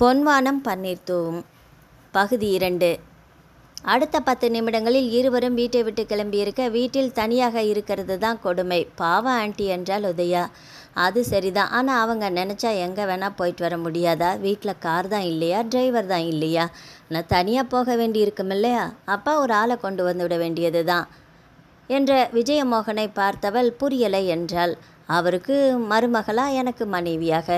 பொன்வானம் பன்னீர் தூவும் பகுதி 2. அடுத்த 10 நிமிடங்களில் இருவரும் வீட்டை விட்டு கிளம்பியிருக்க வீட்டில் தனியாக இருக்கிறது தான் கொடுமை. பாவம் ஆண்டி என்றால் உதயா. அது சரிதான், ஆனால் அவங்க நினச்சா எங்கே வேணால் போயிட்டு வர முடியாதா? வீட்டில் கார் தான் இல்லையா, டிரைவர் தான் இல்லையா? நான் தனியாக போக வேண்டி இருக்கும் இல்லையா? அப்பா ஒரு ஆளை கொண்டு வந்து விட வேண்டியது தான் என்ற விஜயமோகனை பார்த்தவள் புரியலை என்றாள். அவருக்கு மருமகளா, எனக்கு மனைவியாக.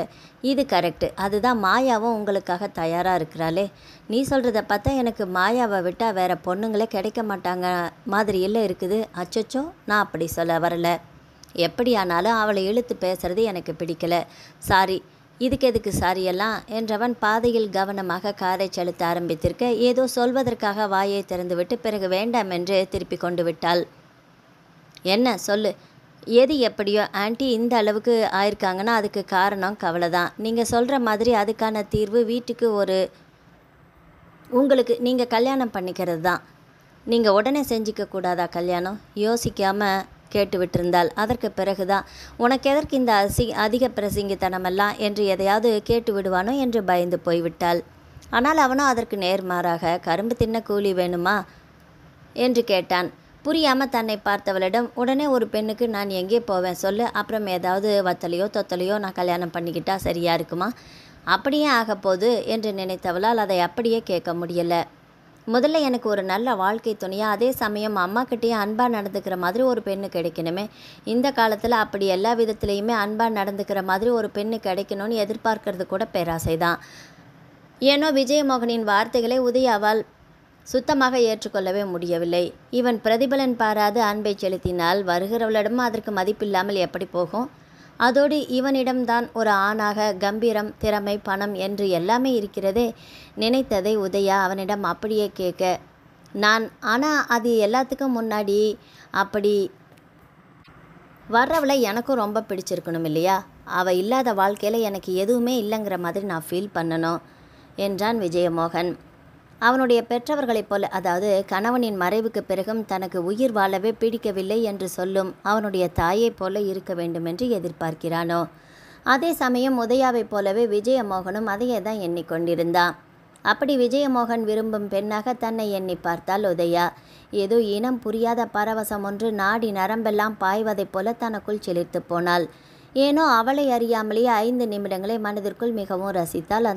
இது கரெக்டு. அதுதான் மாயாவும் உங்களுக்காக தயாராக இருக்கிறாளே. நீ சொல்கிறத பார்த்தா எனக்கு மாயாவை விட்டால் வேறு பொண்ணுங்களே கிடைக்க மாட்டாங்க மாதிரி இல்லை இருக்குது. அச்சச்சோ, நான் அப்படி சொல்ல வரல. எப்படி ஆனாலும் அவளை இழுத்து பேசுறது எனக்கு பிடிக்கல. சாரி. இதுக்கு எதுக்கு சாரியெல்லாம் என்றவன் பாதையில் கவனமாக காரை செலுத்த ஆரம்பித்திருக்க ஏதோ சொல்வதற்காக வாயை திறந்துவிட்டு பிறகு வேண்டாம் என்று திருப்பி கொண்டு விட்டாள். என்ன சொல்லு? எது எப்படியோ ஆண்டி இந்த அளவுக்கு ஆயிருக்காங்கன்னா அதுக்கு காரணம் கவலை தான். நீங்கள் சொல்கிற மாதிரி அதுக்கான தீர்வு வீட்டுக்கு உங்களுக்கு நீங்கள் கல்யாணம் பண்ணிக்கிறது தான். நீங்கள் உடனே செஞ்சிக்க கூடாதா கல்யாணம்? யோசிக்காமல் கேட்டு விட்டிருந்தாள். அதற்கு பிறகு தான் உனக்கு எதற்கு இந்த அதிக பிரசங்கித்தனமெல்லாம் என்று எதையாவது கேட்டு விடுவானோ என்று பயந்து போய்விட்டாள். ஆனால் அவனும் அதற்கு நேர்மாறாக கரும்பு தின்ன கூலி வேணுமா என்று கேட்டான். புரியாமல் தன்னை பார்த்தவளிடம் உடனே ஒரு பெண்ணுக்கு நான் எங்கே போவேன் சொல்லு, அப்புறம் ஏதாவது வத்தலையோ தொத்தலையோ நான் கல்யாணம் பண்ணிக்கிட்டா சரியா இருக்குமா? அப்படியே ஆகப்போகுது என்று நினைத்தவளால் அதை அப்படியே கேட்க முடியலை. முதல்ல எனக்கு ஒரு நல்ல வாழ்க்கை துணையாக, அதே சமயம் அம்மாக்கிட்டேயும் அன்பாக நடந்துக்கிற மாதிரி ஒரு பெண்ணு கிடைக்கணுமே. இந்த காலத்தில் அப்படி எல்லா விதத்துலேயுமே அன்பாக நடந்துக்கிற மாதிரி ஒரு பெண்ணு கிடைக்கணும்னு எதிர்பார்க்கறது கூட பேராசை தான். ஏனோ விஜயமோகனின் வார்த்தைகளை உதயாவால் சுத்தமாக ஏற்றுக்கொள்ளவே முடியவில்லை. இவன் பிரதிபலன் பாராது அன்பை செலுத்தினால் வருகிறவளிடம் அதற்கு மதிப்பில்லாமல் எப்படி போகும்? அதோடு இவனிடம்தான் ஒரு ஆணாக கம்பீரம், திறமை, பணம் என்று எல்லாமே இருக்கிறதே. நினைத்ததை உதயா அவனிடம் அப்படியே கேட்க ஆனால் அது எல்லாத்துக்கும் முன்னாடி அப்படி வர்றவளை எனக்கும் ரொம்ப பிடிச்சிருக்கணும் இல்லையா? அவள் இல்லாத வாழ்க்கையில் எனக்கு எதுவுமே இல்லைங்கிற மாதிரி நான் ஃபீல் பண்ணணும் என்றான் விஜயமோகன். அவனுடைய பெற்றவர்களைப் போல, அதாவது கணவனின் மறைவுக்கு பிறகும் தனக்கு உயிர் வாழவே பிடிக்கவில்லை என்று சொல்லும் அவனுடைய தாயைப் போல இருக்க வேண்டும் என்று எதிர்பார்க்கிறானோ. அதே சமயம் உதயாவைப் போலவே விஜயமோகனும் அதையே தான் எண்ணிக்கொண்டிருந்தான். அப்படி விஜயமோகன் விரும்பும் பெண்ணாக தன்னை எண்ணி பார்த்தால் உதயா ஏதோ இனம் புரியாத பரவசம் ஒன்று நாடி நரம்பெல்லாம் பாய்வதைப் போல தனக்குள் செழித்து போனாள். ஏனோ அவளை அறியாமலேயே 5 நிமிடங்களை மனதிற்குள் மிகவும் ரசித்தாள்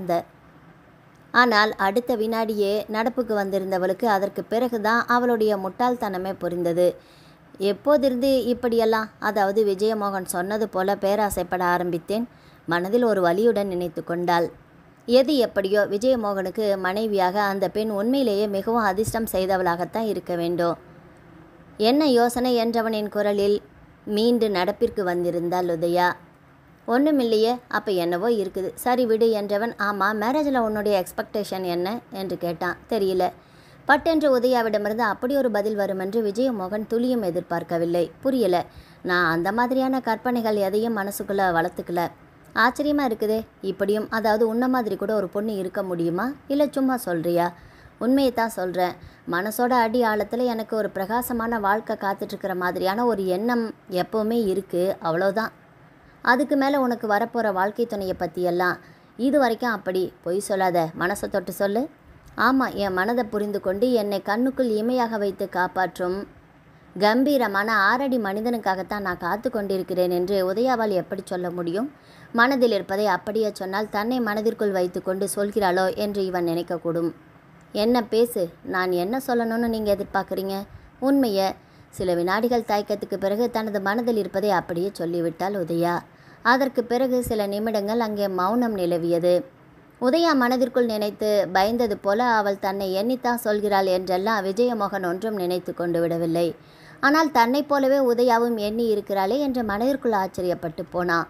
ஆனால் அடுத்த வினாடியே நடப்புக்கு வந்திருந்தவளுக்கு அதற்கு பிறகுதான் அவளுடைய முட்டாள்தனமே புரிந்தது. எப்போதிருந்து இப்படியெல்லாம், அதாவது விஜயமோகன் சொன்னது போல பேராசைப்பட ஆரம்பித்தேன்? மனதில் ஒரு வலியுடன் நினைத்து கொண்டாள். எது எப்படியோ விஜயமோகனுக்கு மனைவியாக அந்த பெண் உண்மையிலேயே மிகவும் அதிர்ஷ்டம் செய்தவளாகத்தான் இருக்க வேண்டும். என்ன யோசனை என்றவனின் குரலில் மீண்டு நடப்பிற்கு வந்திருந்தாள் உதயா. ஒன்றுமில்லையே. அப்போ என்னவோ இருக்குது, சரி விடு என்றவன் ஆமாம், மேரேஜில் உன்னுடைய எக்ஸ்பெக்டேஷன் என்ன என்று கேட்டான். தெரியல. பட்டென்று உதயாவிடமிருந்து அப்படி ஒரு பதில் வரும் என்று விஜயமோகன் துளியும் எதிர்பார்க்கவில்லை. புரியலை. நான் அந்த மாதிரியான கற்பனைகள் எதையும் மனசுக்குள்ளே வளர்த்துக்கல. ஆச்சரியமாக இருக்குதே. இப்படியும், அதாவது உன்ன மாதிரி கூட ஒரு பொண்ணு இருக்க முடியுமா? இல்லை சும்மா சொல்கிறியா? உண்மையை தான் சொல்கிறேன். மனசோட அடி ஆழத்தில் எனக்கு ஒரு பிரகாசமான வாழ்க்கை காத்துட்ருக்கிற மாதிரியான ஒரு எண்ணம் எப்போவுமே இருக்குது, அவ்வளோதான். அதுக்கு மேலே உனக்கு வரப்போகிற வாழ்க்கை துணையை பற்றியெல்லாம் இது வரைக்கும் அப்படி பொய் சொல்லாத, மனசை தொட்டு சொல்லு. ஆமாம், என் மனதை புரிந்து கொண்டு என்னை கண்ணுக்குள் இமையாக வைத்து காப்பாற்றும் கம்பீரமான 6 அடி மனிதனுக்காகத்தான் நான் காத்து கொண்டிருக்கிறேன் என்று உதயாவால் எப்படி சொல்ல முடியும்? மனதில் இருப்பதை அப்படியே சொன்னால் தன்னை மனதிற்குள் வைத்து கொண்டு சொல்கிறாளோ என்று இவன் நினைக்கக்கூடும். என்ன பேசு, நான் என்ன சொல்லணும்னு நீங்கள் எதிர்பார்க்குறீங்க? உண்மையை. சில வினாடிகள் தயக்கத்துக்கு பிறகு தனது மனதில் இருப்பதை அப்படியே சொல்லிவிட்டாள் உதயா. அதற்கு பிறகு சில நிமிடங்கள் அங்கே மௌனம் நிலவியது. உதயா மனதிற்குள் நினைத்து பயந்தது போல அவள் தன்னை எண்ணித்தான் சொல்கிறாள் என்றெல்லாம் விஜயமோகன் ஒன்றும் நினைத்து கொண்டு விடவில்லை. ஆனால் தன்னை போலவே உதயாவும் எண்ணி இருக்கிறாளே என்று மனதிற்குள் ஆச்சரியப்பட்டு போனான்.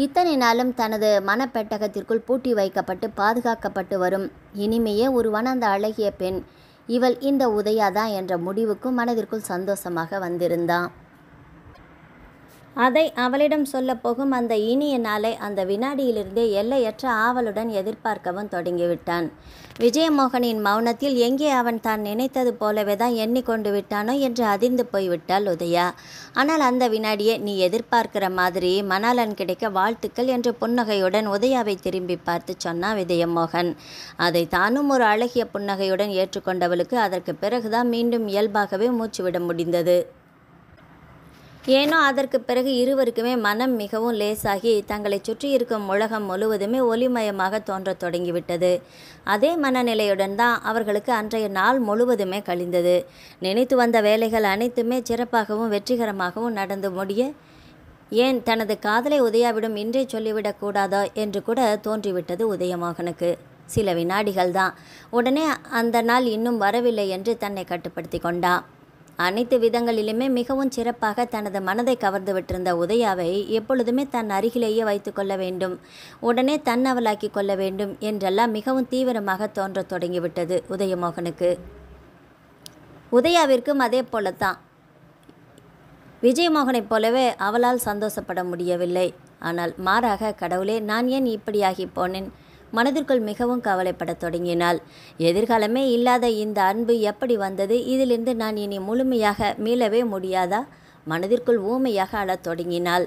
இத்தனை நாளும் தனது மனப்பெட்டகத்திற்குள் பூட்டி வைக்கப்பட்டு பாதுகாக்கப்பட்டு வரும் இனிமையே உருவான அந்த அழகிய பெண் இவள் இந்த உதயாதான் என்ற முடிவுக்கும் மனதிற்குள் சந்தோஷமாக வந்திருந்தான். அதை அவளிடம் சொல்லப் போகும் அந்த இனிய நாளை அந்த வினாடியிலிருந்தே எல்லையற்ற ஆவலுடன் எதிர்பார்க்கவும் தொடங்கிவிட்டான். விஜயமோகனின் மௌனத்தில் எங்கே அவன் தான் நினைத்தது போலவே தான் எண்ணிக்கொண்டு விட்டானோ என்று அதிர்ந்து போய்விட்டாள் உதயா. ஆனால் அந்த வினாடியே நீ எதிர்பார்க்கிற மாதிரி மணாளன் கிடைக்க வாழ்த்துக்கள் என்று புன்னகையுடன் உதயாவை திரும்பி பார்த்து சொன்னான் விஜயமோகன். அதை தானும் ஒரு அழகிய புன்னகையுடன் ஏற்றுக்கொண்டவளுக்கு அதற்கு பிறகுதான் மீண்டும் இயல்பாகவே மூச்சுவிட முடிந்தது. ஏனோ அதற்கு பிறகு இருவருக்குமே மனம் மிகவும் லேசாகி தங்களை சுற்றி இருக்கும் உலகம் முழுவதுமே ஒளிமயமாக தோன்றத் தொடங்கிவிட்டது. அதே மனநிலையுடன் தான் அவர்களுக்கு அன்றைய நாள் முழுவதுமே கழிந்தது. நினைத்து வந்த வேலைகள் அனைத்துமே சிறப்பாகவும் வெற்றிகரமாகவும் நடந்து முடிய ஏன் தனது காதலை உதயாவிடம் இன்றே சொல்லிவிடக் கூடாதோ என்று கூட தோன்றிவிட்டது உதயமோகனுக்கு. சில வினாடிகள் தான். உடனே அந்த நாள் இன்னும் வரவில்லை என்று தன்னை கட்டுப்படுத்தி கொண்டான். அனைத்து விதங்களிலுமே மிகவும் சிறப்பாக தனது மனதை கவர்ந்து விட்டிருந்த உதயாவை எப்பொழுதுமே தன் அருகிலேயே வைத்து கொள்ள வேண்டும், உடனே தன்னவளாக்கி கொள்ள வேண்டும் என்றெல்லாம் மிகவும் தீவிரமாக தோன்றத் தொடங்கிவிட்டது உதயமோகனுக்கு. உதயாவிற்கும் அதே போலத்தான். விஜயமோகனைப் போலவே அவளால் சந்தோஷப்பட முடியவில்லை. ஆனால் மாறாக கடவுளே, நான் ஏன் இப்படியாகி போனேன்? மனதிற்குள் மிகவும் கவலைப்படத் தொடங்கினாள். எதிர்காலமே இல்லாத இந்த அன்பு எப்படி வந்தது? இதிலிருந்து நான் இனி முழுமையாக மீளவே முடியாதா? மனதிற்குள் ஊமையாக அழத் தொடங்கினாள்.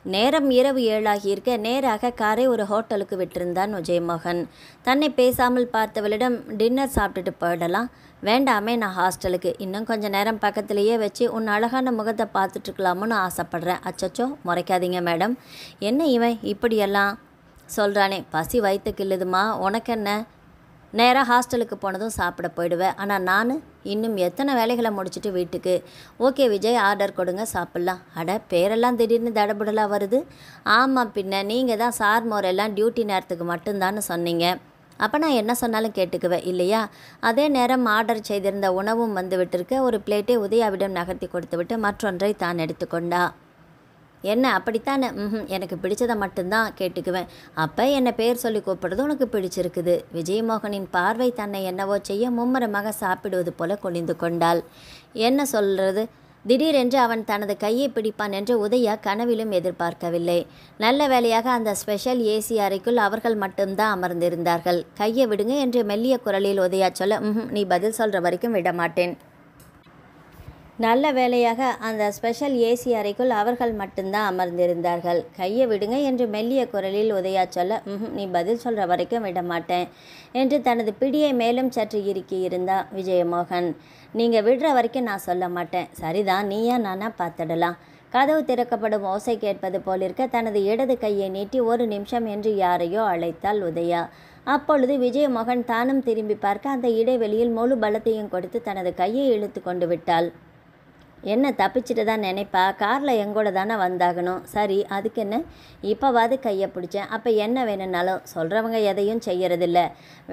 நேரம் இரவு 7 ஆகியிருக்க நேராக காரை ஒரு ஹோட்டலுக்கு விட்டிருந்தான் விஜயமோகன். தன்னை பேசாமல் பார்த்தவளிடம் டின்னர் சாப்பிட்டுட்டு போயிடலாம். வேண்டாமே, நான் ஹாஸ்டலுக்கு இன்னும் கொஞ்சம் நேரம் பக்கத்திலேயே வச்சு உன் அழகான முகத்தை பார்த்துட்ருக்கலாமோன்னு ஆசைப்பட்றேன். அச்சச்சோ, முறைக்காதீங்க மேடம். என்ன இவன் இப்படியெல்லாம் சொல்கிறானே, பசி வயிற்று கிள்ளுதுமா, உனக்கென்ன? நேராக ஹாஸ்டலுக்கு போனதும் சாப்பிட போயிடுவேன். ஆனால் நான் இன்னும் எத்தனை வேலைகளை முடிச்சுட்டு வீட்டுக்கு. ஓகே விஜய், ஆர்டர் கொடுங்க, சாப்பிட்லாம். அட, பேரெல்லாம் திடீர்னு தடபுடலாக வருது. ஆமாம், பின்ன நீங்கள் தான் சார் மோரெல்லாம் டியூட்டி நேரத்துக்கு மட்டும்தான்னு சொன்னீங்க. அப்போ நான் என்ன சொன்னாலும் கேட்டுக்குவேன் இல்லையா? அதே நேரம் ஆர்டர் செய்திருந்த உணவும் வந்து விட்டிருக்க. ஒரு பிளேட்டை உதயாவிடம் நகர்த்தி கொடுத்து விட்டு மற்றொன்றை தான் எடுத்துக்கொண்டா. என்ன அப்படித்தானே? எனக்கு பிடிச்சதை மட்டும்தான் கேட்டுக்குவேன். அப்போ என்னை பேர் சொல்லி கூப்பிடுறது உனக்கு பிடிச்சிருக்குது. விஜயமோகனின் பார்வை தன்னை என்னவோ செய்ய மும்மரமாக சாப்பிடுவது போல குனிந்து கொண்டாள். என்ன சொல்கிறது? திடீரென்று அவன் தனது கையை பிடிப்பான் என்று உதயா கனவிலும் எதிர்பார்க்கவில்லை. நல்ல வேளையாக அந்த ஸ்பெஷல் ஏசி அறைக்குள் அவர்கள் மட்டும்தான் அமர்ந்திருந்தார்கள். கையை விடுங்க என்று மெல்லிய குரலில் உதயா சொல்ல, நீ பதில் சொல்கிற வரைக்கும் விடமாட்டேன். நல்ல வேளையாக அந்த ஸ்பெஷல் ஏசி அறைக்குள் அவர்கள் மட்டும்தான் அமர்ந்திருந்தார்கள். கையை விடுங்க என்று மெல்லிய குரலில் உதயா சொல்ல, நீ பதில் சொல்கிற வரைக்கும் விடமாட்டேன் என்று தனது பிடியை மேலும் சற்று இறுக்கி இருந்தா விஜயமோகன். நீங்கள் விடுற வரைக்கும் நான் சொல்ல மாட்டேன். சரிதான், நீயா நானா பார்த்துடலாம். கதவு திறக்கப்படும் ஓசை கேட்பது போலிருக்க தனது இடது கையை நீட்டி 1 நிமிஷம் என்று யாரையோ அழைத்தாள் உதயா. அப்பொழுது விஜயமோகன் தானும் திரும்பி பார்க்க அந்த இடைவெளியில் முழு பலத்தையும் கொடுத்து தனது கையை இழுத்து கொண்டு விட்டாள். என்ன தப்பிச்சுட்டு தான் நினைப்பா? காரில் எங்கூட தானே வந்தாகணும். சரி, அதுக்கு என்ன? இப்போவாது கையை பிடிச்சேன். அப்போ என்ன வேணும்னாலும் சொல்கிறவங்க எதையும் செய்யறதில்ல.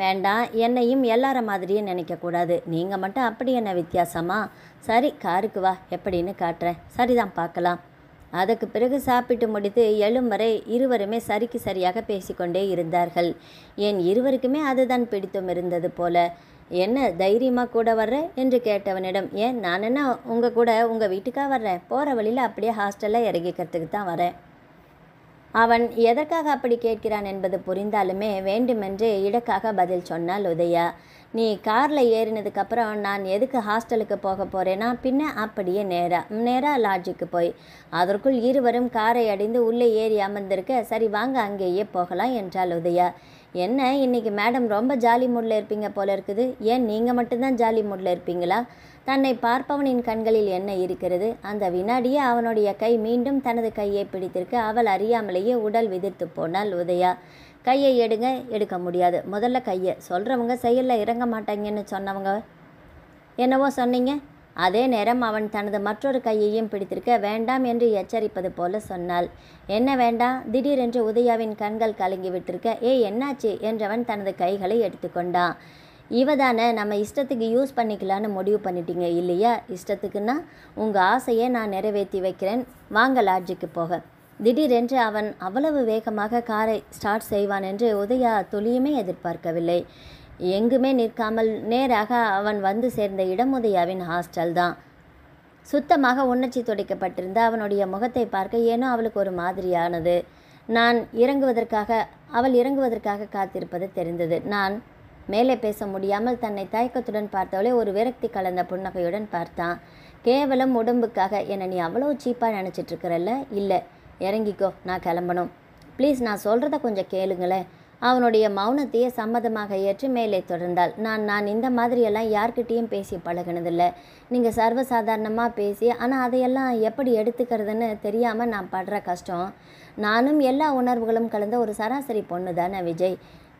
வேண்டாம், என்னையும் எல்லார மாதிரியும் நினைக்கக்கூடாது. நீங்கள் மட்டும் அப்படி என்ன வித்தியாசமா? சரி, காருக்கு வா, எப்படின்னு காட்டுறேன். சரிதான், பார்க்கலாம். அதற்கு பிறகு சாப்பிட்டு முடித்து எழும் வரை இருவருமே சரிக்கு சரியாக பேசிக்கொண்டே இருந்தார்கள். ஏன் இருவருக்குமே அதுதான் பிடித்தும் இருந்தது போல. என்ன தைரியமாக கூட வர்ற என்று கேட்டவனிடம், ஏன் நான் என்ன உங்கள் கூட உங்கள் வீட்டுக்காக வர்றேன்? போகிற வழியில் அப்படியே ஹாஸ்டலில் இறங்கிக்கிறதுக்கு தான் வரேன். அவன் எதற்காக அப்படி கேட்கிறான் என்பது புரிந்தாலுமே வேண்டுமென்றே இடக்காக பதில் சொன்னாள் உதயா. நீ காரில் ஏறினதுக்கப்புறம் நான் எதுக்கு ஹாஸ்டலுக்கு போக போகிறேன்னா, பின்ன அப்படியே நேராக லாட்ஜுக்கு போய் அதற்குள் இருவரும் காரை அடைந்து உள்ளே ஏறி அமர்ந்திருக்க, சரி வாங்க அங்கேயே போகலாம் என்றாள் உதயா. என்ன இன்னைக்கு மேடம் ரொம்ப ஜாலி மூடில் இருப்பீங்க போல இருக்குது. ஏன் நீங்கள் மட்டும்தான் ஜாலி மூடில் இருப்பீங்களா? தன்னை பார்ப்பவனின் கண்களில் என்ன இருக்கிறது? அந்த வினாடியே அவனுடைய கை மீண்டும் தனது கையை பிடித்திருக்க அவள் அறியாமலேயே உடல் விதிர்த்து போனாள் உதயா. கையை எடுங்க. எடுக்க முடியாது. முதல்ல கையை. சொல்கிறவங்க செயலில் இறங்க மாட்டாங்கன்னு சொன்னவங்க என்னவோ சொன்னீங்க. அதே நேரம் அவன் தனது மற்றொரு கையையும் பிடித்திருக்க வேண்டாம் என்று எச்சரிப்பது போல சொன்னாள். என்ன வேண்டாம்? திடீரென்று உதயாவின் கண்கள் கலங்கி விட்டிருக்க, என்னாச்சு என்றவன் தனது கைகளை எடுத்துக்கொண்டான். இவதானே நம்ம இஷ்டத்துக்கு யூஸ் பண்ணிக்கலான்னு முடிவு பண்ணிட்டீங்க இல்லையா? இஷ்டத்துக்குன்னா உங்கள் ஆசையை நான் நிறைவேற்றி வைக்கிறேன், வாங்க லாட்ஜுக்கு போக. திடீரென்று அவன் அவ்வளவு வேகமாக காரை ஸ்டார்ட் செய்வான் என்று உதயா துளியுமே எதிர்பார்க்கவில்லை. எங்குமே நிற்காமல் நேராக அவன் வந்து சேர்ந்த இடம் உதயாவின் ஹாஸ்டல் தான். சுத்தமாக உணர்ச்சி துடைக்கப்பட்டிருந்த அவனுடைய முகத்தை பார்க்க ஏனோ அவளுக்கு ஒரு மாதிரியானது. அவள் இறங்குவதற்காக காத்திருப்பது தெரிந்தது. நான் மேலே பேச முடியாமல் தன்னை தயக்கத்துடன் பார்த்தவளை ஒரு விரக்தி கலந்த புன்னகையுடன் பார்த்தான். கேவலம் உடம்புக்காக என்னை நீ அவ்வளோ சீப்பாக நினச்சிட்ருக்கிறல்ல? இல்லை, இறங்கிக்கோ, நான் கிளம்பணும். ப்ளீஸ், நான் சொல்கிறத கொஞ்சம் கேளுங்களேன். அவனுடைய மௌனத்தையே சம்மதமாக ஏற்று மேலே தொடர்ந்தாள். நான் இந்த மாதிரியெல்லாம் யார்கிட்டேயும் பேசி பழகினதில்லை. நீங்கள் சர்வசாதாரணமாக பேசி, ஆனால் அதையெல்லாம் எப்படி எடுத்துக்கிறதுன்னு தெரியாமல் நான் படுற கஷ்டம். நானும் எல்லா உணர்வுகளும் கலந்த ஒரு சராசரி பொண்ணு தானே விஜய்.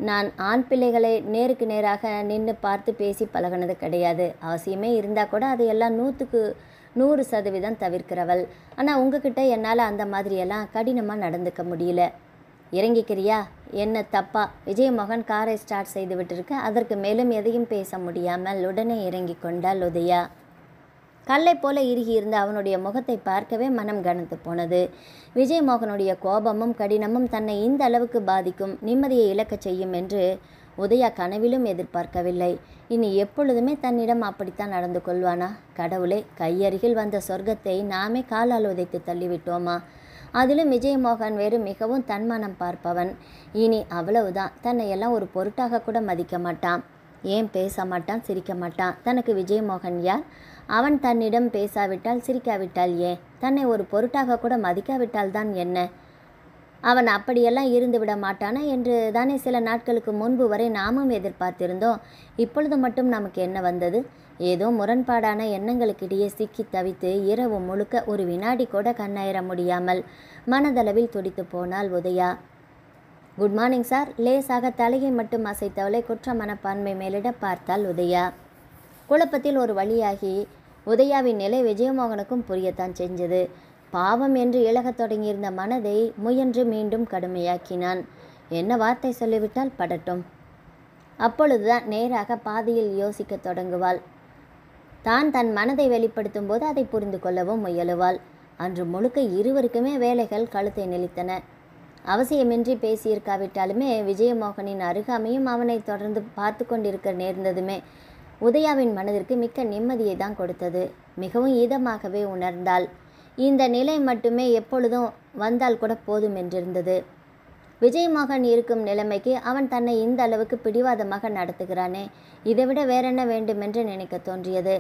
நான் ஆண் பிள்ளைகளை நேருக்கு நேராக நின்று பார்த்து பேசி பழகினது கிடையாது. அவசியமே இருந்தால் கூட அதையெல்லாம் 100% தவிர்க்கிறவள். ஆனால் உங்ககிட்ட என்னால் அந்த மாதிரியெல்லாம் கடினமாக நடந்துக்க முடியல. இறங்கிக்கிறியா? என்ன தப்பா? விஜயமோகன் காரை ஸ்டார்ட் செய்து விட்டிருக்க. அதற்கு மேலும் எதையும் பேச முடியாமல் உடனே இறங்கி கொண்டாள் உதயா. கல்லை போல இறுகியிருந்த அவனுடைய முகத்தை பார்க்கவே மனம் கனத்து போனது. விஜயமோகனுடைய கோபமும் கடினமும் தன்னை இந்த அளவுக்கு பாதிக்கும், நிம்மதியை இழக்கச் செய்யும் என்று உதயா கனவிலும் எதிர்பார்க்கவில்லை. இனி எப்பொழுதுமே தன்னிடம் அப்படித்தான் நடந்து கொள்வானா? கடவுளே, கையருகில் வந்த சொர்க்கத்தை நாமே காலால் உதைத்து தள்ளிவிட்டோமா? அதிலும் விஜயமோகன் வேறு மிகவும் தன்மானம் பார்ப்பவன். இனி அவ்வளவுதான். தன்னையெல்லாம் ஒரு பொருட்டாக கூட மதிக்க மாட்டான். ஏன் பேச மாட்டான், சிரிக்க மாட்டான்? தனக்கு விஜயமோகன் யார்? அவன் தன்னிடம் பேசாவிட்டால் சிரிக்காவிட்டால் ஏன்? தன்னை ஒரு பொருட்டாக கூட மதிக்காவிட்டால் தான் என்ன? அவன் அப்படியெல்லாம் இருந்து விட மாட்டானா என்று தானே சில நாட்களுக்கு முன்பு வரை நாமும் எதிர்பார்த்திருந்தோம். இப்பொழுது மட்டும் நமக்கு என்ன வந்தது? ஏதோ முரண்பாடான எண்ணங்களுக்கிடையே சிக்கி தவித்து இரவு முழுக்க ஒரு வினாடி கூட கண்ணாயிர முடியாமல் மனதளவில் துடித்து போனாள் உதயா. Good morning sir. லேசாக தலையை மட்டும் அசைத்தவளை குற்ற மனப்பான்மை மேலிட பார்த்தாள் உதயா. குழப்பத்தில் ஒரு வழியாகி உதயாவின் நிலை விஜயமோகனுக்கும் புரியத்தான் செஞ்சது. பாவம் என்று இழகத் தொடங்கியிருந்த மனதை முயன்று மீண்டும் கடுமையாக்கினான். என்ன வார்த்தை சொல்லிவிட்டால் படட்டும். அப்பொழுதுதான் நேராக பாதியில் யோசிக்க தொடங்குவாள். தான் தன் மனதை வெளிப்படுத்தும் போது அதை புரிந்து கொள்ளவும் முயலுவாள். அன்று முழுக்க இருவருக்குமே வேலைகள் கழுத்தை நெளித்தன. அவசியமின்றி பேசியிருக்காவிட்டாலுமே விஜயமோகனின் அருகாமையும் அவனை தொடர்ந்து பார்த்து கொண்டிருக்க நேர்ந்ததுமே உதயாவின் மனதிற்கு மிக்க நிம்மதியை தான் கொடுத்தது. மிகவும் இதமாகவே உணர்ந்தாள். இந்த நிலை மட்டுமே எப்பொழுதும் வந்தால் கூட போதும் என்றிருந்தது. விஜயமோகன் இருக்கும் நிலைமைக்கு அவன் தன்னை இந்த அளவுக்கு பிடிவாதமாக நடத்துகிறானே, இதைவிட வேறென்ன வேண்டுமென்று நினைக்க தோன்றியது.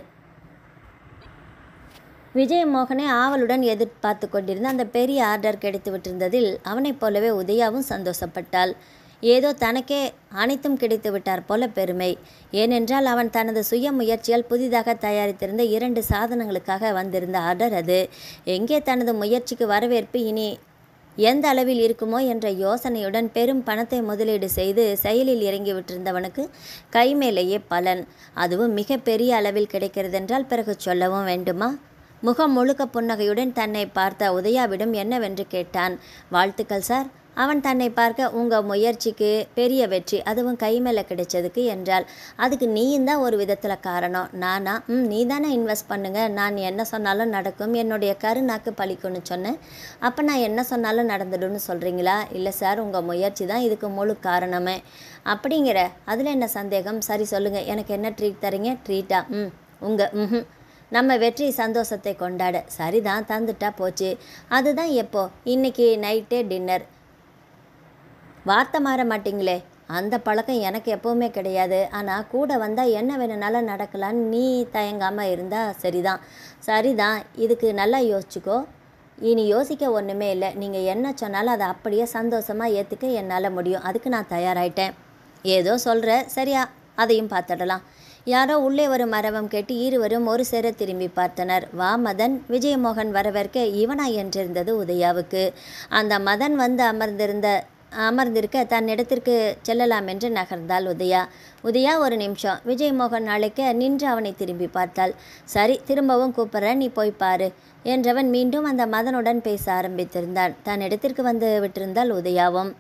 விஜயமோகனை ஆவலுடன் எதிர்பார்த்து கொண்டிருந்த அந்த பெரிய ஆர்டர் கிடைத்து விட்டிருந்ததில் அவனைப் போலவே உதயாவும் சந்தோஷப்பட்டாள். ஏதோ தனக்கே அனைத்தும் கிடைத்து விட்டார் போல பெருமை. ஏனென்றால் அவன் தனது சுய முயற்சியால் புதிதாக தயாரித்திருந்த 2 சாதனங்களுக்காக வந்திருந்த ஆர்டர் அது. எங்கே தனது முயற்சிக்கு வரவேற்பு இனி எந்த அளவில் இருக்குமோ என்ற யோசனையுடன் பெரும் பணத்தை முதலீடு செய்து செயலில் இறங்கிவிட்டிருந்தவனுக்கு கைமேலேயே பலன், அதுவும் மிக பெரிய அளவில் கிடைக்கிறதென்றால் பிறகு சொல்லவும் வேண்டுமா? முகம் முழுக்க புன்னகையுடன் தன்னை பார்த்த உதயாவிடம் என்னவென்று கேட்டான். வாழ்த்துக்கள் சார். அவன் தன்னை பார்க்க உங்கள் முயற்சிக்கு பெரிய வெற்றி, அதுவும் கைமேலே கிடைச்சதுக்கு என்றால். அதுக்கு நீயும் தான் ஒரு விதத்தில் காரணம். நானா? நீ தானே இன்வெஸ்ட் பண்ணுங்க, நான் என்ன சொன்னாலும் நடக்கும், என்னுடைய கருநாக்கு பழிக்கும்னு சொன்னேன். அப்போ நான் என்ன சொன்னாலும் நடந்துடும்னு சொல்கிறீங்களா? இல்லை சார், உங்கள் முயற்சி தான் இதுக்கு முழு காரணமே. அப்படிங்கிற அதில் என்ன சந்தேகம்? சரி சொல்லுங்கள், எனக்கு என்ன ட்ரீட் தரீங்க? ட்ரீட்டா? நம்ம வெற்றி சந்தோஷத்தை கொண்டாட. சரிதான், தந்துட்டா போச்சு. அதுதான் எப்போ? இன்னைக்கு நைட்டே டின்னர். வார்த்தை மாற மாட்டிங்களே. அந்த பழக்கம் எனக்கு எப்போவுமே கிடையாது. ஆனால் கூட வந்தால் என்ன வேணுனாலும் நடக்கலான்னு நீ தயங்காமல் இருந்தால் சரிதான். இதுக்கு நல்லா யோசிச்சுக்கோ. இனி யோசிக்க ஒன்றுமே இல்லை. நீங்கள் என்ன சொன்னாலும் அதை அப்படியே சந்தோஷமாக ஏற்றுக்க என்னால் முடியும். அதுக்கு நான் தயாராகிட்டேன். ஏதோ சொல்கிற, சரியா? அதையும் பார்த்துடலாம். யாரோ உள்ளே வரும் அரவம் கேட்டு இருவரும் ஒரு சேர திரும்பி பார்த்தனர். வா மதன். விஜயமோகன் வரவேற்க இவனா என்றிருந்தது உதயாவுக்கு. அந்த மதன் வந்து அமர்ந்திருக்க தன்னிடத்திற்கு செல்லலாம் என்று நகர்ந்தாள் உதயா ஒரு நிமிஷம். விஜயமோகன் அழைக்க நின்று அவனை திரும்பி பார்த்தாள். சரி, திரும்பவும் கூப்பிட்றேன், நீ போய் பாரு என்றவன் மீண்டும் அந்த மதனுடன் பேச ஆரம்பித்திருந்தான். தன்னிடத்திற்கு வந்து விட்டிருந்தாள் உதயாவும்.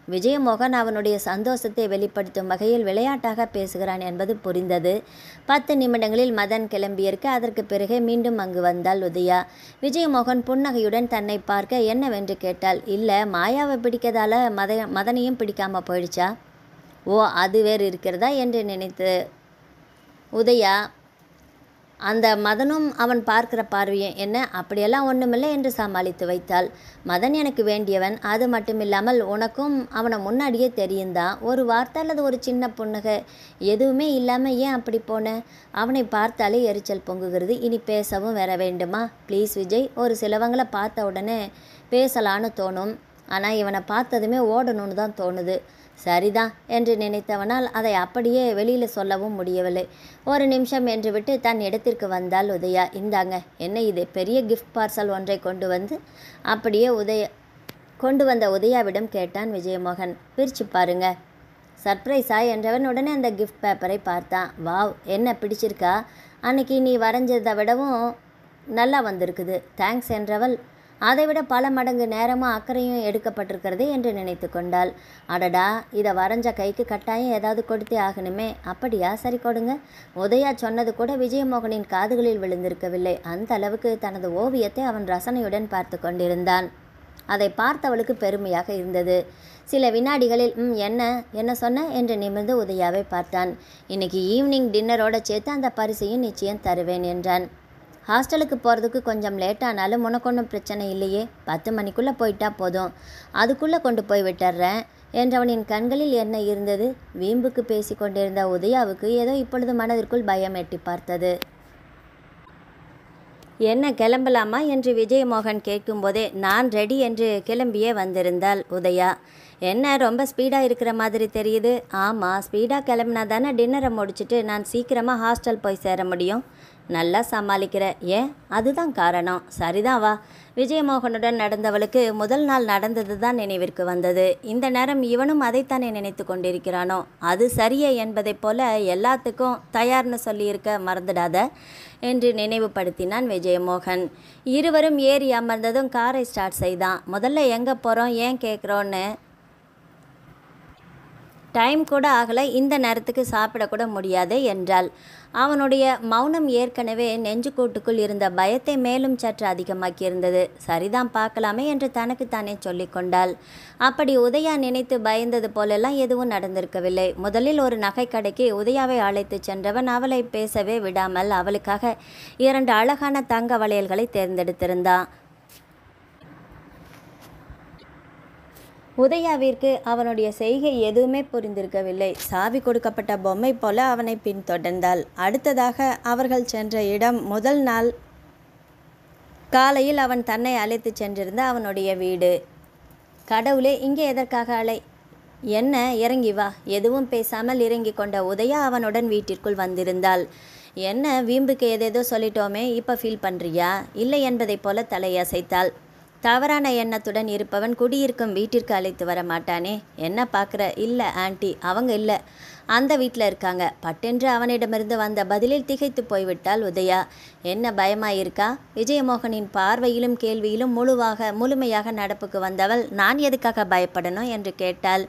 விஜயமோகன் அவனுடைய சந்தோஷத்தை வெளிப்படுத்தும் வகையில் விளையாட்டாக பேசுகிறான் என்பது புரிந்தது. 10 நிமிடங்களில் மதன் கிளம்பியிருக்க அதற்கு பிறகு மீண்டும் அங்கு வந்தாள் உதயா. விஜயமோகன் புன்னகையுடன் தன்னை பார்க்க என்னவென்று கேட்டாள். இல்லை, மாயாவை பிடிக்கதால மதனையும் பிடிக்காம போயிடுச்சா? ஓ, அது வேறு இருக்கிறதா என்று நினைத்து உதயா அந்த மதனும் அவன் பார்க்கிற பார்வையும் என்ன அப்படியெல்லாம் ஒன்றுமில்லை என்று சமாளித்து வைத்தாள். மதன் எனக்கு வேண்டியவன், அது மட்டுமில்லாமல் உனக்கும் அவனை முன்னாடியே தெரியுந்தான். ஒரு வார்த்தை அல்லது ஒரு சின்ன புன்னகை எதுவுமே இல்லாமல் ஏன் அப்படி போனேன்? அவனை பார்த்தாலே எரிச்சல் பொங்குகிறது. இனி பேசவும் வர வேண்டுமா? ப்ளீஸ் விஜய், ஒரு சிலவங்களை பார்த்த உடனே பேசலான்னு தோணும், ஆனால் இவனை பார்த்ததுமே ஓடணும்னு தான் தோணுது. சரிதான் என்று நினைத்தவனால் அதை அப்படியே வெளியில் சொல்லவும் முடியவில்லை. ஒரு நிமிஷம் என்று விட்டு தன் இடத்திற்கு வந்தாள் உதயா. இந்தாங்க, என்ன இது? பெரிய கிஃப்ட் பார்சல் ஒன்றை அப்படியே கொண்டு வந்த உதயாவிடம் கேட்டான் விஜயமோகன். பிரித்து பாருங்க. சர்ப்ரைஸா என்றவன் உடனே அந்த கிஃப்ட் பேப்பரை பார்த்தான். வாவ், என்ன பிடிச்சிருக்கா? அன்னைக்கு நீ வரைஞ்சதை விடவும் நல்லா வந்திருக்குது. தேங்க்ஸ் என்றவள் அதைவிட பல மடங்கு நேரமும் அக்கறையும் எடுக்கப்பட்டிருக்கிறது என்று நினைத்து கொண்டாள். அடடா, இதை வரைஞ்ச கைக்கு கட்டாயம் ஏதாவது கொடுத்தே ஆகணுமே. அப்படியா? சரி கொடுங்க. உதயா சொன்னது கூட விஜயமோகனின் காதுகளில் விழுந்திருக்கவில்லை. அந்த அளவுக்கு தனது ஓவியத்தை அவன் ரசனையுடன் பார்த்து கொண்டிருந்தான். அதை பார்த்தவளுக்கு பெருமையாக இருந்தது. சில வினாடிகளில் என்ன சொன்ன என்று நிமிர்ந்து உதயாவை பார்த்தான். இன்னைக்கு ஈவினிங் டின்னரோட சேர்த்து அந்த பரிசையும் நிச்சயம் தருவேன் என்றான். ஹாஸ்டலுக்கு போகிறதுக்கு கொஞ்சம் லேட்டானாலும் உனக்கு ஒன்றும் பிரச்சனை இல்லையே. 10 மணிக்குள்ளே போயிட்டா போதும், அதுக்குள்ளே கொண்டு போய் விட்டுறேன் என்றவனின் கண்களில் என்ன இருந்தது? வீம்புக்கு பேசி கொண்டிருந்த உதயாவுக்கு ஏதோ இப்பொழுது மனதிற்குள் பயம் எட்டி பார்த்தது. என்ன கிளம்பலாமா என்று விஜயமோகன் கேட்கும்போதே நான் ரெடி என்று கிளம்பியே வந்திருந்தாள் உதயா. என்ன ரொம்ப ஸ்பீடாக இருக்கிற மாதிரி தெரியுது? ஆமாம், ஸ்பீடாக கிளம்பினா தானே டின்னரை முடிச்சுட்டு நான் சீக்கிரமாக ஹாஸ்டல் போய் சேர முடியும். நல்லா சமாளிக்கிற. ஏன்? அதுதான் காரணம். சரிதான், வா. விஜயமோகனுடன் நடந்தவளுக்கு முதல் நாள் நடந்தது தான் நினைவிற்கு வந்தது. இந்த நேரம் இவனும் அதைத்தானே நினைத்து கொண்டிருக்கிறானோ? அது சரியே என்பதைப் போல எல்லாத்துக்கும் தயார்னு சொல்லியிருக்க மறந்துடாத என்று நினைவுபடுத்தினான் விஜயமோகன். இருவரும் ஏறி அமர்ந்ததும் காரை ஸ்டார்ட் செய்தான். முதல்ல எங்கே போகிறோம், ஏன் கேட்குறோன்னு டைம் கூட ஆகலை, இந்த நேரத்துக்கு சாப்பிடக்கூட முடியாது என்றாள். அவனுடைய மௌனம் ஏற்கனவே நெஞ்சுக்கூட்டுக்குள் இருந்த பயத்தை மேலும் சற்று அதிகமாக்கியிருந்தது. சரிதான், பார்க்கலாமே என்று தனக்குத்தானே சொல்லி கொண்டாள். அப்படி உதயா நினைத்து பயந்தது போலெல்லாம் எதுவும் நடந்திருக்கவில்லை. முதலில் ஒரு நகை கடைக்கு உதயாவை அழைத்து சென்றவன் அவளை பேசவே விடாமல் அவளுக்காக 2 அழகான தங்க வளையல்களை தேர்ந்தெடுத்திருந்தான். உதயாவிற்கு அவனுடைய செய்கை எதுவுமே புரிந்திருக்கவில்லை. சாவி கொடுக்கப்பட்ட பொம்மை போல அவனை பின்தொடர்ந்தாள். அடுத்ததாக அவர்கள் சென்ற இடம் முதல் நாள் காலையில் அவன் தன்னை அழைத்து சென்றிருந்த அவனுடைய வீடு. கடவுளே, இங்கே எதற்காக அலை? என்ன, இறங்கி வா. எதுவும் பேசாமல் இறங்கி கொண்ட உதயா அவனுடன் வீட்டிற்குள் வந்திருந்தாள். என்ன வீம்புக்கு ஏதேதோ சொல்லிட்டோமே, இப்போ ஃபீல் பண்ணுறியா? இல்லை என்பதை போல தலையசைத்தாள். தவறான எண்ணத்துடன் இருப்பவன் குடியிருக்கும் வீட்டிற்கு அழைத்து வர மாட்டானே. என்ன பார்க்குற? இல்லை ஆண்டி, அவங்க இல்லை, அந்த வீட்டில் இருக்காங்க. பட்டென்று அவனிடமிருந்து வந்த பதிலில் திகைத்து போய்விட்டாள் உதயா. என்ன பயமாயிருக்கா? விஜயமோகனின் பார்வையிலும் கேள்வியிலும் முழுமையாக நடப்புக்கு வந்தவள் நான் எதுக்காக பயப்படணும் என்று கேட்டாள்.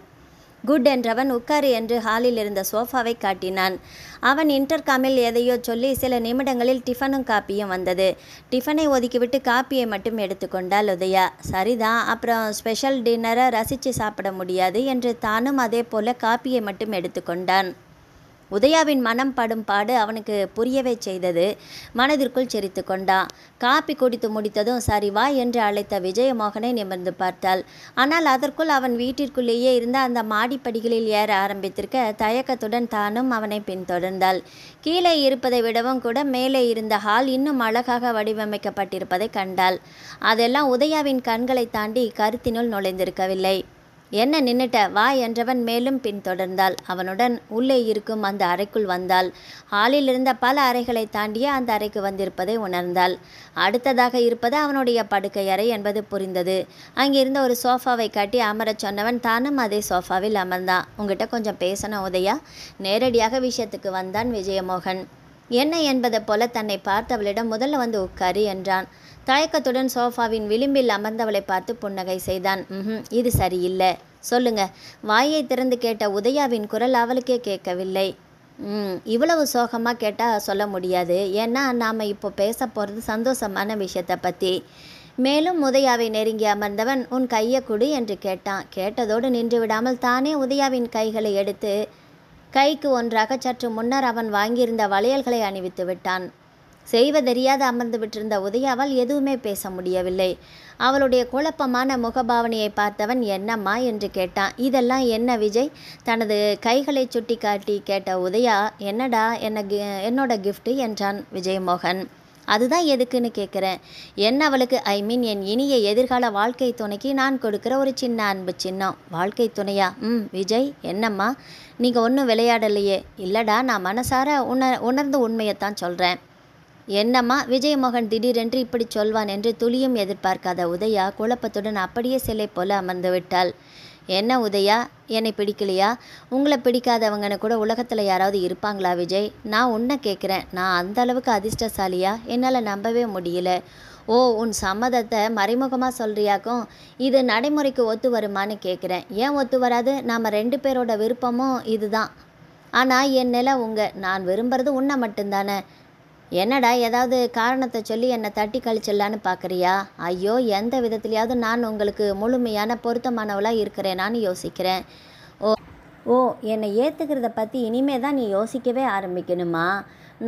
குட் என்றவன் உட்காரு என்று ஹாலில் இருந்த சோஃபாவை காட்டினான். அவன் இன்டர்காமில் எதையோ சொல்லி சில நிமிடங்களில் டிஃபனும் காப்பியும் வந்தது. டிஃபனை ஒதுக்கிவிட்டு காப்பியை மட்டும் எடுத்துக்கொண்டாள் உதயா. சரிதான், அப்புறம் ஸ்பெஷல் டின்னரை ரசித்து சாப்பிட முடியாது என்று தானும் அதே போல காப்பியை மட்டும் எடுத்துக்கொண்டான். உதயாவின் மனம் படும் பாடு அவனுக்கு புரியவே செய்தது. மனதிற்குள் சிரித்து கொண்டான். காப்பி குடித்து முடித்ததும் சரி வா என்று அழைத்த விஜயமோகனை நிமிர்ந்து பார்த்தாள். ஆனால் அதற்குள் அவன் வீட்டிற்குள்ளேயே இருந்த அந்த மாடிப்படிகளில் ஏற ஆரம்பித்திருக்க தயக்கத்துடன் தானும் அவனை பின்தொடர்ந்தாள். கீழே இருப்பதை விடவும் கூட மேலே இருந்த ஹால் இன்னும் அழகாக வடிவமைக்கப்பட்டிருப்பதை கண்டாள். அதெல்லாம் உதயாவின் கண்களை தாண்டி கருத்தினுள் நுழைந்திருக்கவில்லை. என்ன நின்னுட்ட? வா என்றவன் மேலும் பின்தொடர்ந்தாள். அவனுடன் உள்ளே இருக்கும் அந்த அறைக்குள் வந்தாள். ஹாலில் இருந்த பல அறைகளை தாண்டிய அந்த அறைக்கு வந்திருப்பதை உணர்ந்தாள். அடுத்ததாக இருப்பது அவனுடைய படுக்கை அறை என்பது புரிந்தது. அங்கிருந்த ஒரு சோஃபாவை காட்டி அமரச் சொன்னவன் தானும் அதே சோஃபாவில் அமர்ந்தான். உங்ககிட்ட கொஞ்சம் பேசணும் உதயா. நேரடியாக விஷயத்துக்கு வந்தான் விஜயமோகன். என்ன என்பதை போல தன்னை பார்த்தவளிடம் முதல்ல வந்து உட்காரு என்றான். தயக்கத்துடன் சோஃபாவின் விளிம்பில் அமர்ந்தவளை பார்த்து புன்னகை செய்தான். இது சரியில்லை, சொல்லுங்க. வாயை திறந்து கேட்ட உதயாவின் குரல் அவளுக்கே கேட்கவில்லை. இவ்வளவு சோகமாக கேட்டால் சொல்ல முடியாது. ஏன்னா நாம் இப்போ பேச போகிறது சந்தோஷமான விஷயத்தை பற்றி. மேலும் உதயாவை நெருங்கி அமர்ந்தவன் உன் கையை கொடு என்று கேட்டான். கேட்டதோடு நின்று விடாமல் தானே உதயாவின் கைகளை எடுத்து கைக்கு ஒன்றாக சற்று முன்னர் அவன் வாங்கியிருந்த வளையல்களை அணிவித்து விட்டான். செய்வதறியாது அமர்ந்து விட்டிருந்த உதயாவால் எதுவுமே பேச முடியவில்லை. அவளுடைய குழப்பமான முகபாவனையை பார்த்தவன் என்னம்மா என்று கேட்டான். இதெல்லாம் என்ன விஜய்? தனது கைகளை சுட்டி காட்டி கேட்ட உதயா, என்னடா என்னோட கிஃப்ட் என்றான் விஜயமோகன். அதுதான் எதுக்குன்னு கேட்குறேன். என்ன அவளுக்கு, என் இனிய எதிர்கால வாழ்க்கை துணைக்கு நான் கொடுக்குற ஒரு சின்ன அன்பு சின்னம். வாழ்க்கை துணையா? விஜய், என்னம்மா நீங்கள் ஒன்றும் விளையாடலையே? இல்லைடா, நான் மனசார உணர்ந்து உண்மையைத்தான் சொல்கிறேன். என்னம்மா? விஜயமோகன் திடீரென்று இப்படி சொல்வான் என்று துளியும் எதிர்பார்க்காத உதயா குழப்பத்துடன் அப்படியே சிலை போல அமர்ந்து விட்டாள். என்ன உதயா, என்னை பிடிக்கலையா? உங்களை பிடிக்காதவங்கன்னு கூட உலகத்தில் யாராவது இருப்பாங்களா விஜய்? நான் உன்னை கேட்குறேன், நான் அந்த அளவுக்கு அதிர்ஷ்டசாலியா? என்னால் நம்பவே முடியல. ஓ, உன் சம்மதத்தை மறைமுகமாக சொல்கிறியாக்கும். இது நடைமுறைக்கு ஒத்து வருமானு கேட்குறேன். ஏன் ஒத்து வராது? நாம் 2 பேரோட விருப்பமும் இதுதான். ஆனால் என் நிலை நான் விரும்புறது உன்னை மட்டும்தானே. என்னடா, ஏதாவது காரணத்தை சொல்லி என்னை தட்டி கழிச்சிடலான்னு பார்க்குறியா? ஐயோ, எந்த விதத்துலையாவது நான் உங்களுக்கு முழுமையான பொருத்தமானவளாக இருக்கிறேனான்னு யோசிக்கிறேன். ஓ, என்னை ஏற்றுக்கிறத பற்றி இனிமே தான் நீ யோசிக்கவே ஆரம்பிக்கணுமா?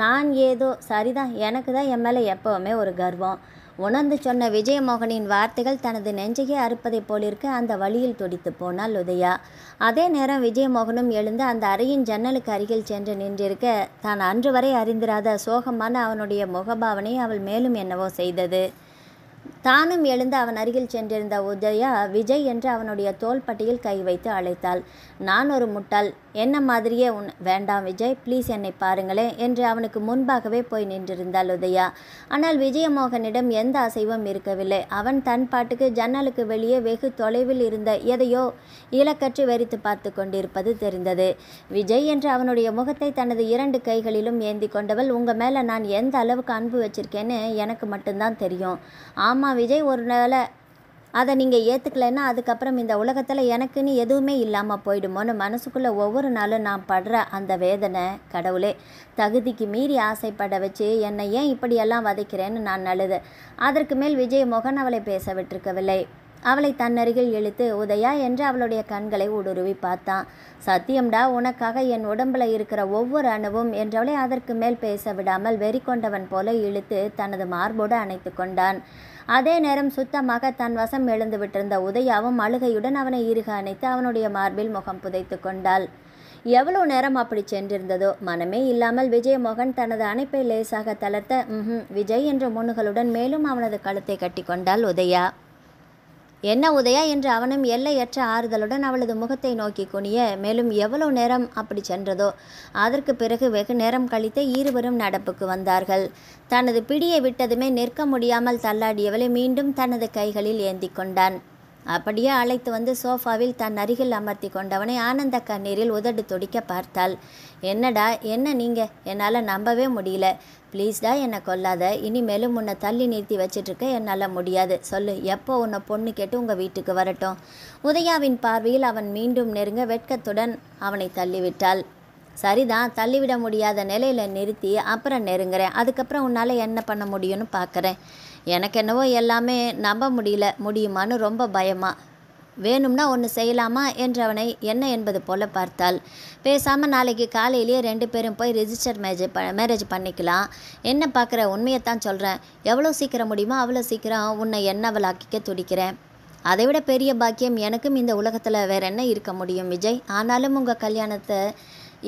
நான் ஏதோ சரிதான், எனக்கு தான் என் மேலே எப்போவுமே ஒரு கர்வம். உணர்ந்து சொன்ன விஜயமோகனின் வார்த்தைகள் தனது நெஞ்சையே அறுப்பதைப் போலிருக்க அந்த வழியில் துடித்து போனாள் உதயா. அதே நேரம் விஜயமோகனும் எழுந்து அந்த அறையின் ஜன்னலுக்கு அருகில் சென்று நின்றிருக்க, தான் அன்று வரை அறிந்திராத சோகமான அவனுடைய முகபாவனை அவள் மேலும் என்னவோ செய்தது. தானும் எழுந்து அவன் அருகில் சென்றிருந்த உதயா விஜய் என்று அவனுடைய தோள்பட்டியில் கை வைத்து அழைத்தாள். நான் ஒரு முட்டாள், என்ன மாதிரியே வேண்டாம் விஜய், ப்ளீஸ் என்னை பாருங்களே என்று அவனுக்கு முன்பாகவே போய் நின்றிருந்தாள் உதயா. ஆனால் விஜயமோகனிடம் எந்த அசைவும் இருக்கவில்லை. அவன் தன் பாட்டுக்கு ஜன்னலுக்கு வெளியே வெகு தொலைவில் இருந்த எதையோ இலக்கற்று வெறித்து பார்த்து கொண்டிருப்பது தெரிந்தது. விஜய் என்று அவனுடைய முகத்தை தனது 2 கைகளிலும் ஏந்தி கொண்டவள், உங்கள் மேலே நான் எந்த அளவுக்கு அன்பு வச்சிருக்கேன்னு எனக்கு மட்டும்தான் தெரியும். ஆமாம் விஜய், ஒரு வேளை அதை நீங்கள் ஏற்றுக்கலைன்னா அதுக்கப்புறம் இந்த உலகத்தில் எனக்குன்னு எதுவுமே இல்லாமல் போயிடுமோன்னு மனசுக்குள்ளே ஒவ்வொரு நாளும் நான் படுற அந்த வேதனை, கடவுளே, தகுதிக்கு மீறி ஆசைப்பட வச்சு என்னை ஏன் இப்படியெல்லாம் வதைக்கிறேன்னு நான் அழுது. அதற்கு மேல் விஜயமோகன் அவளை பேச விட்டிருக்கவில்லை. அவளை தன்னருகில் இழுத்து உதயா என்று அவளுடைய கண்களை ஊடுருவி பார்த்தான். சத்தியம்டா, உனக்காக என் உடம்புல இருக்கிற ஒவ்வொரு அணுவும் என்றவளை அதற்கு மேல் பேச விடாமல் வெறி கொண்டவன் போல இழுத்து தனது மார்போடு அணைத்து கொண்டான். அதே நேரம் சுத்தமாக தன் வசம் எழுந்து விட்டிருந்த உதயாவும் அழுகையுடன் அவனை இறுக அணைத்து அவனுடைய மார்பில் முகம் புதைத்து கொண்டாள். எவ்வளவு நேரம் அப்படி சென்றிருந்ததோ. மனமே இல்லாமல் விஜயமோகன் தனது அணைப்பை லேசாக தளர்த்த விஜய் என்ற முன்னுகளுடன் மேலும் அவனது கழுத்தை கட்டி கொண்டாள் உதயா. என்ன உதயா என்று அவனும் எல்லையற்ற ஆறுதலுடன் அவளது முகத்தை நோக்கி குனிய, மேலும் எவ்வளவு நேரம் அப்படி சென்றதோ. அதற்கு பிறகு வெகு நேரம் கழித்து இருவரும் நடப்புக்கு வந்தார்கள். தனது பிடியை விட்டதுமே நிற்க முடியாமல் தள்ளாடியவளை மீண்டும் தனது கைகளில் ஏந்தி கொண்டான். அப்படியே அழைத்து வந்து சோஃபாவில் தன் அருகில் அமர்த்தி கொண்டவனை ஆனந்த கண்ணீரில் உதடு துடிக்க பார்த்தாள். என்னடா, என்ன நீங்கள்? என்னால் நம்பவே முடியல. ப்ளீஸ்டா, என்னை கொல்லாத. இனிமேலும் உன்னை தள்ளி நிறுத்தி வச்சிட்ருக்க என்னால் முடியாது. சொல்லு, எப்போ உன்னை பொண்ணு கேட்டு உங்கள் வீட்டுக்கு வரட்டும்? உதயாவின் பார்வையில் அவன் மீண்டும் நெருங்க வெட்கத்துடன் அவனை தள்ளிவிட்டாள். சரிதான், தள்ளிவிட முடியாத நிலையில் நிறுத்தி அப்புறம் நெருங்குறேன். அதுக்கப்புறம் உன்னால் என்ன பண்ண முடியும்னு பார்க்குறேன். எனக்கு என்னவோ எல்லாமே நம்ப முடியுமான்னு ரொம்ப பயமா. வேணும்னா ஒன்று செய்யலாமா என்றவனை என்ன என்பது போல பார்த்தாள். பேசாமல் நாளைக்கு காலையிலேயே 2 பேரும் போய் ரிஜிஸ்டர் மேரேஜ் பண்ணிக்கலாம். என்ன பார்க்குற? உண்மையைத்தான் சொல்கிறேன். எவ்வளோ சீக்கிரம் முடியுமோ அவ்வளோ சீக்கிரம் உன்னை என்னவளாக்கிக்க துடிக்கிறேன். அதைவிட பெரிய பாக்கியம் எனக்கும் இந்த உலகத்தில் வேற என்ன இருக்க முடியும் விஜய்? ஆனாலும் உங்கள் கல்யாணத்தை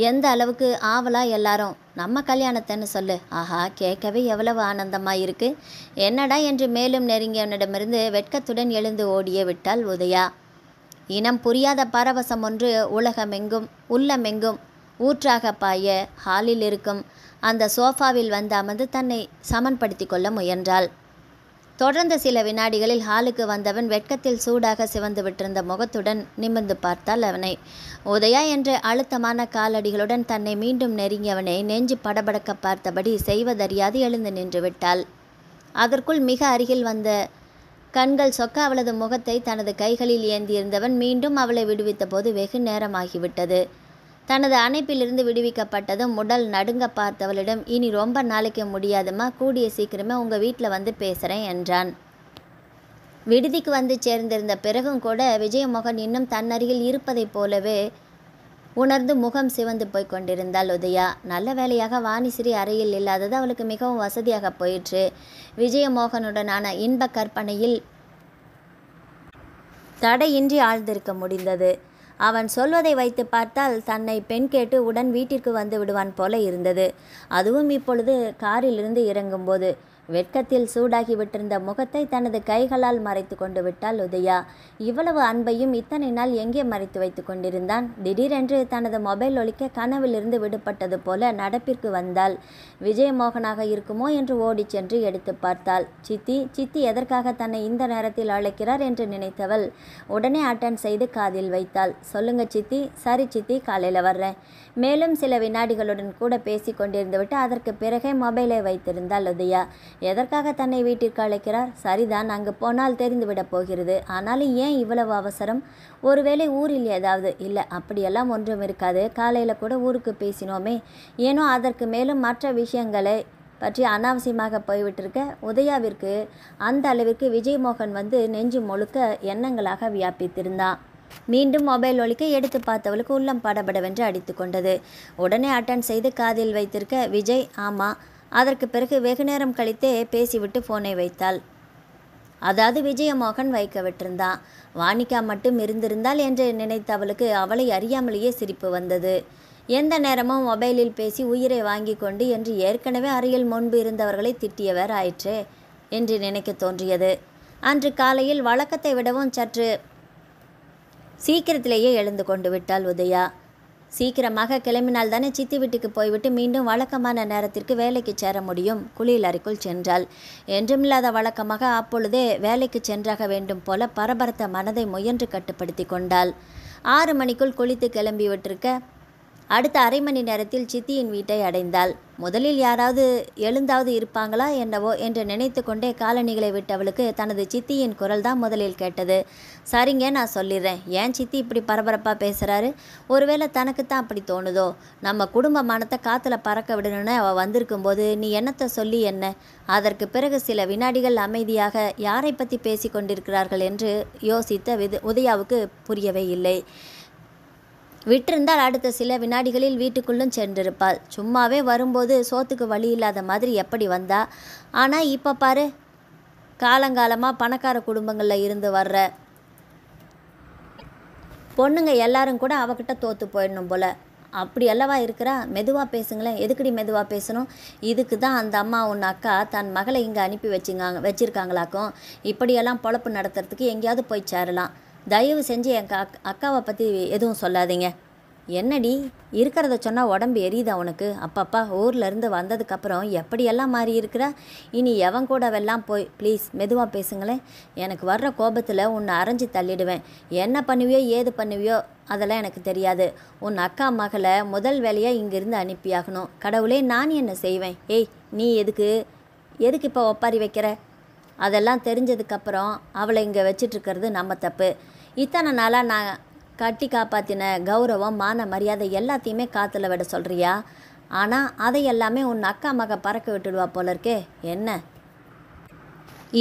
எந்த அளவுக்கு ஆவலாக எல்லாரும் நம்ம கல்யாணத்தைன்னு சொல்லு. ஆஹா, கேட்கவே எவ்வளவு ஆனந்தமாக இருக்குது. என்னடா என்று மேலும் நெருங்கியவனிடமிருந்து வெட்கத்துடன் எழுந்து ஓடியே விட்டாள் உதயா. இனம் புரியாத பரவசம் ஒன்று உலகமெங்கும் உள்ளமெங்கும் ஊற்றாக பாய ஹாலில் இருக்கும் அந்த சோஃபாவில் வந்து அமர்ந்து தன்னை சமன்படுத்தி கொள்ள முயன்றாள். தொடர்ந்த சில வினாடிகளில் ஹாலுக்கு வந்தவன் வெட்கத்தில் சூடாக சிவந்து விட்டிருந்த முகத்துடன் நிமிர்ந்து பார்த்தாள் அவனை. உதயா என்ற அழுத்தமான காலடிகளுடன் தன்னை மீண்டும் நெருங்கியவனை நெஞ்சு படபடக்க பார்த்தபடி செய்வதறியாது எழுந்து நின்று விட்டாள். அதற்குள் மிக அருகில் வந்த கண்கள் சொக்க அவளது முகத்தை தனது கைகளில் ஏந்தியிருந்தவன் மீண்டும் அவளை விடுவித்த போது வெகு நேரமாகிவிட்டது. தனது அணைப்பிலிருந்து விடுவிக்கப்பட்டதும் உடல் நடுங்க பார்த்தவளிடம், இனி ரொம்ப நாளைக்கு முடியாதுமா, கூடிய சீக்கிரமே உங்கள் வீட்டில் வந்து பேசுகிறேன் என்றான். விடுதிக்கு வந்து சேர்ந்திருந்த பிறகும் கூட விஜயமோகன் இன்னும் தன்னருகில் இருப்பதைப் போலவே உணர்ந்து முகம் சிவந்து போய் கொண்டிருந்தாள் உதயா. நல்ல வேளையாக வாணிஸ்ரீ அறையில் இல்லாதது அவளுக்கு மிகவும் வசதியாக போயிற்று. விஜயமோகனுடனான இன்ப கற்பனையில் தடையின்றி ஆழ்ந்திருக்க முடிந்தது. அவன் சொல்வதை வைத்து பார்த்தால் தன்னை பெண் கேட்டு உடன் வீட்டிற்கு வந்து விடுவான் போல இருந்தது. அதுவும் இப்பொழுது காரிலிருந்து இறங்கும்போது வெட்கத்தில் சூடாகி விட்டிருந்த முகத்தை தனது கைகளால் மறைத்து கொண்டு விட்டாள் உதயா. இவ்வளவு அன்பையும் இத்தனை நாள் எங்கே மறைத்து வைத்து கொண்டிருந்தான்? திடீரென்று தனது மொபைல் ஒலிக்க கனவிலிருந்து விடுபட்டது போல நடப்பிற்கு வந்தாள். விஜயமோகனாக இருக்குமோ என்று ஓடி சென்று எடுத்து பார்த்தாள். சித்தி சித்தி எதற்காக தன்னை இந்த நேரத்தில் அழைக்கிறார் என்று நினைத்தவள் உடனே அட்டன் செய்து காதில் வைத்தாள். சொல்லுங்க சித்தி. சரி சித்தி, காலையில் வர்றேன். மேலும் சில வினாடிகளுடன் கூட பேசி கொண்டிருந்து விட்டு அதற்கு பிறகே மொபைலை வைத்திருந்தாள் உதயா. எதற்காக தன்னை வீட்டிற்கு அழைக்கிறார்? சரிதான், அங்கு போனால் தெரிந்துவிடப் போகிறது. ஆனாலும் ஏன் இவ்வளவு அவசரம்? ஒருவேளை ஊரில் ஏதாவது? இல்லை, அப்படியெல்லாம் ஒன்றும் இருக்காது. காலையில் கூட ஊருக்கு பேசினோமே. ஏனோ அதற்கு மேலும் மற்ற விஷயங்களை பற்றி அனாவசியமாக போய்விட்டிருக்க உதயாவிற்கு அந்த அளவிற்கு விஜயமோகன் வந்து நெஞ்சு முழுக்க எண்ணங்களாக வியாபித்திருந்தான். மீண்டும் மொபைல் ஒலிக்க எடுத்து பார்த்தவளுக்கு உள்ளம் படபடவென்று அடித்து கொண்டது. உடனே அட்டன் செய்து காதில் வைத்திருக்க விஜய் ஆமாம். அதற்கு பிறகு வெகு நேரம் கழித்தே பேசிவிட்டு ஃபோனை வைத்தாள். அதாவது விஜயமோகன் வைக்க விட்டிருந்தான். வாணிகா மட்டும் இருந்திருந்தாள் என்று நினைத்தவளுக்கு அவளை அறியாமலேயே சிரிப்பு வந்தது. எந்த நேரமும் மொபைலில் பேசி உயிரை வாங்கி கொண்டு என்று ஏற்கனவே அறையில் முன்பு இருந்தவர்களை திட்டியவர் ஆயிற்றே என்று நினைக்க தோன்றியது. அன்று காலையில் வழக்கத்தை விடவும் சற்று சீக்கிரத்திலேயே எழுந்து கொண்டு விட்டாள் உதயா. சீக்கிரமாக கிளம்பினால் தானே சித்தி வீட்டுக்கு போய்விட்டு மீண்டும் வழக்கமான நேரத்திற்கு வேலைக்கு சேர முடியும். குளியல் அறைக்குள் சென்றாள். என்றுமில்லாத வழக்கமாக அப்பொழுதே வேலைக்கு சென்றாக வேண்டும் போல பரபரத்த மனதை முயன்று கட்டுப்படுத்தி கொண்டாள். 6 மணிக்குள் குளித்து கிளம்பி விட்டிருக்க அடுத்த அரை மணி நேரத்தில் சித்தியின் வீட்டை அடைந்தாள். முதலில் யாராவது எழுந்தாவது இருப்பாங்களா என்னவோ என்று நினைத்து கொண்டே காலணிகளை விட்டவளுக்கு தனது சித்தியின் குரல் தான் முதலில் கேட்டது. சரிங்க, நான் சொல்லிடுறேன். ஏன் சித்தி இப்படி பரபரப்பாக பேசுகிறாரு? ஒருவேளை தனக்குத்தான் அப்படி தோணுதோ? நம்ம குடும்ப மானத்தை காற்றுல பறக்க விடணும்னு அவள் வந்திருக்கும்போது நீ என்னத்தை சொல்லி என்ன? அதற்கு பிறகு சில வினாடிகள் அமைதியாக யாரை பற்றி பேசி கொண்டிருக்கிறார்கள் என்று யோசித்த உதயாவுக்கு புரியவே இல்லை. விட்டிருந்தால் அடுத்த சில வினாடிகளில் வீட்டுக்குள்ளும் சென்றிருப்பாள். சும்மாவே வரும்போது சோத்துக்கு வழி இல்லாத மாதிரி எப்படி வந்தா? ஆனால் இப்போ பாரு, காலங்காலமாக பணக்கார குடும்பங்களில் இருந்து வர்ற பொண்ணுங்க எல்லாரும் கூட அவகிட்ட தோற்று போயிடணும் போல. அப்படி அல்லவா இருக்கிறா? மெதுவாக பேசுங்களேன். எதுக்கடி மெதுவாக பேசணும்? இதுக்கு தான் அந்த அம்மா உன் அக்கா தன் மகளை இங்கே அனுப்பி வச்சிருக்காங்களாக்கும். இப்படியெல்லாம் பொழப்பு நடத்துறதுக்கு எங்கேயாவது போய் சேரலாம். தயவு செஞ்சு எங்கள் அக்காவை பற்றி எதுவும் சொல்லாதீங்க. என்னடி இருக்கிறத சொன்னால் உடம்பு எரியுதா உனக்கு? அப்பப்பா, ஊர்லேருந்து வந்ததுக்கப்புறம் எப்படியெல்லாம் மாறி இருக்கிறா? இனி எவன் கூடவெல்லாம் போய் ப்ளீஸ் மெதுவாக பேசுங்களேன். எனக்கு வர்ற கோபத்தில் உன்னை அரைஞ்சி தள்ளிடுவேன். என்ன பண்ணுவியோ ஏது பண்ணுவியோ அதெல்லாம் எனக்கு தெரியாது. உன் அக்கா மகளை முதல் வேலையாக இங்கேருந்து அனுப்பியாகணும். கடவுளே, நான் என்ன செய்வேன்? ஏய், நீ எதுக்கு இப்போ ஒப்பாரி வைக்கிற? அதெல்லாம் தெரிஞ்சதுக்கப்புறம் அவளை இங்கே வச்சிட்ருக்கிறது நம்ம தப்பு. இத்தனை நாளாக நான் கட்டி காப்பாற்றின கௌரவம், மான மரியாதை எல்லாத்தையுமே காற்றுல விட சொல்கிறியா? ஆனால் அதை எல்லாமே உன் அக்கா மக பறக்க விட்டுடுவா போல இருக்கே. என்ன?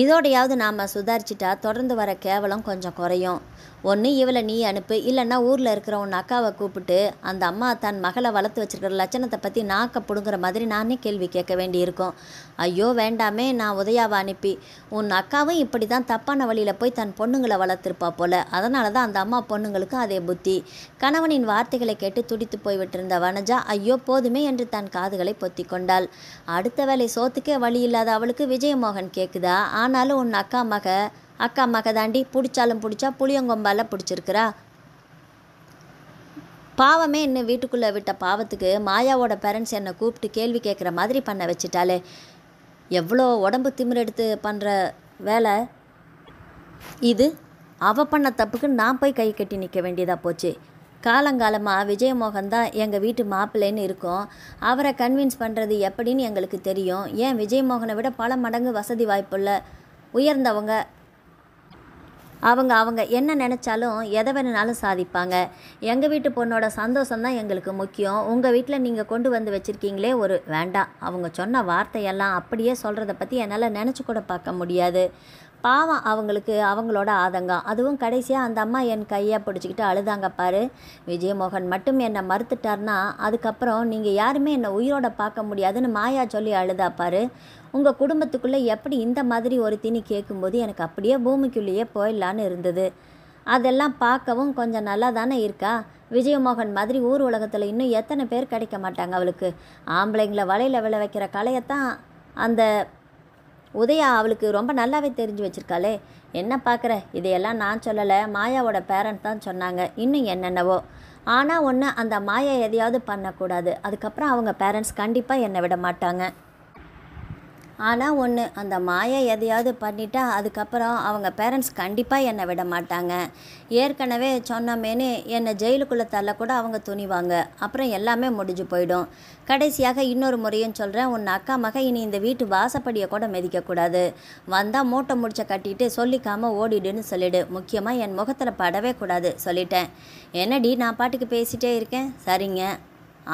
இதோடையாவது நாம் சுதாரிச்சிட்டா தொடர்ந்து வர கேவலம் கொஞ்சம் குறையும். ஒன்று இவளை நீ அனுப்பு, இல்லைன்னா ஊரில் இருக்கிற உன் அக்காவை கூப்பிட்டு அந்த அம்மா தன் மகளை வளர்த்து வச்சுருக்கிற லட்சணத்தை பற்றி நாக்க பிடுங்குற மாதிரி நானே கேள்வி கேட்க வேண்டியிருக்கும். ஐயோ வேண்டாமே, நான் உதயாவை அனுப்பி. உன் அக்காவும் இப்படி தான் தப்பான வழியில் போய் தன் பொண்ணுங்களை வளர்த்துருப்பா போல. அதனால தான் அந்த அம்மா பொண்ணுங்களுக்கும் அதே புத்தி. கணவனின் வார்த்தைகளை கேட்டு துடித்து போய்விட்டிருந்த வனஜா ஐயோ போதுமே என்று தன் காதுகளை பொத்தி கொண்டாள். அடுத்த வேளை சோத்துக்கே வழி இல்லாத அவளுக்கு விஜயமோகன் கேட்குதா? ஆனாலும் உன் அக்கா மக தாண்டி, பிடிச்சாலும் பிடிச்சா புளியங்கொம்பால் பிடிச்சிருக்கிறா. பாவமே இன்னும் வீட்டுக்குள்ளே விட்ட பாவத்துக்கு மாயாவோட பேரண்ட்ஸ் என்னை கூப்பிட்டு கேள்வி கேட்குற மாதிரி பண்ண வச்சுட்டாலே. எவ்வளோ உடம்பு திமிரெடுத்து பண்ணுற வேலை இது. அவள் பண்ண தப்புக்கு நான் போய் கை கட்டி நிற்க வேண்டியதாக போச்சு. காலங்காலமாக விஜயமோகன் தான் எங்கள் வீட்டு மாப்பிள்ளைன்னு இருக்கோம். அவரை கன்வின்ஸ் பண்ணுறது எப்படின்னு எங்களுக்கு தெரியும். ஏன் விஜயமோகனை விட பல மடங்கு வசதி வாய்ப்புள்ள உயர்ந்தவங்க அவங்க அவங்க என்ன நினச்சாலும் எதை வேணுனாலும் சாதிப்பாங்க. எங்கள் வீட்டு பொண்ணோட சந்தோஷம்தான் எங்களுக்கு முக்கியம். உங்கள் வீட்டில் நீங்கள் கொண்டு வந்து வச்சுருக்கீங்களே ஒரு வேண்டாம். அவங்க சொன்ன வார்த்தையெல்லாம் அப்படியே சொல்கிறத பற்றி என்னால் நினச்சி கூட பார்க்க முடியாது. பாவம் அவங்களுக்கு அவங்களோட ஆதங்கம். அதுவும் கடைசியாக அந்த அம்மா என் கையை பிடிச்சிக்கிட்டு அழுதாங்க பாரு. விஜயமோகன் மட்டும் என்னை மறுத்துட்டார்னா அதுக்கப்புறம் நீங்கள் யாருமே என்னை உயிரோட பார்க்க முடியாதுன்னு மாயா சொல்லி அழுதா பாரு. உங்கள் குடும்பத்துக்குள்ளே எப்படி இந்த மாதிரி ஒரு திணி கேட்கும்போது எனக்கு அப்படியே பூமிக்குள்ளேயே போயிடலான்னு இருந்தது. அதெல்லாம் பார்க்கவும் கொஞ்சம் நல்லா தானே இருக்கா. விஜயமோகன் மாதிரி ஊர் உலகத்தில் இன்னும் எத்தனை பேர் கிடைக்க மாட்டாங்க அவளுக்கு. ஆம்பளைங்களை வலையில் விழ வைக்கிற கலையத்தான் அந்த உதயா அவளுக்கு ரொம்ப நல்லாவே தெரிஞ்சு வச்சுருக்காளே. என்ன பார்க்குற, இதையெல்லாம் நான் சொல்லலை, மாயாவோட பேரண்ட் தான் சொன்னாங்க. இன்னும் என்னென்னவோ. ஆனால் ஒன்று, அந்த மாயா எதையாவது பண்ணக்கூடாது. அதுக்கப்புறம் அவங்க பேரண்ட்ஸ் கண்டிப்பாக என்னை விட மாட்டாங்க. ஆனால் ஒன்று, அந்த மாயா எதையாவது பண்ணிட்டா அதுக்கப்புறம் அவங்க பேரண்ட்ஸ் கண்டிப்பாக என்னை விட மாட்டாங்க. ஏற்கனவே சொன்னமேனு என்னை ஜெயிலுக்குள்ளே தள்ளக்கூட அவங்க துணிவாங்க. அப்புறம் எல்லாமே முடிஞ்சு போயிடும். கடைசியாக இன்னொரு முறையும் சொல்கிறேன், உன் அக்கா மக இனி இந்த வீட்டு வாசப்படியை கூட மிதிக்கக்கூடாது. வந்தால் மூட்டை முடிச்ச கட்டிட்டு சொல்லிக்காமல் ஓடிடுன்னு சொல்லிடு. முக்கியமாக என் முகத்தில் படவே கூடாது சொல்லிட்டேன். என்னடி நான் பாட்டுக்கு பேசிகிட்டே இருக்கேன். சரிங்க.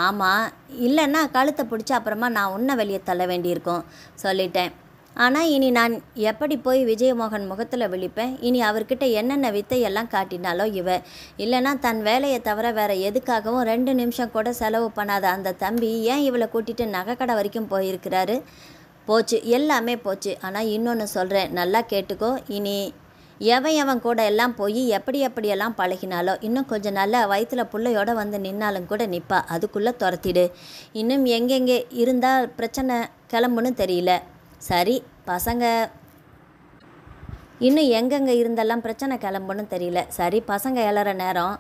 ஆமாம், இல்லைன்னா கழுத்தை பிடிச்சி அப்புறமா நான் உன்னை வெளியே தள்ள வேண்டியிருக்கோம் சொல்லிட்டேன். ஆனால் இனி நான் எப்படி போய் விஜயமோகன் முகத்தில் விழிப்பேன்? இனி அவர்கிட்ட என்னென்ன வித்தையெல்லாம் காட்டினாலோ இல்லைன்னா தன் வேலையை தவிர வேறு எதுக்காகவும் 2 நிமிஷம் கூட செலவு பண்ணாத அந்த தம்பி ஏன் இவளை கூட்டிகிட்டு நகைக்கடை வரைக்கும் போயிருக்கிறாரு? போச்சு, எல்லாமே போச்சு. ஆனால் இன்னொன்று சொல்கிறேன், நல்லா கேட்டுக்கோ. இனி எவன் கூட எல்லாம் போய் எப்படியெல்லாம் பழகினாலோ இன்னும் கொஞ்சம் நல்லா வயிற்றில் பிள்ளையோட வந்து நின்னாலும் கூட நிற்பா. அதுக்குள்ளே துரத்திடு. இன்னும் எங்கெங்கே இருந்தால் பிரச்சனை கிளம்புன்னு தெரியல. சரி, பசங்க இன்னும் எங்கெங்கே இருந்தெல்லாம் பிரச்சனை கிளம்புன்னு தெரியல. சரி, பசங்க எழற நேரம்.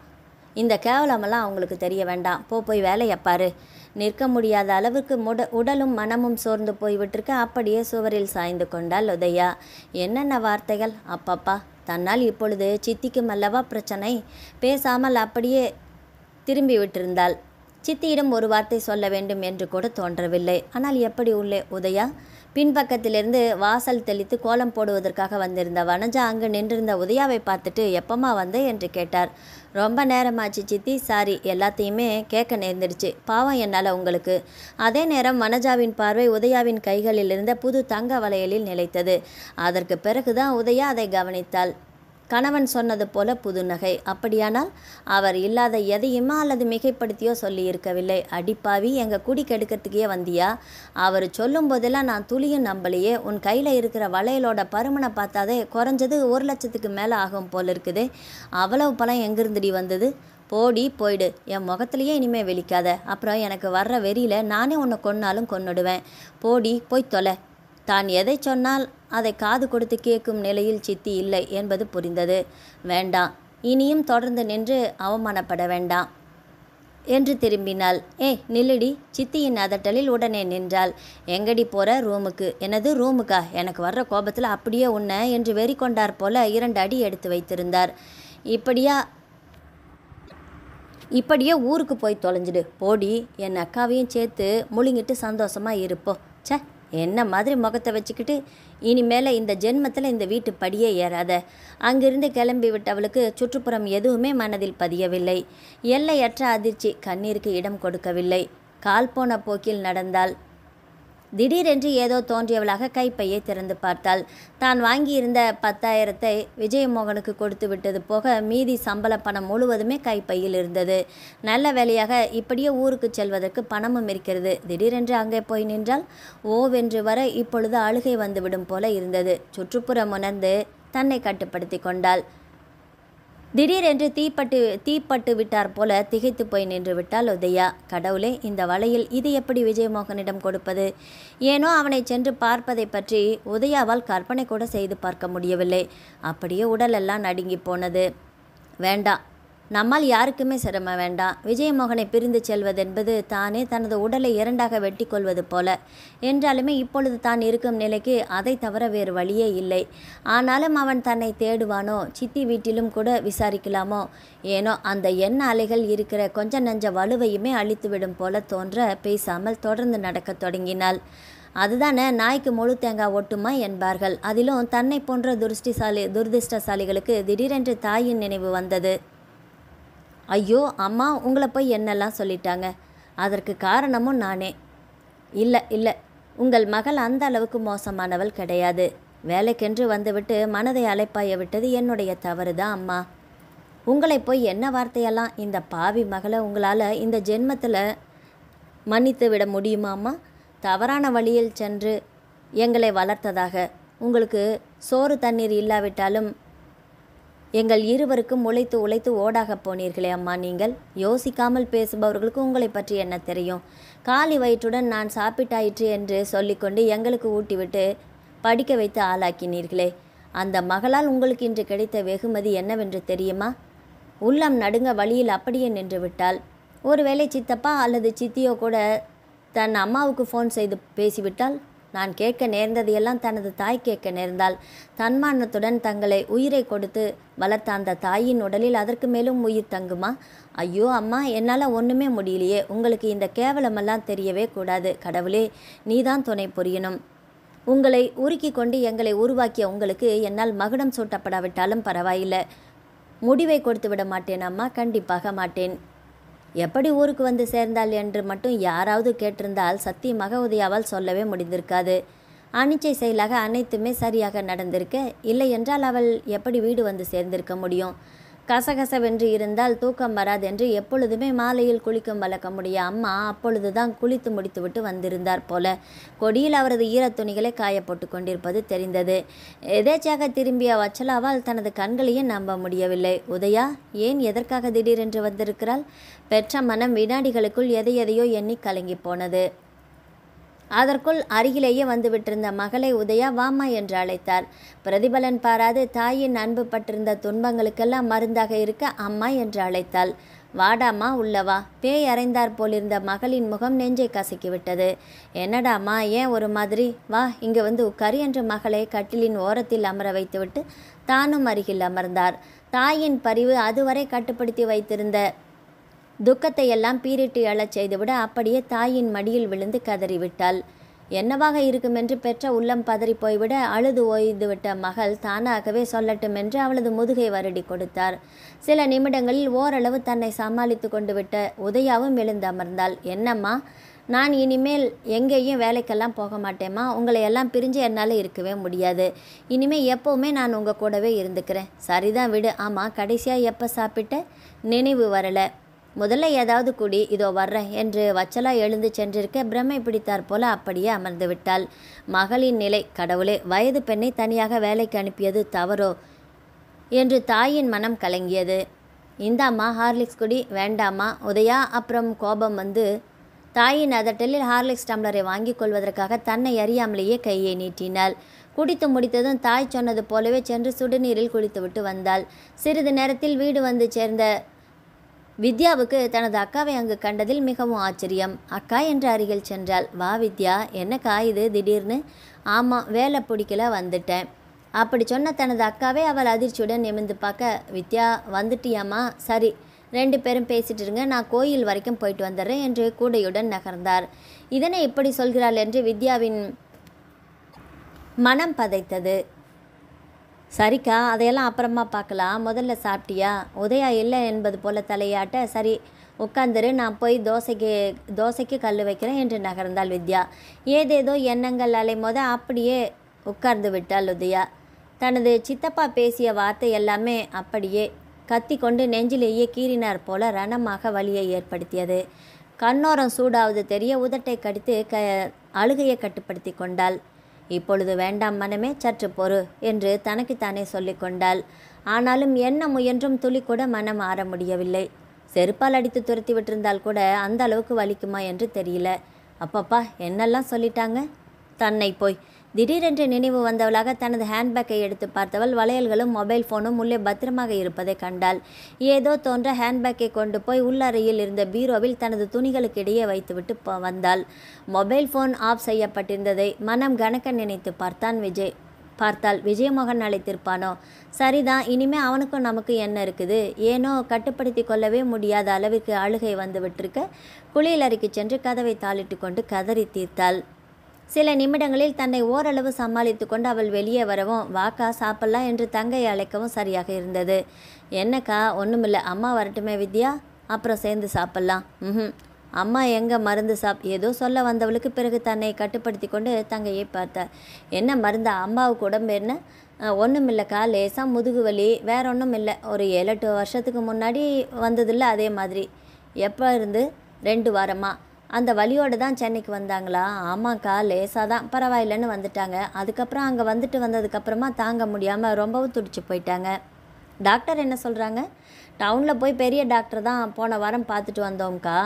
இந்த கேவலமெல்லாம் அவங்களுக்கு தெரிய வேண்டாம். போய் வேலையை பாரு. நிற்க முடியாத அளவுக்கு உடலும் மனமும் சோர்ந்து போய்விட்டிருக்க. அப்படியே சுவரில் சாய்ந்து கொண்டாள் உதயா. என்னென்ன வார்த்தைகள்! அப்பப்பா, தன்னால் இப்பொழுது சித்திக்கும் அல்லவா பிரச்சனை. பேசாமல் அப்படியே திரும்பி விட்டிருந்தாள். சித்தியிடம் ஒரு வார்த்தை சொல்ல வேண்டும் என்று கூட தோன்றவில்லை. ஆனால் எப்படி உள்ளே உதயா? பின்பக்கத்திலிருந்து வாசல் தெளித்து கோலம் போடுவதற்காக வந்திருந்த வனஜா அங்கு நின்றிருந்த உதயாவை பார்த்துட்டு எப்பமா வந்த என்று கேட்டார். ரொம்ப நேரமாச்சு சித்தி, சாரி, எல்லாத்தையுமே கேட்க நேர்ந்துடுச்சு. பாவம் என்னால் உங்களுக்கு. அதே நேரம் வனஜாவின் பார்வை உதயாவின் கைகளில் இருந்த புது தங்க வளையலில் நிலைத்தது. அதற்கு பிறகுதான் உதயா அதை கவனித்தாள். கணவன் சொன்னது போல புது நகை. அப்படியானால் அவர் இல்லாத எதையுமா அல்லது மிகைப்படுத்தியோ சொல்லி இருக்கவில்லை. அடிப்பாவி, எங்கள் குடி கெடுக்கிறதுக்கே வந்தியா? அவர் சொல்லும் போதெல்லாம் நான் துளியும் நம்பலையே. உன் கையில் இருக்கிற வளையலோட பருமனை பார்த்தாதே குறைஞ்சது 1 லட்சத்துக்கு மேலே ஆகும் போல் இருக்குது. அவ்வளவு பணம் எங்கிருந்துடி வந்தது? போயிடு, என் முகத்திலேயே இனிமேல் வெளிக்காத. அப்புறம் எனக்கு வர்ற வெறியில் நானே உன்னை கொன்னாலும் கொன்னுடுவேன். போய் தொலை. தான் எதை சொன்னால் அதை காது கொடுத்து கேட்கும் நிலையில் சித்தி இல்லை என்பது புரிந்தது. வேண்டாம், இனியும் தொடர்ந்து நின்று அவமானப்பட வேண்டாம் என்று திரும்பினாள். நில்லுடி. சித்தியின் அதட்டலில் உடனே நின்றாள். எங்கடி போகிற? ரூமுக்கு. எனது ரூமுக்கா? எனக்கு வர்ற கோபத்தில் அப்படியே உன்னை என்று வெறி கொண்டார் போல 2 அடி எடுத்து வைத்திருந்தார். இப்படியே ஊருக்கு போய் தொலைஞ்சிடு. போடி, என் அக்காவையும் சேர்த்து முழுங்கிட்டு சந்தோஷமாக இருப்போம். என்ன மாதிரி முகத்தை வச்சுக்கிட்டு இனிமேல் இந்த ஜென்மத்தில் இந்த வீட்டு படியே ஏறாத. அங்கிருந்து கிளம்பி விட்டவளுக்கு சுற்றுப்புறம் எதுவுமே மனதில் பதியவில்லை. எல்லையற்ற அதிர்ச்சி கண்ணீருக்கு இடம் கொடுக்கவில்லை. கால் போன போக்கில் நடந்தாள். திடீரென்று ஏதோ தோன்றியவளாக கைப்பையை திறந்து பார்த்தாள். தான் வாங்கியிருந்த 10,000 விஜயமோகனுக்கு கொடுத்து விட்டது போக மீதி சம்பள பணம் முழுவதுமே கைப்பையில் இருந்தது. நல்ல வேலையாக இப்படியே ஊருக்கு செல்வதற்கு பணமும் இருக்கிறது. திடீரென்று அங்கே போய் நின்றால் ஓவென்று வர இப்பொழுது அழுகை வந்துவிடும் போல இருந்தது. சுற்றுப்புறம் உணர்ந்து தன்னை கட்டுப்படுத்தி கொண்டாள். திடீரென்று தீப்பட்டு விட்டார் போல திகைத்து போய் நின்று விட்டாள் உதயா. கடவுளே, இந்த வலையில் இது எப்படி விஜயமோகனிடம் கொடுப்பது? ஏனோ அவனை சென்று பார்ப்பதை பற்றி உதயாவால் கற்பனை கூட செய்து பார்க்க முடியவில்லை. அப்படியே உடலெல்லாம் நடுங்கி போனது. வேண்டாம், நம்மால் யாருக்குமே சிரமம் வேண்டாம். விஜயமோகனை பிரிந்து செல்வதென்பது தானே தனது உடலை 2ஆக வெட்டி கொள்வது போல. என்றாலுமே இப்பொழுது தான் இருக்கும் நிலைக்கு அதை தவிர வேறு வழியே இல்லை. ஆனாலும் அவன் தன்னை தேடுவானோ? சித்தி வீட்டிலும் கூட விசாரிக்கலாமோ? ஏனோ அந்த எண்ண அலைகள் இருக்கிற கொஞ்ச நஞ்ச வலுவையுமே அழித்துவிடும் போல தோன்ற பேசாமல் தொடர்ந்து நடக்கத் தொடங்கினாள். அதுதானே நாய்க்கு முழு தேங்காய் ஒட்டுமா என்பார்கள். அதிலும் தன்னை போன்ற துரதிர்ஷ்டசாலிகளுக்கு திடீரென்று தாயின் நினைவு வந்தது. ஐயோ அம்மா, உங்களை போய் என்னெல்லாம் சொல்லிட்டாங்க. அதற்கு காரணமும் நானே. இல்லை இல்லை, உங்கள் மகள் அந்த அளவுக்கு மோசமானவள் கிடையாது. வேலைக்கென்று வந்துவிட்டு மனதை அலைப்பாய விட்டது என்னுடைய தவறு தான் அம்மா. உங்களை போய் என்ன வார்த்தையெல்லாம். இந்த பாவி மகளை உங்களால் இந்த ஜென்மத்தில் மன்னித்து விட முடியுமா அம்மா? தவறான வழியில் சென்று எங்களை வளர்த்ததாக, உங்களுக்கு சோறு தண்ணீர் இல்லாவிட்டாலும் எங்கள் இருவருக்கும் உழைத்து உழைத்து ஓடாக போனீர்களே அம்மா. நீங்கள் யோசிக்காமல் பேசுபவர்களுக்கு உங்களை பற்றி என்ன தெரியும்? காலி வயிற்றுடன் நான் சாப்பிட்டாயிற்று என்று சொல்லிக்கொண்டு எங்களுக்கு ஊட்டிவிட்டு படிக்க வைத்து ஆளாக்கினீர்களே. அந்த மகளால் உங்களுக்கு இன்று கிடைத்த வெகுமதி என்னவென்று தெரியுமா? உள்ளம் நடுங்க வழியில் அப்படியே நின்று விட்டாள். ஒருவேளை சித்தப்பா அல்லது சித்தியோ கூட தன் அம்மாவுக்கு ஃபோன் செய்து பேசிவிட்டால் நான் கேட்க நேர்ந்ததையெல்லாம் தனது தாய் கேட்க நேர்ந்தாள். தன்மானத்துடன் தங்களை உயிரை கொடுத்து வளர்த்த அந்த தாயின் உடலில் அதற்கு மேலும் உயிர் தங்குமா? ஐயோ அம்மா, என்னால் ஒன்றுமே முடியலையே. உங்களுக்கு இந்த கேவலமெல்லாம் தெரியவே கூடாது. கடவுளே, நீதான் துணை புரியணும். உங்களை உருக்கி கொண்டு எங்களை உருவாக்கிய உங்களுக்கு என்னால் மகுடம் சூட்டப்படாவிட்டாலும் பரவாயில்லை. முடிவை கொடுத்து விட மாட்டேன் அம்மா, கண்டிப்பாக மாட்டேன். எப்படி ஊருக்கு வந்து சேர்ந்தாள் என்று மட்டும் யாராவது கேட்டிருந்தால் சத்தியமாக உதயாவால் சொல்லவே முடிந்திருக்காது. அனிச்சை செயலாக அனைத்துமே சரியாக நடந்திருக்க, இல்லை என்றால் அவள் எப்படி வீடு வந்து சேர்ந்திருக்க முடியும்? கசகசவென்று இருந்தால் தூக்கம் வராதென்று எப்பொழுதுமே மாலையில் குளிக்கும் வழக்கமுடைய அம்மா அப்பொழுதுதான் குளித்து முடித்துவிட்டு வந்திருந்தார் போல. கொடியில் அவரது ஈரத் துணிகளை காயப்போட்டு கொண்டிருப்பது தெரிந்தது. எதேச்சாக திரும்பிய வச்சலாவால் தனது கண்களையே நம்ப முடியவில்லை. உதயா ஏன் எதற்காக திடீரென்று வந்திருக்கிறாள்? பெற்ற மனம் வினாடிகளுக்குள் எதையோ எண்ணி கலங்கி போனது. அதற்குள் அருகிலேயே வந்துவிட்டிருந்த மகளை உதயா வாமா என்று அழைத்தார். பிரதிபலன் பாராது தாயின் அன்பு பட்டிருந்த துன்பங்களுக்கெல்லாம் மருந்தாக இருக்க அம்மா என்று அழைத்தாள். வாடாமா, உள்ளவா. பேய் அறைந்தார் போலிருந்த மகளின் முகம் நெஞ்சை கசக்கிவிட்டது. என்னடாமா, ஏன் ஒரு மாதிரி? வா, இங்கு வந்து உட்காரு என்று மகளை கட்டிலின் ஓரத்தில் அமர வைத்துவிட்டு தானும் அருகில் அமர்ந்தார். தாயின் பரிவு அதுவரை கட்டுப்படுத்தி வைத்திருந்த துக்கத்தை எல்லாம் பீரிட்டு எழச் செய்துவிட அப்படியே தாயின் மடியில் விழுந்து கதறிவிட்டாள். என்னவாக இருக்குமென்று பெற்ற உள்ளம் பதறி போய்விட அழுது ஓய்ந்துவிட்ட மகள் தானாகவே சொல்லட்டும் என்று அவளது முதுகை வருடி கொடுத்தார். சில நிமிடங்களில் ஓரளவு தன்னை சமாளித்து கொண்டு விட்ட உதயாவும் எழுந்து அமர்ந்தாள். என்னம்மா, நான் இனிமேல் எங்கேயும் வேலைக்கெல்லாம் போக மாட்டேம்மா. உங்களை எல்லாம் பிரிஞ்சு என்னால் இருக்கவே முடியாது. இனிமேல் எப்போவுமே நான் உங்கள் கூடவே இருந்துக்கிறேன். சரிதான் விடு. ஆமாம், கடைசியாக எப்போ சாப்பிட்ட? நினைவு வரலை. முதல்ல ஏதாவது குடி, இதோ வர்றேன் என்று வச்சலா எழுந்து சென்றிருக்க பிரமை பிடித்தார் போல அப்படியே அமர்ந்து விட்டாள். மகளின் நிலை, கடவுளே, வயது பெண்ணை தனியாக வேலைக்கு அனுப்பியது தவறோ என்று தாயின் மனம் கலங்கியது. இந்தாம்மா ஹார்லிக்ஸ் குடி. வேண்டாமா உதயா. அப்புறம் கோபம் வந்து தாயின் அதட்டலில் ஹார்லிக்ஸ் டம்ளரை வாங்கி கொள்வதற்காக தன்னை அறியாமலேயே கையை நீட்டினாள். குடித்து முடித்ததும் தாய் சொன்னது போலவே சென்று சுடுநீரில் குளித்துவிட்டு வந்தாள். சிறிது நேரத்தில் வீடு வந்து சேர்ந்த வித்யாவுக்கு தனது அக்காவை அங்கு கண்டதில் மிகவும் ஆச்சரியம். அக்கா என்று அருகில் சென்றாள். வா வித்யா, என்னக்கா இது திடீர்னு? ஆமாம், வேலை பிடிக்கல, வந்துட்டேன். அப்படி சொன்ன தனது அக்காவை அவள் அதிர்ச்சியுடன் நிமிர்ந்து பார்க்க, வித்யா வந்துட்டியாம்மா? சரி, 2 பேரும் பேசிட்டு இருங்க, நான் கோயில் வரைக்கும் போயிட்டு வந்துடுறேன் என்று கூடையுடன் நகர்ந்தார். இதனை இப்படி சொல்கிறாள் என்று வித்யாவின் மனம் பதைத்தது. சரிக்கா, அதையெல்லாம் அப்புறமா பார்க்கலாம், முதல்ல சாப்பிட்டியா? உதயா இல்லை என்பது போல தலையாட்ட, சரி உட்காந்துரு, நான் போய் தோசைக்கு கல் வைக்கிறேன் என்று நகர்ந்தாள் வித்யா. ஏதேதோ எண்ணங்கள் அலைமோத அப்படியே உட்கார்ந்து விட்டாள் உதயா. தனது சித்தப்பா பேசிய வார்த்தை எல்லாமே அப்படியே கத்தி கொண்டு நெஞ்சிலேயே கீறினார் போல ரணமாக வலியை ஏற்படுத்தியது. கண்ணோரம் சூடாவது தெரிய உதட்டை கடித்து அழுகையை கட்டுப்படுத்தி கொண்டாள். இப்பொழுது வேண்டாம் மனமே, சற்று பொறு என்று தனக்குத்தானே சொல்லிக்கொண்டாள். ஆனாலும் என்ன முயன்றும் துளி கூட மனம் ஆற முடியவில்லை. செருப்பால் அடித்து துரத்தி விட்டிருந்தால் கூட அந்த அளவுக்கு வலிக்குமா என்று தெரியல. அப்பப்பா, என்னெல்லாம் சொல்லிட்டாங்க. தன்னை போய் திடீரென்று நினைவு வந்தவளாக தனது ஹேண்ட்பேக்கை எடுத்து பார்த்தவள் வளையல்களும் மொபைல் ஃபோனும் உள்ளே பத்திரமாக இருப்பதை கண்டாள். ஏதோ தோன்ற ஹேண்ட்பேக்கை கொண்டு போய் உள்ளறையில் இருந்த பீரோவில் தனது துணிகளுக்கு இடையே வைத்துவிட்டு வந்தாள். மொபைல் ஃபோன் ஆஃப் செய்யப்பட்டிருந்ததை மனம் கணக்க நினைத்து பார்த்தாள். விஜயமோகன் அழைத்திருப்பானோ? சரிதான், இனிமே அவனுக்கும் நமக்கு என்ன இருக்குது? ஏனோ கட்டுப்படுத்தி கொள்ளவே முடியாத அளவிற்கு அழுகை வந்து விட்டிருக்க குளியலறைக்கு சென்று கதவை தாளிட்டு கொண்டு கதறி தீர்த்தாள். சில நிமிடங்களில் தன்னை ஓரளவு சமாளித்து கொண்டு அவள் வெளியே வரவும், வாக்கா சாப்பிட்லாம் என்று தங்கையை அழைக்கவும் சரியாக இருந்தது. என்னக்கா? ஒன்றுமில்லை, அம்மா வரட்டுமே வித்யா, அப்புறம் சேர்ந்து சாப்பிட்லாம். அம்மா எங்கே மருந்து ஏதோ சொல்ல வந்தவளுக்கு பிறகு தன்னை கட்டுப்படுத்தி கொண்டு தங்கையை பார்த்தார். என்ன மருந்தா? அம்மாவுக்கு உடம்பு என்ன? ஒன்றும் இல்லைக்கா, லேசாக முதுகு வலி, வேற ஒன்றும் இல்லை. ஒரு 7-8 வருஷத்துக்கு முன்னாடி வந்ததில்ல, அதே மாதிரி. எப்போ இருந்து? 2 வாரமா. அந்த வலியோடு தான் சென்னைக்கு வந்தாங்களா? ஆமாக்கா, லேசாக தான், பரவாயில்லைன்னு வந்துட்டாங்க. அதுக்கப்புறம் அங்கே வந்ததுக்கப்புறமா தாங்க முடியாமல் ரொம்பவும் துடிச்சு போயிட்டாங்க. டாக்டர் என்ன சொல்கிறாங்க? டவுனில் போய் பெரிய டாக்டர் தான் போன வாரம் பார்த்துட்டு வந்தோம்க்கா.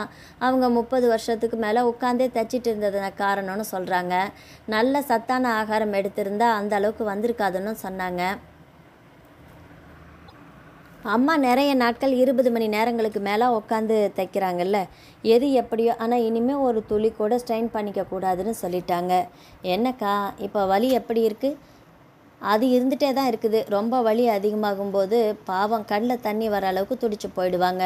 அவங்க 30 வருஷத்துக்கு மேலே உட்காந்தே தைச்சிட்டு இருந்தது காரணம்னு சொல்கிறாங்க. நல்ல சத்தான ஆகாரம் எடுத்திருந்தா அந்த அளவுக்கு வந்திருக்காதுன்னு சொன்னாங்க. அம்மா நிறைய நாட்கள் 20 மணி நேரங்களுக்கு மேலே உட்காந்து தைக்கிறாங்கல்ல, எது எப்படியோ, ஆனால் இனிமேல் ஒரு துளி கூட ஸ்ட்ரெயின் பண்ணிக்க கூடாதுன்னு சொல்லிட்டாங்க. என்னக்கா இப்போ வலி எப்படி இருக்குது? அது இருந்துகிட்டே தான் இருக்குது. ரொம்ப வலி அதிகமாகும்போது பாவம் கண்ணில் தண்ணி வர அளவுக்கு துடிச்சு போயிடுவாங்க.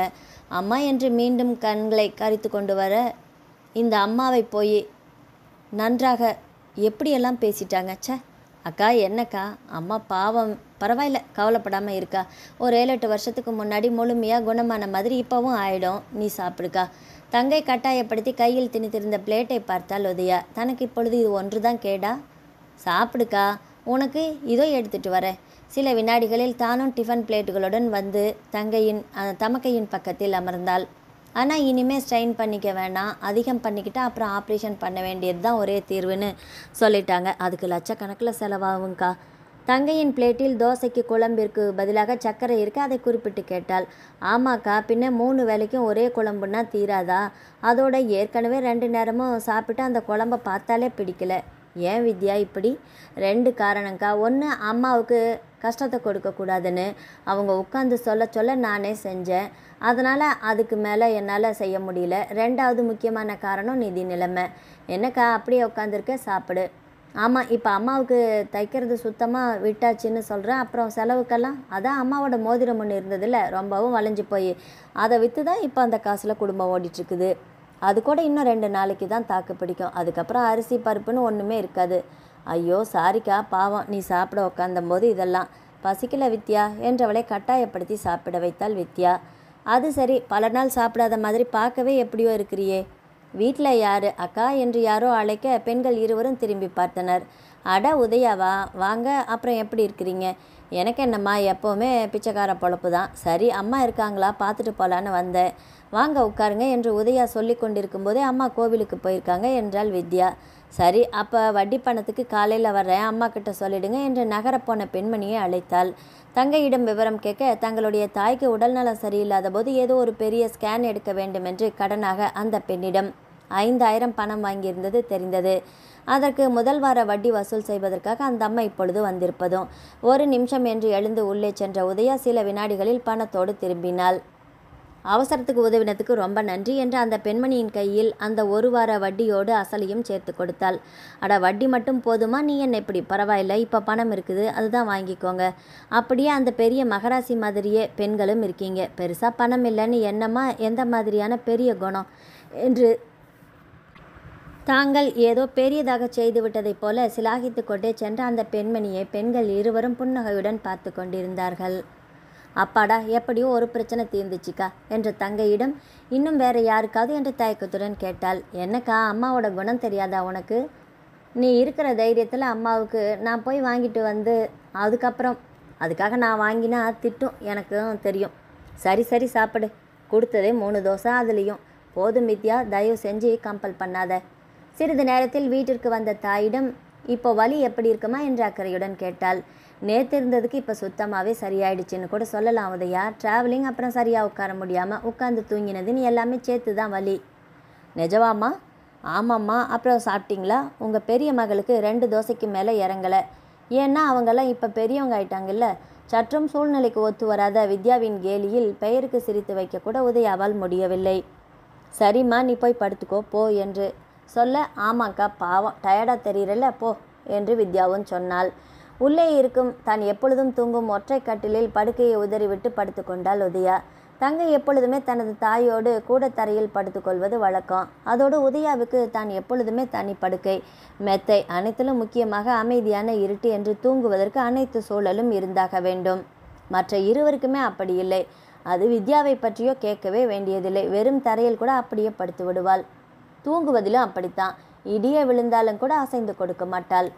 அம்மா என்று மீண்டும் கண்களை கரித்து கொண்டு வர, இந்த அம்மாவை போய் நன்றாக எப்படியெல்லாம் பேசிட்டாங்க. அக்கா என்னக்கா? அம்மா பாவம், பரவாயில்ல, கவலைப்படாமல் இருக்கா. ஒரு 7-8 வருஷத்துக்கு முன்னாடி முழுமையாக குணமான மாதிரி இப்போவும் ஆயிடும். நீ சாப்பிடுக்கா. தங்கை கட்டாயப்படுத்தி கையில் திணித்திருந்த பிளேட்டை பார்த்தால் உதயா. தனக்கு இப்பொழுது இது ஒன்று தான் கேடா? சாப்பிடுக்கா, உனக்கு இதோ எடுத்துகிட்டு வரேன். சில வினாடிகளில் தானும் டிஃபன் பிளேட்டுகளுடன் வந்து தமக்கையின் பக்கத்தில் அமர்ந்தாள். ஆனால் இனிமேல் ஸ்ட்ரெயின் பண்ணிக்க வேணாம், அதிகம் பண்ணிக்கிட்டா அப்புறம் ஆப்ரேஷன் பண்ண வேண்டியது தான் ஒரே தீர்வுன்னு சொல்லிட்டாங்க. அதுக்கு லட்சக்கணக்கில் செலவாகுங்க்கா. தங்கையின் பிளேட்டில் தோசைக்கு குழம்பிற்கு பதிலாக சர்க்கரை இருக்க அதை குறிப்பிட்டு கேட்டாள். ஆமாக்கா, பின்ன 3 வேளைக்கும் ஒரே குழம்புன்னா தீராதா? அதோட ஏற்கனவே 2 நேரமும் சாப்பிட்டு அந்த குழம்பை பார்த்தாலே பிடிக்கல. ஏன் வித்யா இப்படி? 2 காரணங்க்கா. ஒன்று, அம்மாவுக்கு கஷ்டத்தை கொடுக்கக்கூடாதுன்னு அவங்க உட்காந்து சொல்ல நானே செஞ்சேன். அதனால் அதுக்கு மேலே என்னால் செய்ய முடியல. 2வது முக்கியமான காரணம் நிதி நிலைமை. என்னக்கா அப்படியே உட்காந்துருக்க? சாப்பிடு. ஆமாம், இப்போ அம்மாவுக்கு தைக்கிறது சுத்தமாக விட்டாச்சுன்னு சொல்கிறேன். அப்புறம் செலவுக்கெல்லாம் அதான் அம்மாவோட மோதிரம் ஒன்று இருந்ததில்ல, ரொம்பவும் வளைஞ்சு போய் அதை விற்று தான் இப்போ அந்த காசில் குடும்பம் ஓடிட்டுருக்குது. அது கூட இன்னும் 2 நாளைக்கு தான் தாக்கு பிடிக்கும். அதுக்கப்புறம் அரிசி பருப்புன்னு ஒன்றுமே இருக்காது. ஐயோ சாரிக்கா, பாவம், நீ சாப்பிட உட்காந்தம்போது இதெல்லாம் பசிக்கல வித்யா என்றவளை கட்டாயப்படுத்தி சாப்பிட வைத்தாள் வித்யா. அது சரி, பல நாள் சாப்பிடாத மாதிரி பார்க்கவே எப்படியோ இருக்கிறியே. வீட்டில் யார்? அக்கா என்று யாரோ அழைக்க பெண்கள் இருவரும் திரும்பி பார்த்தனர். அட உதயாவா, வாங்க, அப்புறம் எப்படி இருக்கிறீங்க? எனக்கு என்னம்மா, எப்போவுமே பிச்சைக்கார பொழப்பு தான். சரி, அம்மா இருக்காங்களா, பார்த்துட்டு போகலான்னு வந்தேன். வாங்க உட்காருங்க என்று உதயா சொல்லி கொண்டிருக்கும் போதே அம்மா கோவிலுக்கு போயிருக்காங்க என்றாள் வித்யா. சரி, அப்போ வட்டி பணத்துக்கு காலையில் வர்றேன், அம்மா கிட்ட சொல்லிடுங்க என்று நகரப்போன பெண்மணியை அழைத்தாள். தங்கையிடம் விவரம் கேட்க, தங்களுடைய தாய்க்கு உடல்நலம் சரியில்லாத போது ஏதோ ஒரு பெரிய ஸ்கேன் எடுக்க வேண்டும் என்று கடனாக அந்த பெண்ணிடம் 5000 பணம் வாங்கியிருந்தது தெரிந்தது. அதற்கு முதல் வார வட்டி வசூல் செய்வதற்காக அந்த அம்மா இப்பொழுது வந்திருப்பதும். 1 நிமிஷம் என்று எழுந்து உள்ளே சென்ற உதயா சில வினாடிகளில் பணத்தோடு திரும்பினாள். அவசரத்துக்கு உதவினத்துக்கு ரொம்ப நன்றி என்று அந்த பெண்மணியின் கையில் அந்த 1 வார வட்டியோடு அசலையும் சேர்த்து கொடுத்தாள். அட, வட்டி மட்டும் போதுமா? நீ என்ன இப்படி? பரவாயில்ல, இப்போ பணம் இருக்குது, அதுதான் வாங்கிக்கோங்க. அப்படியே அந்த பெரிய மகராசி மாதிரியே பெண்களும் இருக்கீங்க. பெருசாக பணம் இல்லைன்னு என்னம்மா, எந்த மாதிரியான பெரிய குணம் என்று தாங்கள் ஏதோ பெரியதாக செய்து விட்டதைப் போல சிலாகித்து கொண்டே சென்ற அந்த பெண்மணியை பெண்கள் இருவரும் புன்னகையுடன் பார்த்து கொண்டிருந்தார்கள். அப்பாடா, எப்படியோ ஒரு பிரச்சனை தீர்ந்துச்சிக்கா என்ற தங்கையிடம் இன்னும் வேற யாருக்காவது என்று தயக்கத்துடன் கேட்டாள். என்னக்கா, அம்மாவோட குணம் தெரியாதா உனக்கு? நீ இருக்கிற தைரியத்தில் அம்மாவுக்கு நான் போய் வாங்கிட்டு வந்து அதுக்காக நான் வாங்கினா திட்டும், எனக்கும் தெரியும். சரி சரி, சாப்பிடு. கொடுத்ததே 3 தோசை, அதுலேயும் போதும் வித்யா, தயவு செஞ்சு கம்பல் பண்ணாத. சிறிது நேரத்தில் வீட்டிற்கு வந்த தாயிடம் இப்போ வலி எப்படி இருக்குமா என்று அக்கறையுடன் கேட்டாள். நேற்று இருந்ததுக்கு இப்போ சுத்தமாகவே சரியாயிடுச்சுன்னு கூட சொல்லலாம் உதயா. ட்ராவலிங், அப்புறம் சரியாக உட்கார முடியாமல் உட்காந்து தூங்கினதுன்னு எல்லாமே சேர்த்து தான் வலி. நிஜவாம்மா? ஆமாம்மா. அப்புறம் சாப்பிட்டீங்களா? உங்கள் பெரிய மகளுக்கு 2 தோசைக்கு மேலே இறங்கலை. ஏன்னா அவங்கெல்லாம் இப்போ பெரியவங்க ஆயிட்டாங்கல்ல. சற்றும் சூழ்நிலைக்கு ஒத்து வராத வித்யாவின் கேலியில் பெயருக்கு சிரித்து வைக்கக்கூட உதயாவால் முடியவில்லை. சரிம்மா, நீ போய் படுத்துக்கோ போ என்று சொல்ல, ஆமாக்கா, பாவம் டயர்டாக தெரியறல, போ என்று வித்யாவும் சொன்னாள். உள்ளே இருக்கும் தான் எப்பொழுதும் தூங்கும் ஒற்றை கட்டிலில் படுக்கையை உதறிவிட்டு படுத்து கொண்டாள் உதயா. தங்கை எப்பொழுதுமே தனது தாயோடு கூட தரையில் படுத்துக்கொள்வது வழக்கம். அதோடு உதயாவுக்கு தான் எப்பொழுதுமே தனி படுக்கை, மெத்தை, அனைத்திலும் முக்கியமாக அமைதியான இருட்டு என்று தூங்குவதற்கு அனைத்து சூழலும் இருந்தாக வேண்டும். மற்ற இருவருக்குமே அப்படி இல்லை. அது வித்யாவை பற்றியோ கேட்கவே வேண்டியதில்லை. வெறும் தரையில் கூட அப்படியே படுத்து விடுவாள். தூங்குவதிலும் அப்படித்தான். இடியே விழுந்தாலும் கூட அசைந்து கொடுக்க மாட்டாள்.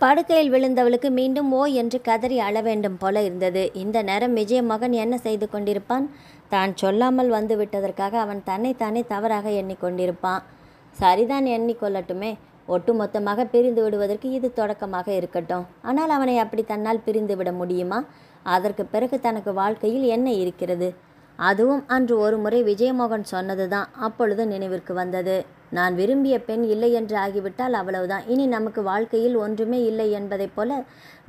படுக்கையில் விழுந்தவளுக்கு மீண்டும் ஓ என்று கதறி அழ வேண்டும் போல இருந்தது. இந்த நேரம் விஜயமோகன் என்ன செய்து கொண்டிருப்பான்? தான் சொல்லாமல் வந்து விட்டதற்காக அவன் தன்னைத்தானே தவறாக எண்ணிக்கொண்டிருப்பான். சரிதான், எண்ணிக்கொள்ளட்டுமே. ஒட்டுமொத்தமாக பிரிந்து விடுவதற்கு இது தொடக்கமாக இருக்கட்டும். ஆனால் அவனை அப்படி தன்னால் பிரிந்து விட முடியுமா? அதற்கு பிறகு தனக்கு வாழ்க்கையில் என்ன இருக்கிறது? அதுவும் அன்று ஒரு முறை விஜயமோகன் சொன்னதுதான் அப்பொழுது நினைவிற்கு வந்தது. நான் விரும்பிய பெண் இல்லை என்று ஆகிவிட்டால் அவ்வளவுதான். இனி நமக்கு வாழ்க்கையில் ஒன்றுமே இல்லை என்பதைப் போல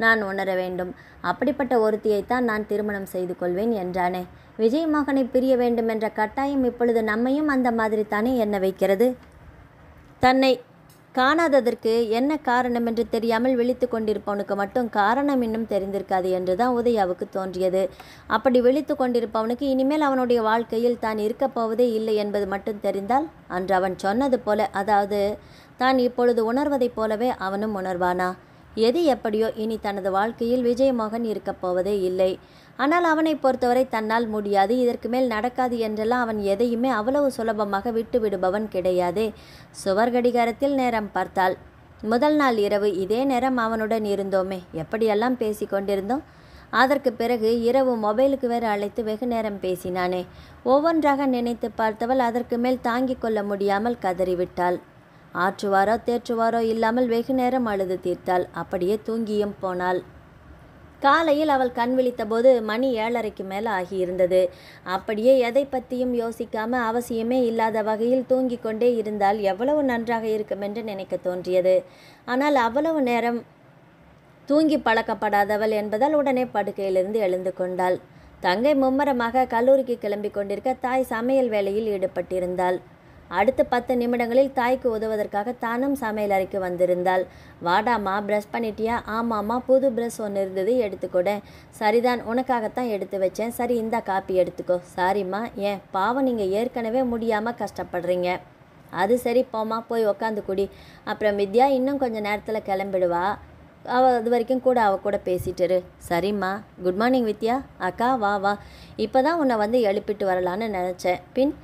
நான் உணர வேண்டும். அப்படிப்பட்ட ஒருத்தியைத்தான் நான் திருமணம் செய்து கொள்வேன் என்றானே. விஜயமோகனை பிரிய வேண்டும் என்ற கட்டாயம் இப்பொழுது நம்மையும் அந்த மாதிரி தானே எண்ண வைக்கிறது. தன்னை காணாததற்கு என்ன காரணம் என்று தெரியாமல் விழித்து கொண்டிருப்பவனுக்கு மட்டும் காரணம் இன்னும் தெரிந்திருக்காது என்றுதான் உதயாவுக்கு தோன்றியது. அப்படி விழித்து கொண்டிருப்பவனுக்கு இனிமேல் அவனுடைய வாழ்க்கையில் தான் இருக்கப் போவதே இல்லை என்பது மட்டும் தெரிந்தால் அன்று அவன் சொன்னது போல, அதாவது தான் இப்பொழுது உணர்வதைப் போலவே அவனும் உணர்வானா? எது எப்படியோ இனி தனது வாழ்க்கையில் விஜயமோகன் இருக்கப் போவதே இல்லை. ஆனால் அவனை பொறுத்தவரை தன்னால் முடியாது, இதற்கு மேல் நடக்காது என்றெல்லாம் அவன் எதையுமே அவ்வளவு சுலபமாக விட்டு விடுபவன் கிடையாதே. சுவர் கடிகாரத்தில் நேரம் பார்த்தாள். முதல் நாள் இரவு இதே நேரம் அவனுடன் இருந்தோமே, எப்படியெல்லாம் பேசி கொண்டிருந்தோம். அதற்கு பிறகு இரவு மொபைலுக்கு வேறு அழைத்து வெகு நேரம் பேசினானே. ஒவ்வொன்றாக நினைத்து பார்த்தவள் அதற்கு மேல் தாங்கிக் கொள்ள முடியாமல் கதறிவிட்டாள். ஆற்றுவாரோ தேற்றுவாரோ இல்லாமல் வெகு நேரம் அழுது தீர்த்தாள். அப்படியே தூங்கியும் போனாள். காலையில் அவள் கண் விழித்தபோது மணி 7:30க்கு மேல் ஆகியிருந்தது. அப்படியே எதை பற்றியும் யோசிக்காம அவசியமே இல்லாத வகையில் தூங்கி கொண்டே இருந்தால் எவ்வளவு நன்றாக இருக்கும் என்று நினைக்க தோன்றியது. ஆனால் அவ்வளவு நேரம் தூங்கி பழக்கப்படாதவள் என்பதால் உடனே படுக்கையிலிருந்து எழுந்து கொண்டாள். தங்கை மும்மரமாக கல்லூரிக்கு கிளம்பி கொண்டிருக்க தாய் சமையல் வேலையில் ஈடுபட்டிருந்தாள். அடுத்த 10 நிமிடங்களில் தாய்க்கு உதவுவதற்காக தானும் சமையல் அறைக்கு வந்திருந்தாள். வாடாமா, ப்ரஷ் பண்ணிட்டியா? ஆமாம்மா, புது ப்ரஷ் ஒன்று இருந்தது, எடுத்துக்கூட. சரிதான், உனக்காகத்தான் எடுத்து வச்சேன். சரி, இந்த காப்பி எடுத்துக்கோ. சாரிம்மா. ஏன் பாவம், நீங்கள் ஏற்கனவே முடியாமல் கஷ்டப்படுறீங்க. அது சரி, போமா, போய் உக்காந்து குடி. அப்புறம் வித்யா இன்னும் கொஞ்சம் நேரத்தில் கிளம்பிடுவா. அது வரைக்கும் கூட அவள் கூட பேசிட்டுரு. சரிம்மா. குட் மார்னிங் வித்யா. அக்கா, வா வா. இப்போ தான் உன்னை வந்து எழுப்பிட்டு வரலான்னு நினச்சேன். பின்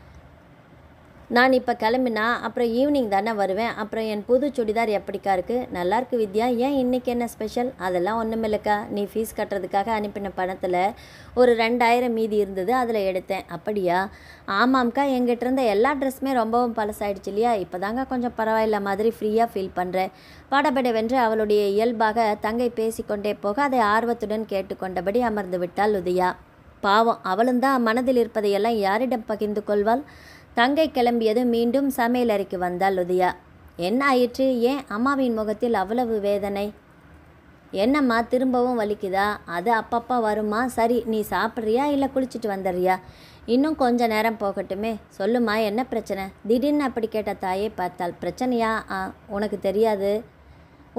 நான் இப்போ கிளம்பினா அப்புறம் ஈவினிங் தானே வருவேன். அப்புறம் என் புது சுடிதார் எப்படிக்கா இருக்குது? நல்லாயிருக்கு வித்யா. ஏன் இன்றைக்கி என்ன ஸ்பெஷல்? அதெல்லாம் ஒன்றுமில்லக்கா. நீ ஃபீஸ் கட்டுறதுக்காக அனுப்பின பணத்தில் ஒரு 2000 மீதி இருந்தது, அதில் எடுத்தேன். அப்படியா? ஆமாம்க்கா, எங்கிட்ட இருந்த எல்லா ட்ரெஸ்ஸுமே ரொம்பவும் பழசாயிடுச்சு இல்லையா? இப்போ தாங்க கொஞ்சம் பரவாயில்ல மாதிரி ஃப்ரீயாக ஃபீல் பண்ணுறேன். படபடவென்று அவளுடைய இயல்பாக தங்கை பேசிக்கொண்டே போக அதை ஆர்வத்துடன் கேட்டுக்கொண்டபடி அமர்ந்து விட்டாள் உதயா. பாவம், அவளும் தான் மனதில் இருப்பதையெல்லாம் யாரிடம் பகிர்ந்து கொள்வாள்? தங்கை கிளம்பியது மீண்டும் சமையல் அறைக்கு வந்தாள் உதயா. என்ன ஆயிற்று? ஏன் அம்மாவின் முகத்தில் அவ்வளவு வேதனை? என்னம்மா, திரும்பவும் வலிக்குதா? அது அப்பப்போ வருமா? சரி, நீ சாப்பிட்றியா இல்லை குளிச்சுட்டு வந்துடுறியா? இன்னும் கொஞ்ச நேரம் போகட்டுமே. சொல்லுமா, என்ன பிரச்சனை? திடீர்னு அப்படி கேட்ட தாயை பார்த்தாள். பிரச்சனையா? உனக்கு தெரியாது?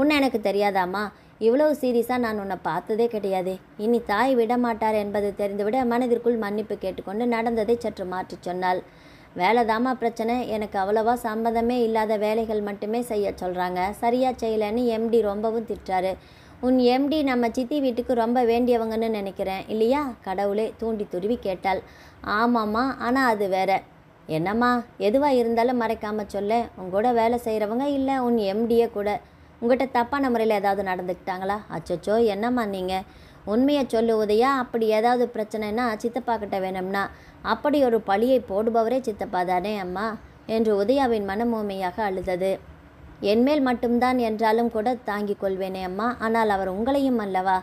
உன்னை எனக்கு தெரியாதாம்மா? இவ்வளவு சீரியஸாக நான் உன்னை பார்த்ததே கிடையாது. இனி தாய் விடமாட்டார் என்பது தெரிந்துவிட மனதிற்குள் மன்னிப்பு கேட்டுக்கொண்டு நடந்ததை சற்று மாற்றி சொன்னாள். வேலைதாம்மா பிரச்சனை. எனக்கு அவ்வளவா சம்மதமே இல்லாத வேலைகள் மட்டுமே செய்ய சொல்கிறாங்க. சரியாக செய்யலைன்னு எம்டி ரொம்பவும் திட்டாரு. உன் எம்டி நம்ம சித்தி வீட்டுக்கு ரொம்ப வேண்டியவங்கன்னு நினைக்கிறேன் இல்லையா? கடவுளே, தூண்டி துருவி கேட்டாள். ஆமாம்மா, ஆனால் அது வேற. என்னம்மா, எதுவாக இருந்தாலும் மறைக்காமல் சொல்ல. உங்கூட வேலை செய்கிறவங்க இல்லை உன் எம்டியே கூட உங்கள்கிட்ட தப்பான முறையில் ஏதாவது நடந்துக்கிட்டாங்களா? அச்சச்சோ, என்னம்மா நீங்கள் உண்மையை சொல்லு உதயா. அப்படி ஏதாவது பிரச்சனைனா சித்தப்பா கிட்ட வேணும்னா அப்படி ஒரு பழியை போடுபவரே சித்தப்பா தானே அம்மா என்று உதயாவின் மனமூமையாக அழுதது. என்மேல் மட்டும்தான் என்றாலும் கூட தாங்கிக் கொள்வேனே அம்மா. ஆனால் அவர் உங்களையும் அல்லவா?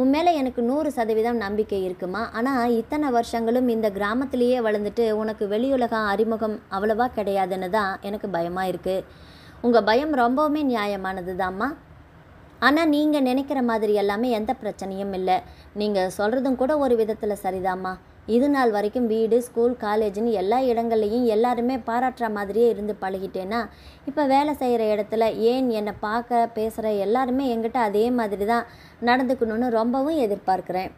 உன்மேலே எனக்கு 100% நம்பிக்கை இருக்குமா? ஆனால் இத்தனை வருஷங்களும் இந்த கிராமத்திலேயே வளர்ந்துட்டு உனக்கு வெளியுலகம் அறிமுகம் அவ்வளவா கிடையாதுன்னு தான் எனக்கு பயமாக இருக்குது. உங்கள் பயம் ரொம்பவுமே நியாயமானது தான்மா. ஆனால் நீங்கள் நினைக்கிற மாதிரி எல்லாமே எந்த பிரச்சனையும் இல்லை. நீங்கள் சொல்கிறதும் கூட ஒரு விதத்தில் சரிதாம்மா. இது நாள் வரைக்கும் வீடு, ஸ்கூல், காலேஜுன்னு எல்லா இடங்கள்லையும் எல்லாருமே பாராட்டுற மாதிரியே இருந்து பழகிட்டேன்னா, இப்போ வேலை செய்கிற இடத்துல ஏன் என்னை பார்க்க பேசுகிற எல்லாருமே என்கிட்ட அதே மாதிரி தான் நடந்துக்கணும்னு ரொம்பவும் எதிர்பார்க்குறேன்.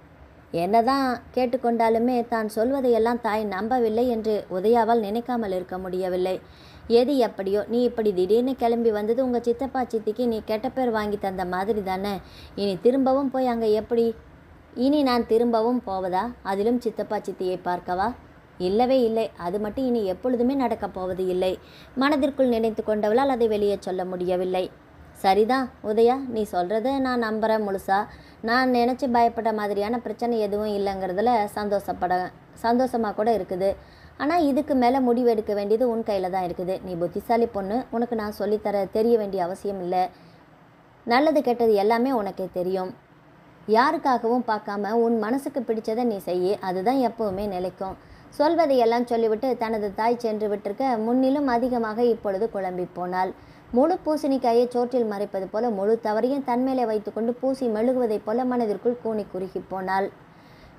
என்னதான் கேட்டுக்கொண்டாலுமே தான் சொல்வதையெல்லாம் தாய் நம்பவில்லை என்று உதயாவால் நினைக்காமல் இருக்க முடியவில்லை. எது எப்படியோ, நீ இப்படி திடீர்னு கிளம்பி வந்தது உங்கள் சித்தப்பா சித்திக்கு நீ கெட்ட பேர் வாங்கி தந்த மாதிரி தானே. இனி திரும்பவும் போய் அங்கே எப்படி? இனி நான் திரும்பவும் போவதா? அதிலும் சித்தப்பா சித்தியை பார்க்கவா? இல்லவே இல்லை. அது மட்டும் இனி எப்பொழுதுமே நடக்கப் போவது இல்லை. மனதிற்குள் நினைத்து கொண்டவளால் அதை வெளியே சொல்ல முடியவில்லை. சரிதான் உதயா, நீ சொல்கிறத நான் நம்புகிறேன் முழுசா. நான் நினச்சி பயப்பட்ட மாதிரியான பிரச்சனை எதுவும் இல்லைங்கிறதுல சந்தோஷமாக கூட இருக்குது. ஆனால் இதுக்கு மேலே முடிவு எடுக்க வேண்டியது உன் கையில் தான் இருக்குது. நீ புத்திசாலி பொண்ணு. உனக்கு நான் சொல்லித்தர தெரிய வேண்டிய அவசியம் இல்லை. நல்லது கெட்டது எல்லாமே உனக்கே தெரியும். யாருக்காகவும் பார்க்காம உன் மனசுக்கு பிடிச்சதை நீ செய்ய. அதுதான் எப்பவுமே நிலைக்கும். சொல்வதையெல்லாம் சொல்லிவிட்டு தனது தாய் சென்று விட்டிருக்க முன்னிலும் அதிகமாக இப்பொழுது குழம்பி போனாள். முழு பூசணிக்காயை சோற்றில் மறைப்பது போல முழு தவறையும் தன்மேலே வைத்துக்கொண்டு பூசி மெழுகுவதைப் போல மனதிற்குள் கூனி குறுகி போனாள்.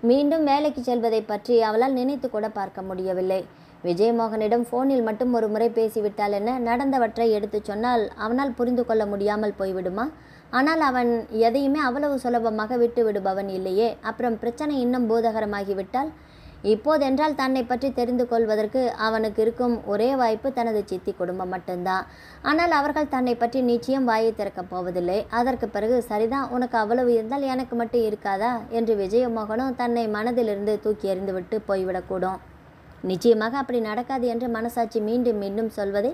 மீண்டும் வேலைக்கு செல்வதை பற்றி அவளால் நினைத்து கூட பார்க்க முடியவில்லை. விஜயமோகனிடம் ஃபோனில் மட்டும் ஒரு முறை பேசிவிட்டால் என்ன? நடந்தவற்றை எடுத்து சொன்னால் அவனால் புரிந்து கொள்ள முடியாமல் போய்விடுமா? ஆனால் அவன் எதையுமே அவ்வளவு சுலபமாக விட்டு விடுபவன் இல்லையே. அப்புறம் பிரச்சனை இன்னும் பூதகரமாகிவிட்டால்? இப்போதென்றால் தன்னை பற்றி தெரிந்து கொள்வதற்கு அவனுக்கு இருக்கும் ஒரே வாய்ப்பு தனது சித்தி குடும்பம் மட்டும்தான். ஆனால் அவர்கள் தன்னை பற்றி நிச்சயம் வாயை திறக்கப் போவதில்லை. அதற்கு பிறகு சரிதான், உனக்கு அவ்வளவு இருந்தால் எனக்கு மட்டும் இருக்காதா என்று விஜயமோகனும் தன்னை மனதிலிருந்து தூக்கி எறிந்துவிட்டு போய்விடக்கூடும். நிச்சயமாக அப்படி நடக்காது என்று மனசாட்சி மீண்டும் மீண்டும் சொல்வதை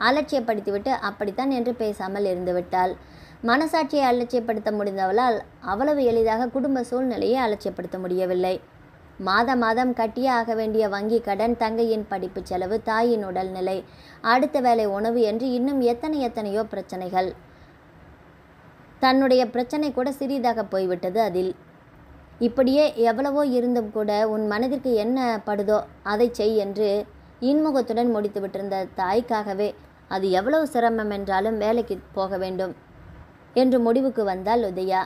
அலட்சியப்படுத்திவிட்டு அப்படித்தான் என்று பேசாமல் இருந்துவிட்டாள். மனசாட்சியை அலட்சியப்படுத்த முடிந்தவளால் அவ்வளவு எளிதாக குடும்ப சூழ்நிலையை அலட்சியப்படுத்த முடியவில்லை. மாதம் கட்டியே ஆக வேண்டிய வங்கி கடன், தங்கையின் படிப்பு செலவு, தாயின் உடல்நிலை, அடுத்த வேளை உணவு என்று இன்னும் எத்தனையோ பிரச்சனைகள். தன்னுடைய பிரச்சனை கூட சிறிதாக போய்விட்டது அதில். இப்படியே எவ்வளவோ இருந்தும் கூட உன் மனதிற்கு என்ன படுதோ அதை செய் என்று இன்முகத்துடன் முடித்து விட்டிருந்த தாய்க்காகவே அது எவ்வளவு சிரமம் என்றாலும் வேலைக்கு போக வேண்டும் என்று முடிவுக்கு வந்தாள் உதயா.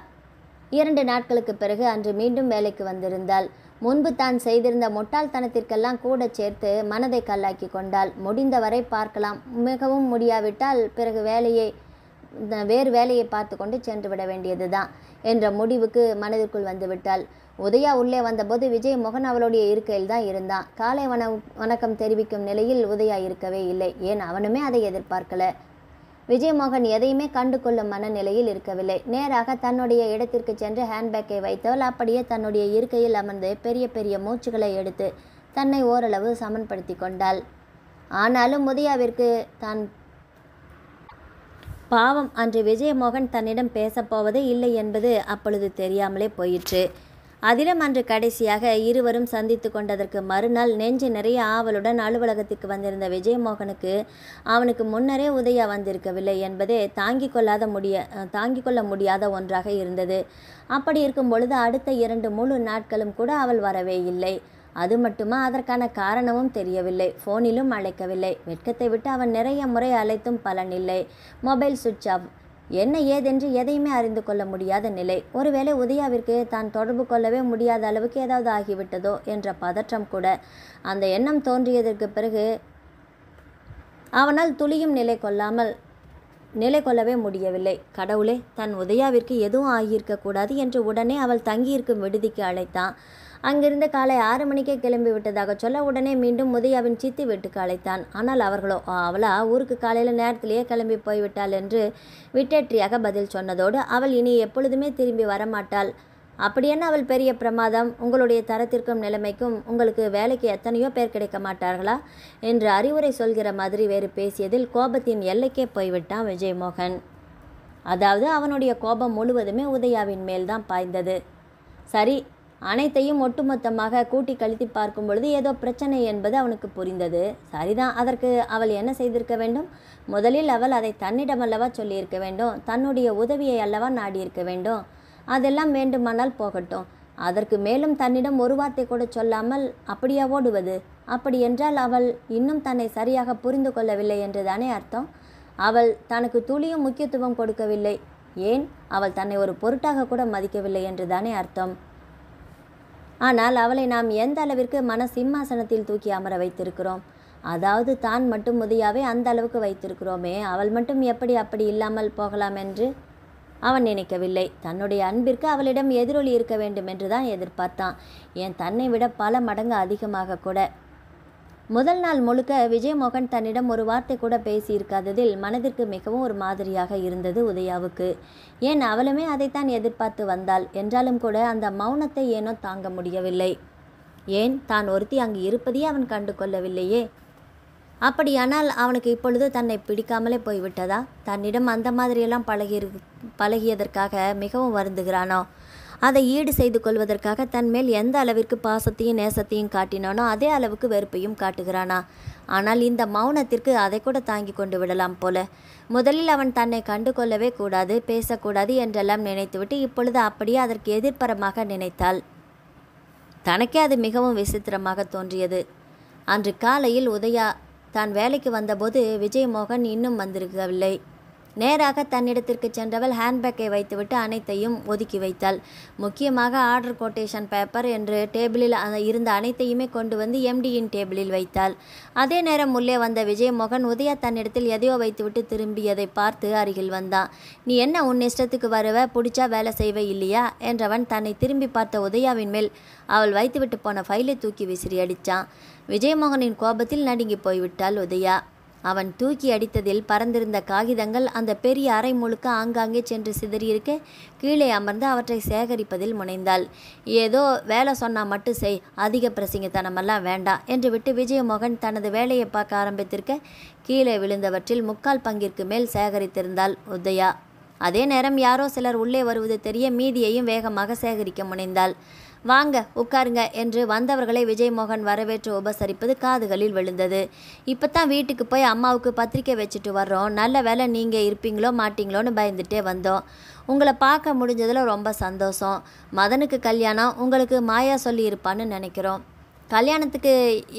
2 நாட்களுக்கு பிறகு அன்று மீண்டும் வேலைக்கு வந்திருந்தாள். முன்பு தான் செய்திருந்த முட்டாள்தனத்திற்கெல்லாம் கூட சேர்த்து மனதை கல்லாக்கி கொண்டாள். முடிந்தவரை பார்க்கலாம், மிகவும் முடியாவிட்டால் பிறகு வேறு வேலையை பார்த்து கொண்டு சென்று விட வேண்டியதுதான் என்ற முடிவுக்கு மனதிற்குள் வந்துவிட்டாள். உதயா உள்ளே வந்தபோது விஜயமோகன் அவளுடைய இருக்கையில் தான் இருந்தான். காலை வணக்கம் தெரிவிக்கும் நிலையில் உதயா இருக்கவே இல்லை. ஏன் அவனுமே அதை எதிர்பார்க்கல. விஜயமோகன் எதையுமே கண்டு கொள்ளும் மனநிலையில் இருக்கவில்லை. நேராக தன்னுடைய இடத்திற்கு சென்று ஹேண்ட்பேக்கை வைத்தவள் அப்படியே தன்னுடைய இருக்கையில் அமர்ந்து பெரிய மூச்சுகளை எடுத்து தன்னை ஓரளவு சமன்படுத்தி கொண்டாள். ஆனாலும் உதயாவிற்கு தான் பாவம், அன்று விஜயமோகன் தன்னிடம் பேசப்போவதே இல்லை என்பது அப்பொழுது தெரியாமலே போயிற்று. அதிலும் அன்று கடைசியாக இருவரும் சந்தித்து கொண்டதற்கு மறுநாள் நெஞ்சு நிறைய ஆவலுடன் அலுவலகத்திற்கு வந்திருந்த விஜயமோகனுக்கு அவனுக்கு முன்னரே உதயா வந்திருக்கவில்லை என்பதே தாங்கிக் கொள்ள முடியாத ஒன்றாக இருந்தது. அப்படி இருக்கும் பொழுது அடுத்த 2 முழு நாட்களும் கூட அவள் வரவே இல்லை. அது மட்டுமா, அதற்கான காரணமும் தெரியவில்லை. ஃபோனிலும் அழைக்கவில்லை. வெட்கத்தை விட்டு அவன் நிறைய முறை அழைத்தும் பலனில்லை. மொபைல் சுவிட்ச் ஆஃப். என்ன ஏதென்று எதையுமே அறிந்து கொள்ள முடியாத நிலை. ஒருவேளை உதயாவிற்கு தான் தொடர்பு கொள்ளவே முடியாத அளவுக்கு ஏதாவது ஆகிவிட்டதோ என்ற பதற்றம் கூட. அந்த எண்ணம் தோன்றியதற்கு பிறகு அவனால் துளியும் நிலை கொள்ளவே முடியவில்லை. கடவுளே, தன் உதயாவிற்கு எதுவும் ஆகியிருக்கக்கூடாது என்று உடனே அவள் தங்கியிருக்கும் விடுதிக்கு அழைத்தான். அங்கிருந்து காலை 6 மணிக்கே கிளம்பி விட்டதாக சொல்ல உடனே மீண்டும் உதயாவின் சித்தி வீட்டுக்கு அழைத்தான். ஆனால் அவளா ஊருக்கு காலையில் நேரத்திலேயே கிளம்பி போய்விட்டாள் என்று விட்டேற்றியாக பதில் சொன்னதோடு அவள் இனி எப்பொழுதுமே திரும்பி வரமாட்டாள். அப்படியென்ன அவள் பெரிய பிரமாதம்? உங்களுடைய தரத்திற்கும் நிலைமைக்கும் உங்களுக்கு வேலைக்கு எத்தனையோ பேர் கிடைக்க மாட்டார்களா என்று அறிவுரை சொல்கிற மாதிரி வேறு பேசியதில் கோபத்தின் எல்லைக்கே போய்விட்டான் விஜயமோகன். அதாவது அவனுடைய கோபம் முழுவதுமே உதயாவின் மேல்தான் பாய்ந்தது. சரி, அனைத்தையும் ஒட்டுமொத்தமாக கூட்டி கழித்து பார்க்கும் பொழுது ஏதோ பிரச்சனை என்பது அவனுக்கு புரிந்தது. சரிதான், அதற்கு அவள் என்ன செய்திருக்க வேண்டும்? முதலில் அவள் அதை தன்னிடமல்லவா சொல்லியிருக்க வேண்டும். தன்னுடைய உதவியை அல்லவா நாடியிருக்க வேண்டும். அதெல்லாம் வேண்டுமானால் போகட்டும். அதற்கு மேலும் தன்னிடம் ஒரு வார்த்தை கூட சொல்லாமல் அப்படியா ஓடுவது? அப்படி என்றால் அவள் இன்னும் தன்னை சரியாக புரிந்து கொள்ளவில்லை என்று தானே அர்த்தம். அவள் தனக்கு துளியும் முக்கியத்துவம் கொடுக்கவில்லை. ஏன், அவள் தன்னை ஒரு பொருட்டாக கூட மதிக்கவில்லை என்று தானே அர்த்தம். ஆனால் அவளை நாம் எந்த அளவிற்கு மன சிம்மாசனத்தில் தூக்கி அமர வைத்திருக்கிறோம். அதாவது தான் மட்டும் உதயாவை அந்த அளவுக்கு வைத்திருக்கிறோமே, அவள் மட்டும் எப்படி அப்படி இல்லாமல் போகலாம் என்று அவன் நினைக்கவில்லை. தன்னுடைய அன்பிற்கு அவளிடம் எதிரொலி இருக்க வேண்டும் என்று தான் எதிர்பார்த்தான். ஏன் தன்னை விட பல மடங்கு அதிகமாக கூட. முதல் நாள் முழுக்க விஜயமோகன் தன்னிடம் ஒரு வார்த்தை கூட பேசியிருக்காததில் மனதிற்கு மிகவும் ஒரு மாதிரியாக இருந்தது உதயாவுக்கு. ஏன் அவளுமே அதைத்தான் எதிர்பார்த்து வந்தாள். என்றாலும் கூட அந்த மௌனத்தை ஏனோ தாங்க முடியவில்லை. ஏன் தான் ஒருத்தி அங்கு இருப்பதையே அவன் கண்டு கொள்ளவில்லையே? அப்படியானால் அவனுக்கு இப்பொழுது தன்னை பிடிக்காமலே போய்விட்டதா? தன்னிடம் அந்த மாதிரியெல்லாம் பழகியதற்காக மிகவும் வருந்துகிறானோ? அதை ஈடு செய்து கொள்வதற்காக தன் மேல் எந்த அளவிற்கு பாசத்தையும் நேசத்தையும் காட்டினானோ அதே அளவுக்கு வெறுப்பையும் காட்டுகிறானா? ஆனால் இந்த மௌனத்திற்கு அதை கூட தாங்கி கொண்டு விடலாம் போல. முதலில் அவன் தன்னை கண்டு கொள்ளவே கூடாது, பேசக்கூடாது என்றெல்லாம் நினைத்துவிட்டு இப்பொழுது அப்படியே அதற்கு எதிர்ப்புறமாக நினைத்தாள். தனக்கே அது மிகவும் விசித்திரமாக தோன்றியது. அன்று காலையில் உதயா தான் வேலைக்கு வந்தபோது விஜயமோகன் இன்னும் வந்திருக்கவில்லை. நேராக தன்னிடத்திற்கு சென்றவள் ஹேண்ட்பேக்கை வைத்துவிட்டு அனைத்தையும் ஒதுக்கி வைத்தாள். முக்கியமாக ஆர்டர் கோட்டேஷன் பேப்பர் என்று டேபிளில் இருந்த அனைத்தையுமே கொண்டு வந்து எம்டியின் டேபிளில் வைத்தாள். அதே நேரம் உள்ளே வந்த விஜயமோகன் உதயா தன்னிடத்தில் எதையோ வைத்துவிட்டு திரும்பியதை பார்த்து அருகில் வந்தான். நீ என்ன உன் இஷ்டத்துக்கு வருவ, பிடிச்சா வேலை செய்வே இல்லையா என்றவன் தன்னை திரும்பி பார்த்த உதயாவின் மேல் அவள் வைத்துவிட்டு போன ஃபைலை தூக்கி விசிறி அடித்தான். விஜயமோகனின் கோபத்தில் நடுங்கி போய்விட்டாள் உதயா. அவன் தூக்கி அடித்ததில் பறந்திருந்த காகிதங்கள் அந்த பெரிய அறை முழுக்க ஆங்காங்கே சென்று சிதறியிருக்க கீழே அமர்ந்து அவற்றை சேகரிப்பதில் முனைந்தாள். ஏதோ வேலை சொன்னா மட்டும் செய், அதிக பிரசிங்கத்தனமெல்லாம் வேண்டாம் என்று விட்டு விஜயமோகன் தனது வேலையை பார்க்க ஆரம்பித்திருக்க கீழே விழுந்தவற்றில் 3/4 பங்கிற்கு மேல் சேகரித்திருந்தாள் உதயா. அதே நேரம் யாரோ சிலர் உள்ளே வருவது தெரிய மீதியையும் வேகமாக சேகரிக்க முனைந்தாள். வாங்க உட்காருங்க என்று வந்தவர்களை விஜயமோகன் வரவேற்று உபசரிப்பது காதுகளில் விழுந்தது. இப்போத்தான் வீட்டுக்கு போய் அம்மாவுக்கு பத்திரிக்கை வச்சுட்டு வர்றோம். நல்ல வேலை நீங்கள் இருப்பீங்களோ மாட்டிங்களோன்னு பயந்துட்டே வந்தோம். உங்களை பார்க்க முடிஞ்சதில் ரொம்ப சந்தோஷம். மதனுக்கு கல்யாணம், உங்களுக்கு மாயா சொல்லி இருப்பான்னு நினைக்கிறோம். கல்யாணத்துக்கு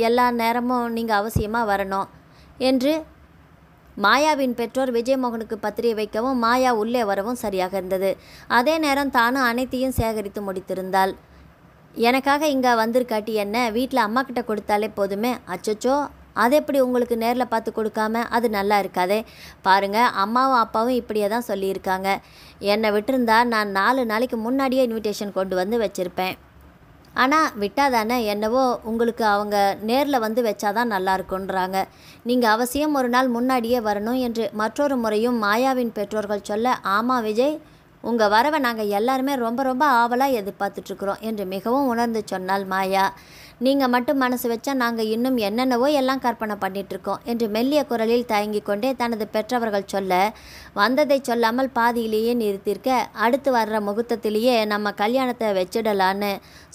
எல்லா நேரமும் நீங்கள் அவசியமாக வரணும் என்று மாயாவின் பெற்றோர் விஜயமோகனுக்கு பத்திரிகை வைக்கவும் மாயா உள்ளே வரவும் சரியாக இருந்தது. அதே நேரம் தானும் அனைத்தையும் சேகரித்து முடித்திருந்தாள். எனக்காக இங்கே வந்திருக்காட்டி என்ன, வீட்டில் அம்மா கிட்ட கொடுத்தாலே போதுமே. அச்சச்சோ, அது எப்படி உங்களுக்கு நேரில் பார்த்து கொடுக்காம? அது நல்லா இருக்காதே. பாருங்கள், அம்மாவும் அப்பாவும் இப்படியே தான் சொல்லியிருக்காங்க. என்னை விட்டுருந்தா நான் 4 நாளைக்கு முன்னாடியே இன்விடேஷன் கொண்டு வந்து வச்சுருப்பேன். ஆனால் விட்டாதானே, என்னவோ உங்களுக்கு அவங்க நேரில் வந்து வச்சாதான் நல்லா இருக்குன்றாங்க. நீங்கள் அவசியம் ஒரு நாள் முன்னாடியே வரணும் என்று மற்றொரு முறையும் மாயாவின் பெற்றோர்கள் சொல்ல, ஆமாம் விஜய், உங்கள் வரவை நாங்கள் எல்லாருமே ரொம்ப ரொம்ப ஆவலாக எதிர்பார்த்துட்ருக்குறோம் என்று மிகவும் உணர்ந்து சொன்னாள் மாயா. நீங்கள் மட்டும் மனசு வச்சா நாங்கள் இன்னும் என்னென்னவோ எல்லாம் கற்பனை பண்ணிகிட்ருக்கோம் என்று மெல்லிய குரலில் தயங்கி கொண்டே தனது பெற்றவர்கள் சொல்ல, வந்ததை சொல்லாமல் பாதியிலேயே நிறுத்தியிருக்க, அடுத்து வர்ற முகூர்த்தத்திலேயே நம்ம கல்யாணத்தை வச்சிடலான்னு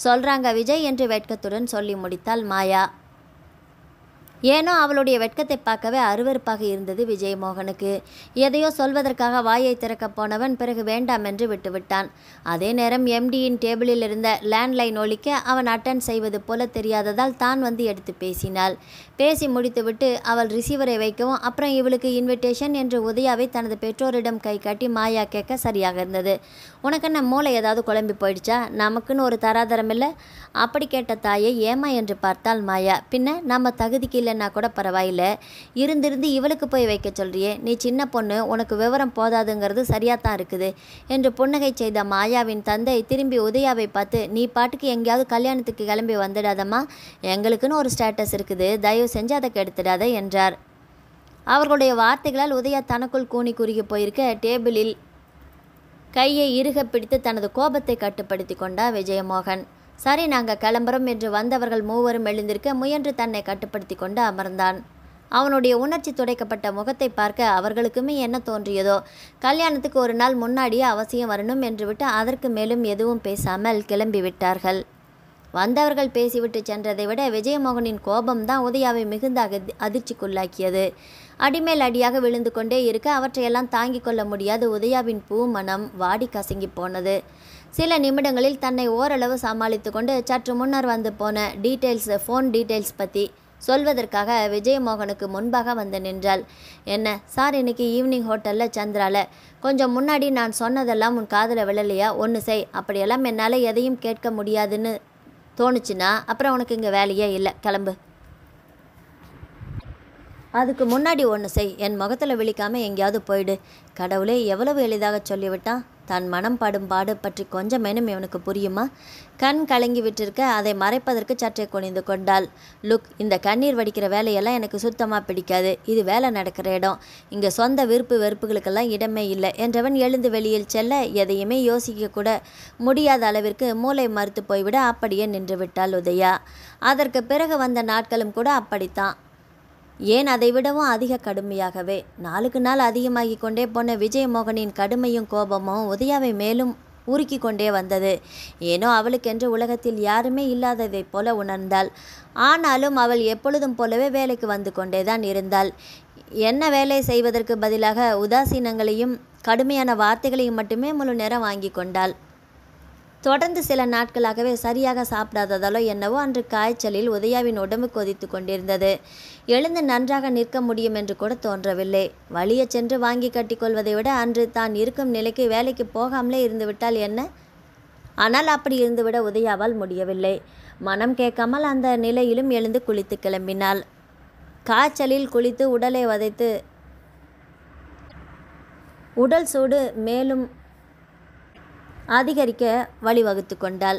சொல்கிறாங்க விஜய் என்று வெட்கத்துடன் சொல்லி முடித்தாள் மாயா. ஏனோ அவளுடைய வெட்கத்தை பார்க்கவே அருவருப்பாக இருந்தது விஜயமோகனுக்கு. எதையோ சொல்வதற்காக வாயை திறக்கப் போனவன் பிறகு வேண்டாம் என்று விட்டுவிட்டான். அதே நேரம் எம்டியின் டேபிளில் இருந்த லேண்ட்லைன் ஒலிக்க அவன் அட்டன் செய்வது போல தெரியாததால் தான் வந்து எடுத்து பேசினாள். பேசி முடித்துவிட்டு அவள் ரிசீவரை வைக்கவும் அப்புறம் இவளுக்கு இன்விடேஷன் என்று உதயாவை தனது பெற்றோரிடம் கை காட்டி மாயா கேட்க சரியாக இருந்தது. உனக்கு என்ன மூளை ஏதாவது குழம்பி போயிடுச்சா? நமக்குன்னு ஒரு தராதரம் இல்லை? அப்படி கேட்ட தாயை ஏமா என்று பார்த்தாள் மாயா. பின்ன நம்ம தகுதிக்கு இல்லைன்னா கூட பரவாயில்லை, இருந்திருந்து இவளுக்கு போய் வைக்க சொல்றியே, நீ சின்ன பொண்ணு, உனக்கு விவரம் போதாதுங்கிறது சரியாத்தான் இருக்குது என்று புன்னகை செய்த மாயாவின் தந்தை திரும்பி உதயாவை பார்த்து, நீ பாட்டுக்கு எங்கேயாவது கல்யாணத்துக்கு கிளம்பி வந்துடாதம்மா, எங்களுக்குன்னு ஒரு ஸ்டேட்டஸ் இருக்குது, தயவு செஞ்சு அதை கெடுத்துடாத என்றார். அவர்களுடைய வார்த்தைகளால் உதயா தனக்குள் கூனி குறுகி போயிருக்க டேபிளில் கையை இறுக பிடித்து தனது கோபத்தை கட்டுப்படுத்தி கொண்டா விஜயமோகன். சரி, நாங்கள் கிளம்புறோம் என்று வந்தவர்கள் மூவரும் எழுந்திருக்க முயன்று தன்னை கட்டுப்படுத்தி கொண்டு அமர்ந்தான். அவனுடைய உணர்ச்சி துடைக்கப்பட்ட முகத்தை பார்க்க அவர்களுக்குமே என்ன தோன்றியதோ, கல்யாணத்துக்கு ஒரு நாள் முன்னாடியே அவசியம் வரணும் என்று விட்டு அதற்கு மேலும் எதுவும் பேசாமல் கிளம்பிவிட்டார்கள். வந்தவர்கள் பேசிவிட்டு சென்றதை விட விஜயமோகனின் கோபம்தான் உதயாவை மிகுந்த அதிர்ச்சிக்குள்ளாக்கியது. அடிமேல் அடியாக விழுந்து கொண்டே இருக்க அவற்றையெல்லாம் தாங்கிக் கொள்ள முடியாத உதயாவின் பூ மனம் வாடி கசங்கி போனது. சில நிமிடங்களில் தன்னை ஓரளவு சமாளித்து கொண்டு சற்று முன்னர் வந்து போன ஃபோன் டீட்டெயில்ஸ் பற்றி சொல்வதற்காக விஜயமோகனுக்கு முன்பாக வந்து நின்றாள். என்ன சார், இன்னைக்கு ஈவினிங் ஹோட்டலில் சந்திரால, கொஞ்சம் முன்னாடி நான் சொன்னதெல்லாம் உன் காதில் விழலையா? ஒன்று செய், அப்படியெல்லாம் என்னால் எதையும் கேட்க முடியாதுன்னு தோணுச்சுன்னா அப்புறம் உனக்கு இங்கே வேலையே இல்லை, கிளம்பு. அதுக்கு முன்னாடி ஒன்று செய், என் முகத்தில் விழிக்காமல் எங்கேயாவது போயிடு. கடவுளே எவ்வளவு எளிதாக சொல்லிவிட்டான். தன் மனம் படும் பாடு பற்றி கொஞ்சமேனும் இவனுக்கு புரியுமா? கண் கலங்கி விட்டிருக்க அதை மறைப்பதற்கு சற்றே குனிந்து கொண்டாள். லுக், இந்த கண்ணீர் வடிக்கிற வேலையெல்லாம் எனக்கு சுத்தமாக பிடிக்காது. இது வேலை நடக்கிற இடம். இங்கே சொந்த விருப்பு வெறுப்புகளுக்கெல்லாம் இடமே இல்லை என்றவன் எழுந்து வெளியில் செல்ல எதையுமே யோசிக்க கூட முடியாத அளவிற்கு மூளை மறுத்து போய்விட அப்படியே நின்று விட்டாள் உதயா. அதற்கு பிறகு வந்த நாட்களும் கூட அப்படித்தான். ஏன் அதை விடவும் அதிக கடுமையாகவே. நாளுக்கு நாள் அதிகமாகி கொண்டே போன விஜயமோகனின் கடுமையும் கோபமும் உதயாவை மேலும் உருக்கி கொண்டே வந்தது. ஏனோ அவளுக்கென்று உலகத்தில் யாருமே இல்லாததைப் போல உணர்ந்தாள். ஆனாலும் அவள் எப்பொழுதும் போலவே வேலைக்கு வந்து கொண்டேதான் இருந்தாள். என்ன வேலை செய்வதற்கு பதிலாக உதாசீனங்களையும் கடுமையான வார்த்தைகளையும் மட்டுமே முழு நேரம் வாங்கி கொண்டாள். தொடர்ந்து சில நாட்களாகவே சரியாக சாப்பிடாததாலோ என்னவோ அன்று காய்ச்சலில் உதயாவின் உடம்பு கொதித்து கொண்டிருந்தது. எழுந்து நன்றாக நிற்க முடியும் என்று கூட தோன்றவில்லை. வழியே சென்று வாங்கி கட்டிக்கொள்வதை விட அன்று தான் இருக்கும் நிலைக்கு வேலைக்கு போகாமலே இருந்துவிட்டால் என்ன? ஆனால் அப்படி இருந்துவிட உதயாவால் முடியவில்லை. மனம் கேட்காமல் அந்த நிலையிலும் எழுந்து குளித்து கிளம்பினாள். காய்ச்சலில் குளித்து உடலை வதைத்து உடல் சூடு மேலும் அதிகரிக்க வழிவகுத்து கொண்டாள்.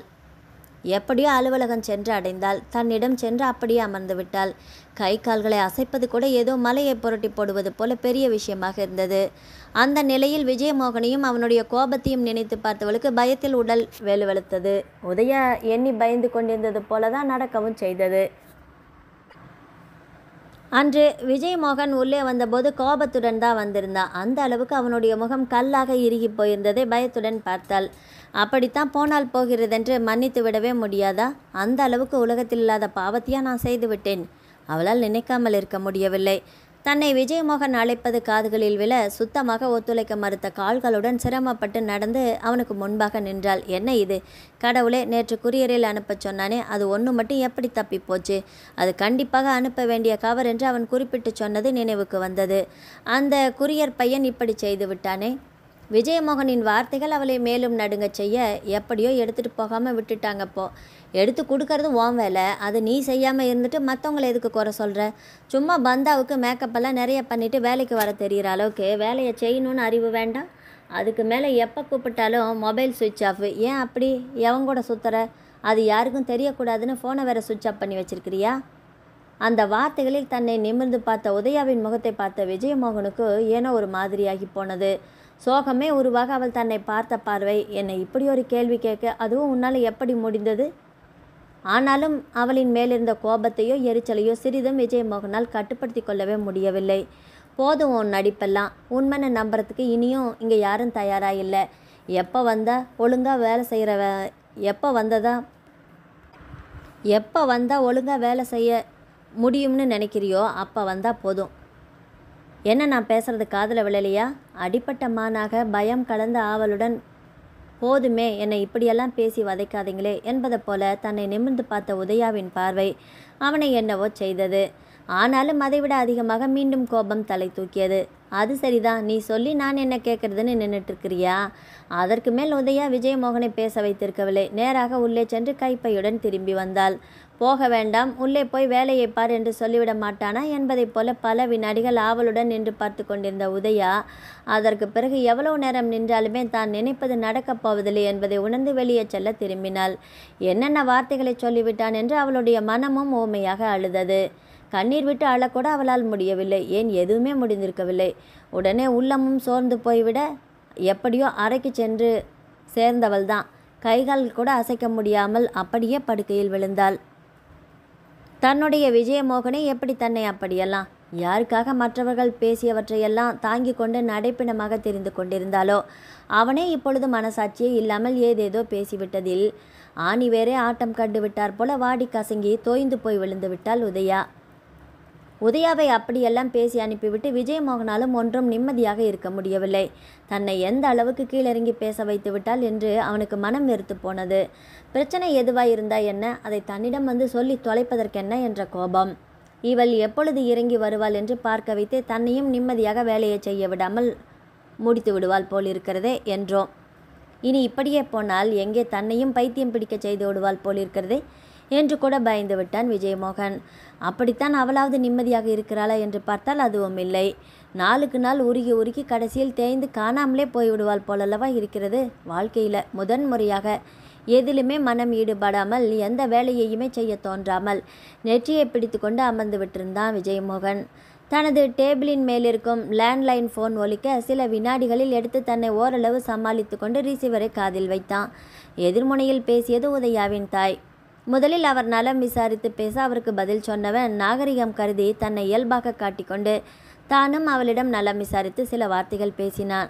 எப்படியோ அலுவலகம் சென்று அடைந்தாள். தன்னிடம் சென்று அப்படியே அமர்ந்து விட்டாள். கை கால்களை அசைப்பது கூட ஏதோ மலையை புரட்டி போடுவது போல பெரிய விஷயமாக இருந்தது. அந்த நிலையில் விஜயமோகனையும் அவனுடைய கோபத்தையும் நினைத்து பார்த்தவளுக்கு பயத்தில் உடல் வெளுவெளுத்தது. உதயா எண்ணி பயந்து கொண்டிருந்தது போலதான் நடக்கவும் செய்தது. அன்று விஜயமோகன் உள்ளே வந்தபோது கோபத்துடன் தான் வந்திருந்தான். அந்த அளவுக்கு அவனுடைய முகம் கல்லாக இறுகி போயிருந்ததை பயத்துடன் பார்த்தாள். அப்படித்தான் போனால் போகிறதென்று மன்னித்து விடவே முடியாதா? அந்த அளவுக்கு உலகத்தில் இல்லாத பாவத்தையா நான் செய்து விட்டேன்? அவளால் நினைக்காமல் இருக்க முடியவில்லை. தன்னை விஜயமோகன் அழைப்பது காதுகளில் விழ சுத்தமாக ஒத்துழைக்க மறுத்த கால்களுடன் சிரமப்பட்டு நடந்து அவனுக்கு முன்பாக நின்றாள். என்ன இது? கடவுளே, நேற்று குரியரில் அனுப்பச் சொன்னானே, அது ஒன்று மட்டும் எப்படி தப்பி போச்சு? அது கண்டிப்பாக அனுப்ப வேண்டிய கவர் என்று அவன் குறிப்பிட்டு சொன்னது நினைவுக்கு வந்தது. அந்த குரியர் பையன் இப்படி செய்து விட்டானே. விஜயமோகனின் வார்த்தைகள் அவளை மேலும் நடுங்கச் செய்ய, எப்படியோ எடுத்துகிட்டு போகாமல் விட்டுட்டாங்கப்போ. எடுத்து கொடுக்கறது உன் வேலை. அது நீ செய்யாமல் இருந்துட்டு மற்றவங்களை எதுக்கு குறை சொல்கிற? சும்மா பந்தாவுக்கு மேக்கப்பெல்லாம் நிறைய பண்ணிவிட்டு வேலைக்கு வர தெரிகிற அளவுக்கு வேலையை செய்யணும்னு அறிவு வேண்டாம்? அதுக்கு மேலே எப்போ கூப்பிட்டாலும் மொபைல் சுவிட்ச் ஆஃப். ஏன் அப்படி? எவன் கூட சுற்றுற? அது யாருக்கும் தெரியக்கூடாதுன்னு ஃபோனை வேறு சுவிட்ச் ஆஃப் பண்ணி வச்சிருக்கிறியா? அந்த வார்த்தைகளில் தன்னை நிமிர்ந்து பார்த்த உதயாவின் முகத்தை பார்த்த விஜயமோகனுக்கு ஏனோ ஒரு மாதிரியாகி போனது. சோகமே உருவாக அவள் தன்னை பார்த்த பார்வை, என்னை இப்படி ஒரு கேள்வி கேட்க அதுவும் உன்னால் எப்படி முடிந்தது? ஆனாலும் அவளின் மேலிருந்த கோபத்தையோ எரிச்சலையோ சிறிதும் விஜயமோகனால் கட்டுப்படுத்தி கொள்ளவே முடியவில்லை. போதும் உன் நடிப்பெல்லாம். உண்மைன்னு நம்புறதுக்கு இனியும் இங்கே யாரும் தயாராக இல்லை. எப்போ வந்தா ஒழுங்காக வேலை செய்கிற எப்போ வந்தால் ஒழுங்காக வேலை செய்ய முடியும்னு நினைக்கிறியோ அப்போ வந்தால் போதும். என்ன, நான் பேசுகிறது காதில் விழலையா? அடிப்பட்ட மானாக பயம் கலந்த ஆவலுடன், போதுமே, என்னை இப்படியெல்லாம் பேசி வதைக்காதீங்களே என்பதை போல தன்னை நிமிர்ந்து பார்த்த உதயாவின் பார்வை அவனை என்னவோ செய்தது. ஆனாலும் அதைவிட அதிகமாக மீண்டும் கோபம் தலை தூக்கியது. அது சரிதான், நீ சொல்லி நான் என்ன கேட்குறதுன்னு நின்றுட்டுருக்கிறியா? அதற்கு மேல் உதயா விஜயமோகனை பேச வைத்திருக்கவில்லை. நேராக உள்ளே சென்று கைப்பையுடன் திரும்பி வந்தாள். போக வேண்டாம், உள்ளே போய் வேலையை பார் என்று சொல்லிவிட மாட்டானா என்பதைப் போல பல வினாடிகள் ஆவலுடன் நின்று பார்த்து கொண்டிருந்த உதயா அதற்கு பிறகு எவ்வளவு நேரம் நின்றாலுமே தான் நினைப்பது நடக்கப் போவதில்லை என்பதை உணர்ந்து வெளியே செல்ல திரும்பினாள். என்னென்ன வார்த்தைகளை சொல்லிவிட்டான் என்று அவளுடைய மனமும் ஊமையாக அழுதது. கண்ணீர் விட்டு அழக்கூட அவளால் முடியவில்லை. ஏன், எதுவுமே முடிந்திருக்கவில்லை. உடனே உள்ளமும் சோர்ந்து போய்விட எப்படியோ அறைக்கு சென்று சேர்ந்தவள்தான். கைகால் கூட அசைக்க முடியாமல் அப்படியே படுக்கையில் விழுந்தாள். தன்னுடைய விஜயமோகனை எப்படி தன்னை அப்படியெல்லாம், யாருக்காக மற்றவர்கள் பேசியவற்றையெல்லாம் தாங்கி கொண்டு நடைப்பிணமாக தெரிந்து கொண்டிருந்தாலோ அவனே இப்பொழுது மனசாட்சியே இல்லாமல் ஏதேதோ பேசிவிட்டதில் ஆணி வேறே ஆட்டம் கண்டு விட்டார் போல வாடி கசங்கி தோய்ந்து போய் விழுந்து விட்டாள் உதயா. உதயாவை அப்படியெல்லாம் பேசி அனுப்பிவிட்டு விஜயமோகனாலும் ஒன்றும் நிம்மதியாக இருக்க முடியவில்லை. தன்னை எந்த அளவுக்கு கீழிறங்கி பேச வைத்து விட்டாள் என்று அவனுக்கு மனம் வெறுத்து போனது. பிரச்சனை எதுவாய் இருந்தா என்ன, அதை தன்னிடம் வந்து சொல்லி தொலைப்பதற்கென்ன என்ற கோபம். இவள் எப்பொழுது இறங்கி வருவாள் என்று பார்க்க வைத்து தன்னையும் நிம்மதியாக வேலையை செய்ய விடாமல் முடித்து விடுவாள் போல் இருக்கிறதே என்றோம். இனி இப்படியே போனால் எங்கே தன்னையும் பைத்தியம் பிடிக்க செய்து விடுவாள் போல் இருக்கிறதே. என்று கூட பயந்து விட்டான் விஜயமோகன். அப்படித்தான் அவளாவது நிம்மதியாக இருக்கிறாளா என்று பார்த்தால் அதுவும் இல்லை. நாளுக்கு நாள் உருகி உருகி கடைசியில் தேய்ந்து காணாமலே போய்விடுவாள் போலல்லவா இருக்கிறது. வாழ்க்கையில் முதன்முறையாக எதிலுமே மனம் ஈடுபடாமல் எந்த வேலையையுமே செய்ய தோன்றாமல் நெற்றியை பிடித்து கொண்டு அமர்ந்து விட்டிருந்தான் விஜயமோகன். தனது டேபிளின் மேலிருக்கும் லேண்ட்லைன் ஃபோன் ஒலிக்க சில வினாடிகளில் எடுத்து தன்னை ஓரளவு சமாளித்து கொண்டு ரிசீவரை காதில் வைத்தான். எதிர்முனையில் பேசியது உதயாவின் தாய். முதலில் அவர் நலம் விசாரித்து பேச அவருக்கு பதில் சொன்னவன் நாகரிகம் கருதி தன்னை இயல்பாக காட்டிக்கொண்டு தானும் அவளிடம் நலம் விசாரித்து சில வார்த்தைகள் பேசினான்.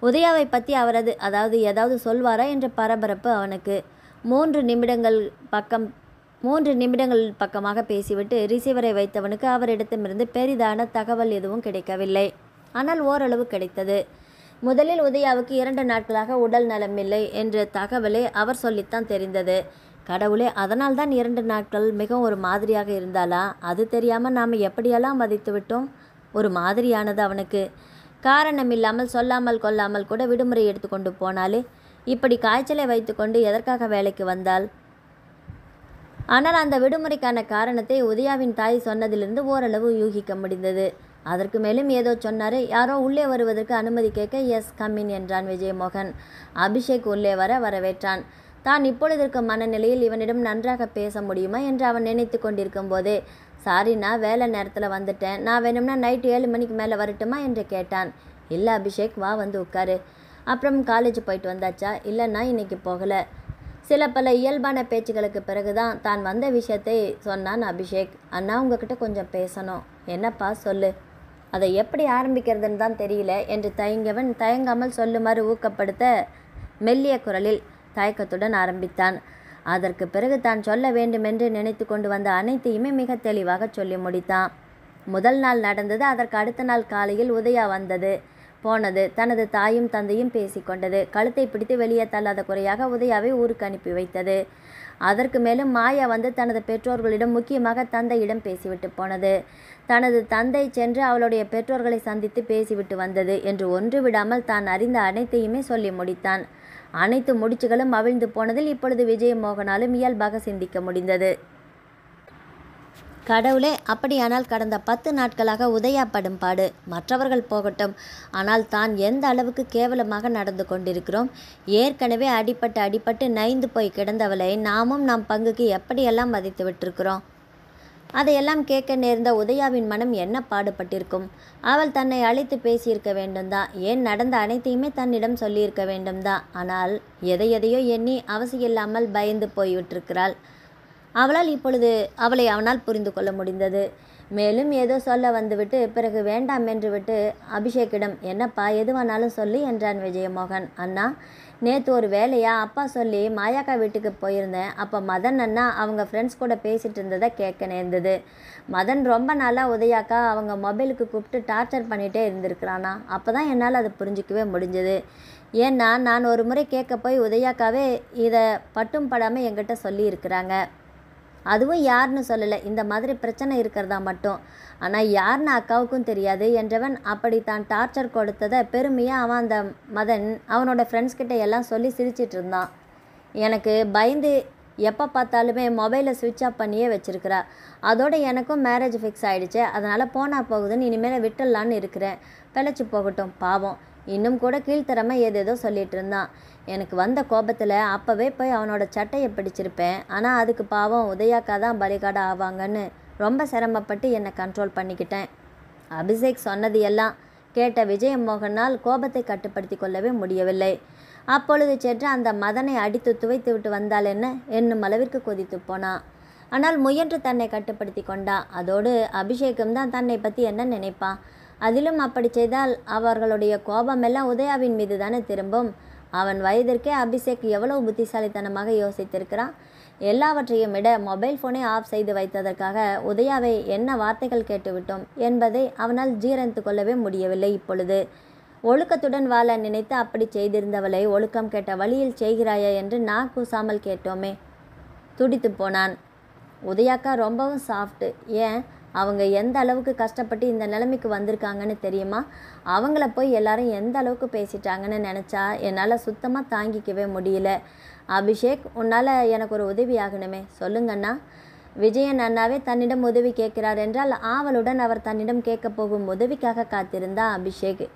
உதயாவை பற்றி அவரது ஏதாவது சொல்வாரா என்ற பரபரப்பு அவனுக்கு. 3 நிமிடங்கள் பக்கமாக பேசிவிட்டு ரிசீவரை வைத்தவனுக்கு அவரிடத்திலிருந்து பெரிதான தகவல் எதுவும் கிடைக்கவில்லை. ஆனால் ஓரளவு கிடைத்தது. முதலில் உதயாவுக்கு 2 நாட்களாக உடல் நலமில்லை என்ற தகவலை அவர் சொல்லித்தான் தெரிந்தது. கடவுளே, அதனால் தான் 2 நாட்கள் மிகவும் ஒரு மாதிரியாக இருந்தாளா? அது தெரியாமல் நாம் எப்படியெல்லாம் வதைத்து விட்டோம். ஒரு மாதிரியானது அவனுக்கு. காரணமில்லாமல் சொல்லாமல் கொள்ளாமல் கூட விடுமுறை எடுத்துக்கொண்டு போனாலே. இப்படி காய்ச்சலை வைத்துக்கொண்டு எதற்காக வேலைக்கு வந்தாள்? ஆனால் அந்த விடுமுறைக்கான காரணத்தை உதயாவின் தாய் சொன்னதிலிருந்து ஓரளவு யூகிக்க முடிந்தது. அதற்கு மேலும் ஏதோ சொன்னார். யாரோ உள்ளே வருவதற்கு அனுமதி கேட்க எஸ் கம்மின் என்றான் விஜயமோகன். அபிஷேக் உள்ளே வரவேற்றான். தான் இப்பொழுதிருக்க மனநிலையில் இவனிடம் நன்றாக பேச முடியுமா என்று அவன் நினைத்து கொண்டிருக்கும் போதே, சாரி, நான் வேலை நேரத்தில் வந்துட்டேன், நான் வேணும்னா நைட்டு 7 மணிக்கு மேலே வரட்டுமா என்று கேட்டான். இல்லை அபிஷேக், வா வந்து உட்காரு. அப்புறம் காலேஜ் போயிட்டு வந்தாச்சா? இல்லைன்னா இன்னைக்கு போகலை. சில பல இயல்பான பேச்சுகளுக்கு பிறகுதான் தான் வந்த விஷயத்தை சொன்னான் அபிஷேக். அண்ணா, உங்ககிட்ட கொஞ்சம் பேசணும். என்னப்பா, சொல்லு. அதை எப்படி ஆரம்பிக்கிறதுன்னு தான் தெரியல என்று தயங்கவன் தயங்காமல் சொல்லுமாறு ஊக்கப்படுத்த மெல்லிய குரலில் தயக்கத்துடன் ஆரம்பித்தான். அதற்கு பிறகு தான் சொல்ல வேண்டுமென்று நினைத்து கொண்டு வந்த அனைத்தையுமே மிக தெளிவாக சொல்லி முடித்தான். முதல் நாள் நடந்தது. அதற்கு அடுத்த நாள் காலையில் உதயா வந்தது போனது. தனது தாயும் தந்தையும் பேசிக்கொண்டது. கழுத்தை பிடித்து வெளியே தள்ளாத குறையாக உதயாவை ஊருக்கு அனுப்பி வைத்தது. அதற்கு மேலும் மாயா வந்து தனது பெற்றோர்களிடம், முக்கியமாக தந்தையிடம் பேசிவிட்டு போனது. தனது தந்தை சென்று அவளுடைய பெற்றோர்களை சந்தித்து பேசிவிட்டு வந்தது என்று ஒன்று விடாமல் தான் அறிந்த அனைத்தையுமே சொல்லி முடித்தான். அனைத்து முடிச்சுகளும் அவிழ்ந்து போனதில் இப்பொழுது விஜயமோகனாலும் இயல்பாக சிந்திக்க முடிந்தது. கடவுளே, அப்படியானால் கடந்த 10 நாட்களாக உதயா படும் பாடு மற்றவர்கள் போகட்டும், ஆனால் தான் எந்த அளவுக்கு கேவலமாக நடந்து கொண்டிருக்கிறோம். ஏற்கனவே அடிபட்டு நைந்து போய் கிடந்தவளை நாமும் நம் பங்குக்கு எப்படியெல்லாம் மதித்து விட்டிருக்கிறோம். அதையெல்லாம் கேட்க நேர்ந்த உதயாவின் மனம் என்ன பாடுபட்டிருக்கும். அவள் தன்னை அழைத்து பேசியிருக்க வேண்டும்தான். ஏன், நடந்த அனைத்தையுமே தன்னிடம் சொல்லியிருக்க வேண்டும்தான். ஆனால் எதையோ எண்ணி அவசியில்லாமல் பயந்து போய்விட்டிருக்கிறாள். அவளை அவனால் புரிந்து கொள்ள முடிந்தது. மேலும் ஏதோ சொல்ல வந்துவிட்டு பிறகு வேண்டாம் என்று விட்டு அபிஷேக்கிடம், என்னப்பா, எதுவானாலும் சொல்லி என்றான் விஜயமோகன். அண்ணா, நேற்று ஒரு வேலையா அப்பா சொல்லி மாயாக்கா வீட்டுக்கு போயிருந்தேன். அப்போ மதன் அண்ணா அவங்க ஃப்ரெண்ட்ஸ் கூட பேசிகிட்டு இருந்ததை கேட்க நேர்ந்தது. மதன் ரொம்ப நாளாக உதயாக்கா அவங்க மொபைலுக்கு கூப்பிட்டு டார்ச்சர் பண்ணிகிட்டே இருந்திருக்கிறானா. அப்போ தான் என்னால் அதை புரிஞ்சிக்கவே முடிஞ்சது. ஏன்னா நான் ஒரு முறை கேட்க போய் உதயாக்காவே இதை பட்டும் படாமல் என்கிட்ட சொல்லியிருக்கிறாங்க. அதுவும் யாருன்னு சொல்லலை, இந்த மாதிரி பிரச்சனை இருக்கிறதா மட்டும். ஆனால் யாருன்னு அக்காவுக்கும் தெரியாது என்றவன் அப்படி தான் டார்ச்சர் கொடுத்ததை பெருமையாக அவன் அந்த மதன் அவனோட ஃப்ரெண்ட்ஸ்கிட்ட எல்லாம் சொல்லி சிரிச்சிட்டு இருந்தான். எனக்கு பயந்து எப்போ பார்த்தாலுமே மொபைலை சுவிட்ச் ஆஃப் பண்ணியே வச்சுருக்கிறா. அதோடு எனக்கும் மேரேஜ் ஃபிக்ஸ் ஆகிடுச்சு. அதனால் போனால் போகுதுன்னு இனிமேல் விட்டுடலான்னு இருக்கிறேன். பிழைச்சி போகட்டும், பாவம். இன்னும் கூட கீழ்த்தரமாக ஏதேதோ சொல்லிகிட்டு இருந்தான். எனக்கு வந்த கோபத்தில் அப்போவே போய் அவனோட சட்டையை பிடிச்சிருப்பேன். ஆனால் அதுக்கு பாவம் உதயாக்கா தான் பலிகாடா ஆவாங்கன்னு ரொம்ப சிரமப்பட்டு என்னை கண்ட்ரோல் பண்ணிக்கிட்டேன். அபிஷேக் சொன்னது எல்லாம் கேட்ட விஜயமோகனால் கோபத்தை கட்டுப்படுத்தி கொள்ளவே முடியவில்லை. அப்பொழுது சென்று அந்த மதனை அடித்து துவைத்து விட்டு வந்தால் என்ன என்னும் அளவிற்கு கொதித்து போனான். ஆனால் முயன்று தன்னை கட்டுப்படுத்தி கொண்டான். அதோடு அபிஷேகம் தான் தன்னை பற்றி என்ன நினைப்பான். அதிலும் அப்படி செய்தால் அவர்களுடைய கோபமெல்லாம் உதயாவின் மீது தானே திரும்பும். அவன் வயதிற்கே அபிஷேக் எவ்வளவு புத்திசாலித்தனமாக யோசித்திருக்கிறான். எல்லாவற்றையும் விட மொபைல் ஃபோனை ஆஃப் செய்து வைத்ததற்காக உதயாவை என்ன வார்த்தைகள் கேட்டுவிட்டோம் என்பதை அவனால் ஜீரணித்து கொள்ளவே முடியவில்லை. இப்பொழுது ஒழுக்கத்துடன் வாழ நினைத்து அப்படி செய்திருந்தவளை ஒழுக்கம் கேட்ட வழியில் செய்கிறாயா என்று நான் கூசாமல் கேட்டோமே. துடித்து போனான். உதயாக்கா ரொம்பவும் சாஃப்ட்டு. ஏன், அவங்க எந்த அளவுக்கு கஷ்டப்பட்டு இந்த நிலைமைக்கு வந்திருக்காங்கன்னு தெரியுமா? அவங்கள போய் எல்லாரும் எந்த அளவுக்கு பேசிட்டாங்கன்னு நினச்சா என்னால் சுத்தமாக தாங்கிக்கவே முடியல. அபிஷேக், உன்னால் எனக்கு ஒரு உதவி ஆகணுமே, சொல்லுங்கண்ணா. விஜயன் அண்ணாவே தன்னிடம் உதவி கேட்கிறார் என்றால் ஆவலுடன் அவர் தன்னிடம் கேட்க போகும் உதவிக்காக காத்திருந்தா அபிஷேக்.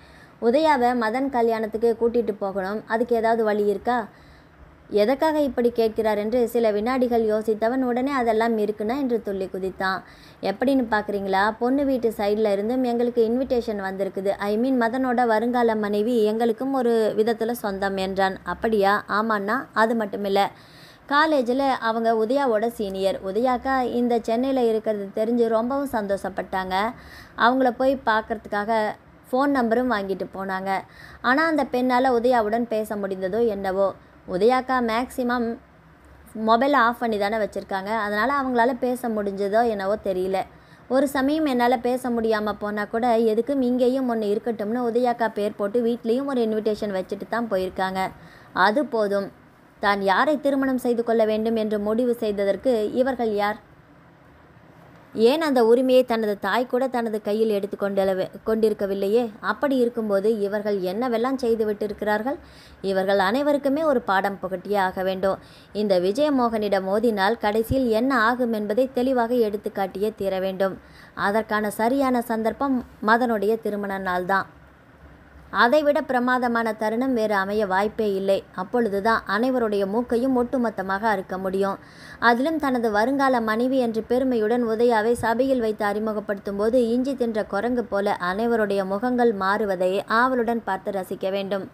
உதயாவை மதன் கல்யாணத்துக்கு கூட்டிகிட்டு போகணும், அதுக்கு ஏதாவது வழி இருக்கா? எதற்காக இப்படி கேட்கிறார் என்று சில வினாடிகள் யோசித்தவன் உடனே அதெல்லாம் இருக்குன்னா என்று துள்ளி குதித்தான். எப்படின்னு பார்க்குறீங்களா? பொண்ணு வீட்டு சைடில் இருந்தும் எங்களுக்கு இன்விடேஷன் வந்திருக்குது. மதனோட வருங்கால மனைவி எங்களுக்கும் ஒரு விதத்தில் சொந்தம் என்றான். அப்படியா? ஆமாண்ணா. அது மட்டுமில்லை, காலேஜில் அவங்க உதயாவோட சீனியர். உதயாக்கா இந்த சென்னையில் இருக்கிறது தெரிஞ்சு ரொம்பவும் சந்தோஷப்பட்டாங்க. அவங்கள போய் பார்க்குறதுக்காக ஃபோன் நம்பரும் வாங்கிட்டு போனாங்க. ஆனால் அந்த பெண்ணால் உதயாவுடன் பேச முடிந்ததோ என்னவோ. உதயாக்கா மேக்ஸிமம் மொபைலை ஆஃப் பண்ணி தானே வச்சுருக்காங்க. அதனால் அவங்களால பேச முடிஞ்சதோ என்னவோ தெரியல. ஒரு சமயம் என்னால் பேச முடியாமல் போனால் கூட எதுக்கும் இங்கேயும் ஒன்று இருக்கட்டும்னு உதயாக்கா பேர் போட்டு வீட்லேயும் ஒரு இன்விடேஷன் வச்சுட்டு தான் போயிருக்காங்க. அது போதும். தான் யாரை திருமணம் செய்து கொள்ள வேண்டும் என்று முடிவு செய்ததற்கு இவர்கள் யார்? ஏன் அந்த உரிமையை தனது தாய் கூட தனது கையில் எடுத்து கொண்டிருக்கவில்லையே? அப்படி இருக்கும்போது இவர்கள் என்னவெல்லாம் செய்து விட்டிருக்கிறார்கள்? இவர்கள் அனைவருக்குமே ஒரு பாடம் புகட்டியே ஆக வேண்டும். இந்த விஜயமோகனிடம் மோதினால் கடைசியில் என்ன ஆகும் என்பதை தெளிவாக எடுத்து காட்டியே தீர வேண்டும். அதற்கான சரியான சந்தர்ப்பம் மதனுடைய திருமண நாள்தான். அதைவிட பிரமாதமான தருணம் வேறு அமைய வாய்ப்பே இல்லை. அப்பொழுதுதான் அனைவருடைய மூக்கையும் ஒட்டுமொத்தமாக அறுக்க முடியும். அதிலும் தனது வருங்கால மனைவி என்று பெருமையுடன் உதயாவை சபையில் வைத்து அறிமுகப்படுத்தும் போது இஞ்சி தின்ற குரங்கு போல அனைவருடைய முகங்கள் மாறுவதை ஆவலுடன் பார்த்து ரசிக்க வேண்டும்.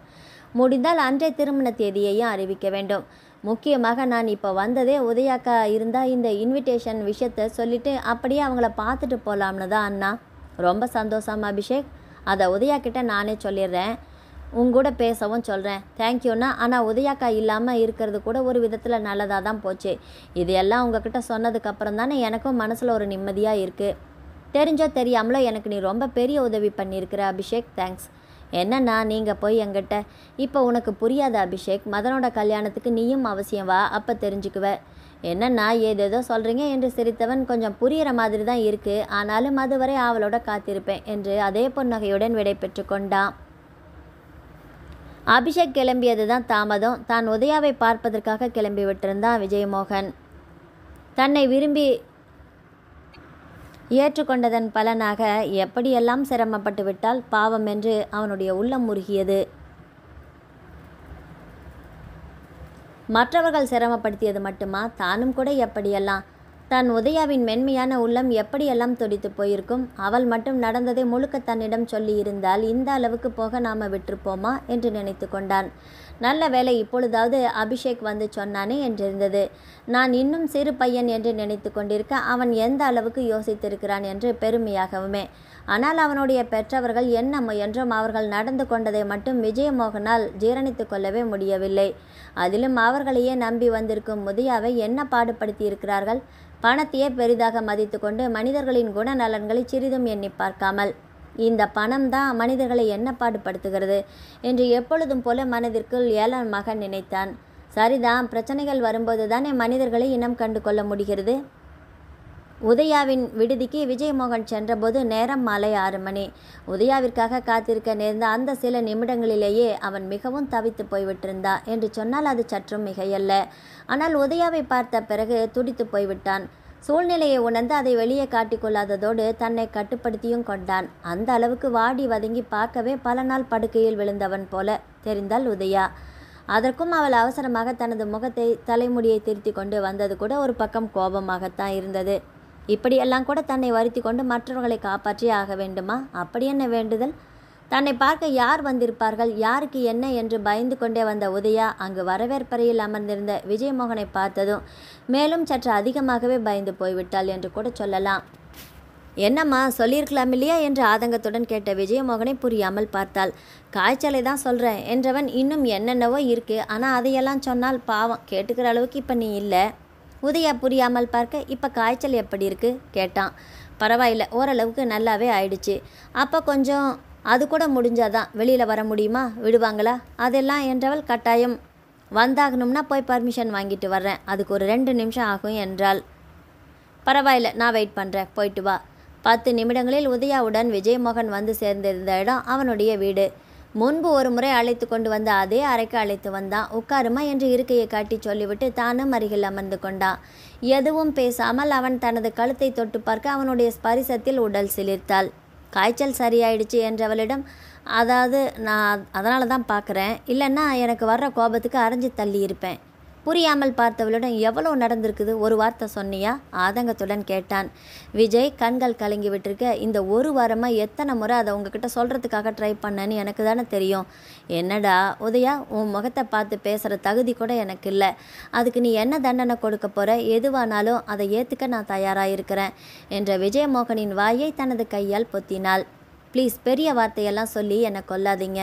முடிந்தால் அன்றைய திருமண தேதியையும் அறிவிக்க வேண்டும். முக்கியமாக நான் இப்போ வந்ததே உதயாக்கா இருந்தால் இந்த இன்விடேஷன் விஷயத்தை சொல்லிவிட்டு அப்படியே அவங்கள பார்த்துட்டு போகலாம்னு தான் அண்ணா. ரொம்ப சந்தோஷம் அபிஷேக். அதை உதயா கிட்ட நானே சொல்லிடுறேன். உங்கூட பேசவும் சொல்கிறேன். தேங்க்யூண்ணா. ஆனால் உதயாக்கா இல்லாமல் இருக்கிறது கூட ஒரு விதத்தில் நல்லதாக தான் போச்சு. இது எல்லாம் உங்ககிட்ட சொன்னதுக்கப்புறம் தானே எனக்கும் மனசில் ஒரு நிம்மதியாக இருக்குது. தெரிஞ்சோ தெரியாமலோ எனக்கு நீ ரொம்ப பெரிய உதவி பண்ணியிருக்கிற அபிஷேக். தேங்க்ஸ். என்னண்ணா நீங்கள் போய் என்கிட்ட. இப்போ உனக்கு புரியாத அபிஷேக். மதனோட கல்யாணத்துக்கு நீயும் அவசியம் வா, அப்போ தெரிஞ்சுக்குவ. என்னண்ணா ஏதேதோ சொல்கிறீங்க என்று சிரித்தவன், கொஞ்சம் புரிகிற மாதிரி தான் இருக்குது, ஆனாலும் அதுவரை அவளோட காத்திருப்பேன் என்று அதே புன்னகையுடன் விடை பெற்று கொண்டான். அபிஷேக் கிளம்பியது தான் தாமதம். தான் உதயாவை பார்ப்பதற்காக கிளம்பி விட்டிருந்தான் விஜயமோகன். தன்னை விரும்பி ஏற்றுக்கொண்டதன் பலனாக எப்படியெல்லாம் சிரமப்பட்டு விட்டால் பாவம் என்று அவனுடைய உள்ளம் உருகியது. மற்றவர்கள் சிரமப்படுத்தியது மட்டுமா, தானும் கூட எப்படியெல்லாம். தன் உதயாவின் மென்மையான உள்ளம் எப்படியெல்லாம் துடித்து போயிருக்கும். அவள் மட்டும் நடந்ததை முழுக்க தன்னிடம் சொல்லி இருந்தால் இந்த அளவுக்கு போக நாம விட்டுருப்போமா என்று நினைத்து கொண்டான். நல்ல வேளை இப்பொழுதாவது அபிஷேக் வந்து சொன்னானே என்றிருந்தது. நான் இன்னும் சிறு பையன் என்று நினைத்து கொண்டிருக்க அவன் எந்த அளவுக்கு யோசித்திருக்கிறான் என்று பெருமையாகவுமே. ஆனால் அவனுடைய பெற்றவர்கள் என்ன முயன்றும் அவர்கள் நடந்து கொண்டதை மட்டும் விஜயமோகனால் ஜீரணித்து கொள்ளவே முடியவில்லை. அதிலும் அவர்களையே நம்பி வந்திருக்கும் உதயாவை என்ன பாடுபடுத்தி இருக்கிறார்கள். பணத்தையே பெரிதாக மதித்து கொண்டு மனிதர்களின் குணநலன்களை சிறிதும் எண்ணி பார்க்காமல். இந்த பணம் தான் மனிதர்களை என்ன பாடுபடுத்துகிறது என்று எப்பொழுதும் போல மனதிற்குள் ஏழன் மகன் நினைத்தான். சரிதான், பிரச்சனைகள் வரும்போது தானே மனிதர்களை இனம் கண்டு கொள்ள முடிகிறது. உதயாவின் விடுதிக்கு விஜயமோகன் சென்றபோது நேரம் மாலை 6 மணி. உதயாவிற்காக காத்திருக்க நேர்ந்த அந்த சில நிமிடங்களிலேயே அவன் மிகவும் தவித்து போய்விட்டிருந்தான் என்று சொன்னால் அது சற்றும் மிகையல்ல. ஆனால் உதயாவை பார்த்த பிறகு துடித்து போய்விட்டான். சூழ்நிலையை உணர்ந்து அதை வெளியே காட்டிக்கொள்ளாததோடு தன்னை கட்டுப்படுத்தியும் கொண்டான். அந்த அளவுக்கு வாடி வதங்கி பார்க்கவே பல நாள் படுக்கையில் விழுந்தவன் போல தெரிந்தாள் உதயா. அதற்கும் அவள் அவசரமாக தனது முகத்தை தலைமுடியை திருத்தி கொண்டு வந்தது கூட ஒரு பக்கம் கோபமாகத்தான் இருந்தது. இப்படியெல்லாம் கூட தன்னை வருத்தி கொண்டு மற்றவர்களை காப்பாற்றி ஆக வேண்டுமா? அப்படி என்ன வேண்டுதல்? தன்னை பார்க்க யார் வந்திருப்பார்கள், யாருக்கு என்ன என்று பயந்து கொண்டே வந்த உதயா அங்கு வரவேற்பறையில் அமர்ந்திருந்த விஜயமோகனை பார்த்ததும் மேலும் சற்று அதிகமாகவே பயந்து போய்விட்டாள் என்று கூட சொல்லலாம். என்னம்மா, சொல்லியிருக்கலாம் இல்லையா என்று ஆதங்கத்துடன் கேட்ட விஜயமோகனை புரியாமல் பார்த்தாள். காய்ச்சலை தான் சொல்கிறேன் என்றவன், இன்னும் என்னென்னவோ இருக்கு, ஆனால் அதையெல்லாம் சொன்னால் பாவம், கேட்டுக்கிற அளவுக்கு இப்போ நீ இல்லை. உதயா புரியாமல் பார்க்க, இப்போ காய்ச்சல் எப்படி இருக்கு கேட்டான். பரவாயில்ல, ஓரளவுக்கு நல்லாவே ஆயிடுச்சு. அப்போ கொஞ்சம் அது கூட முடிஞ்சாதான் வெளியில் வர முடியுமா, விடுவாங்களா அதெல்லாம் என்றவள், கட்டாயம் வந்தாகணும்னா போய் பர்மிஷன் வாங்கிட்டு வர்றேன், அதுக்கு ஒரு 2 நிமிஷம் ஆகும் என்றாள். பரவாயில்ல, நான் வெயிட் பண்ணுறேன், போயிட்டு வா. 10 நிமிடங்களில் உதயாவுடன் விஜயமோகன் வந்து சேர்ந்திருந்த இடம் அவனுடைய வீடு. முன்பு ஒரு முறை அழைத்து கொண்டு வந்த அதே அறைக்கு அழைத்து வந்தான். உட்காருமா என்று இருக்கையை காட்டி சொல்லிவிட்டு தானும் அருகில் அமர்ந்து கொண்டான். எதுவும் பேசாமல் அவன் தனது கழுத்தை தொட்டு பார்க்க அவனுடைய ஸ்பரிசத்தில் உடல் சிலிர்த்தாள். காய்ச்சல் சரியாயிடுச்சு என்றவளிடம், அதாவது நான் அதனால தான் பார்க்குறேன், இல்லைன்னா எனக்கு வர்ற கோபத்துக்கு அரைஞ்சி தள்ளி இருப்பேன். புரியாமல் பார்த்தவளிடம், எவ்வளோ நடந்திருக்குது, ஒரு வார்த்தை சொன்னியா? ஆதங்கத்துடன் கேட்டான். விஜய் கண்கள் கலங்கி விட்டுருக்க. இந்த ஒரு வாரமாக எத்தனை முறை அதை உங்ககிட்ட சொல்கிறதுக்காக ட்ரை பண்ணேன்னு எனக்கு தானே தெரியும். என்னடா உதயா, உன் முகத்தை பார்த்து பேசுகிற தகுதி கூட எனக்கு இல்லை. அதுக்கு நீ என்ன தண்டனை கொடுக்க போகிற? எதுவானாலும் அதை ஏற்றுக்க நான் தயாராக இருக்கிறேன் என்ற விஜயமோகனின் வாயை தனது கையால் பொத்தினாள். ப்ளீஸ், பெரிய வார்த்தையெல்லாம் சொல்லி என்னை கொல்லாதீங்க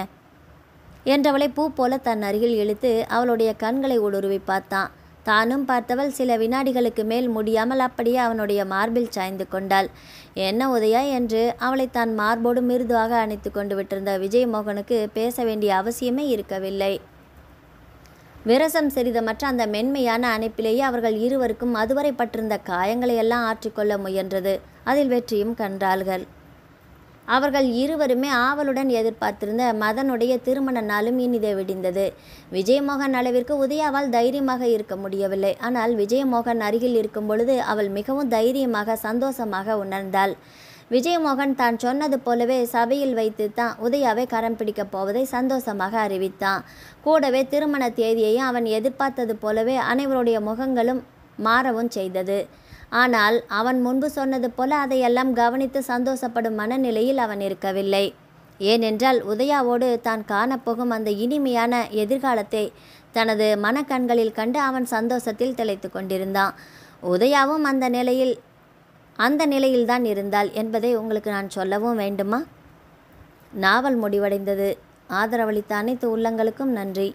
என்றவளை பூ போல தன் அருகில் இழுத்து அவளுடைய கண்களை ஊடுருவி பார்த்தான். தானும் பார்த்தவள் சில வினாடிகளுக்கு மேல் முடியாமல் அப்படியே அவனுடைய மார்பில் சாய்ந்து கொண்டாள். என்ன உதயா என்று அவளை தான் மார்போடு மிருதுவாக அணைத்து கொண்டு விட்டிருந்த விஜயமோகனுக்கு பேச வேண்டிய அவசியமே இருக்கவில்லை. விரசம் சிறிதமற்ற அந்த மென்மையான அணைப்பிலேயே அவர்கள் இருவருக்கும் அதுவரை பட்டிருந்த காயங்களையெல்லாம் ஆற்றிக்கொள்ள முயன்றது. அதில் வெற்றியும் கண்டார்கள். அவர்கள் இருவருமே ஆவலுடன் எதிர்பார்த்திருந்த மதனுடைய திருமண நாளும் இனிதே விடிந்தது. விஜயமோகன் அளவிற்கு உதயாவால் தைரியமாக இருக்க முடியவில்லை. ஆனால் விஜயமோகன் அருகில் இருக்கும் பொழுது அவள் மிகவும் தைரியமாக சந்தோஷமாக உணர்ந்தாள். விஜயமோகன் தான் சொன்னது போலவே சபையில் வைத்து தான் உதயாவை கரம் பிடிக்கப் போவதை சந்தோஷமாக அறிவித்தான். கூடவே திருமண தேதியையும் அவன் எதிர்பார்த்தது போலவே அனைவருடைய முகங்களும் மாறவும் செய்தது. ஆனால் அவன் முன்பு சொன்னது போல அதையெல்லாம் கவனித்து சந்தோஷப்படும் மனநிலையில் அவன் இருக்கவில்லை. ஏனென்றால் உதயாவோடு தான் காணப்போகும் அந்த இனிமையான எதிர்காலத்தை தனது மனக்கண்களில் கண்டு அவன் சந்தோஷத்தில் திளைத்து கொண்டிருந்தான். உதயாவும் அந்த நிலையில்தான் இருந்தாள் என்பதை உங்களுக்கு நான் சொல்லவும் வேண்டுமா? நாவல் முடிவடைந்தது. ஆதரவளித்த அனைத்து உள்ளங்களுக்கும் நன்றி.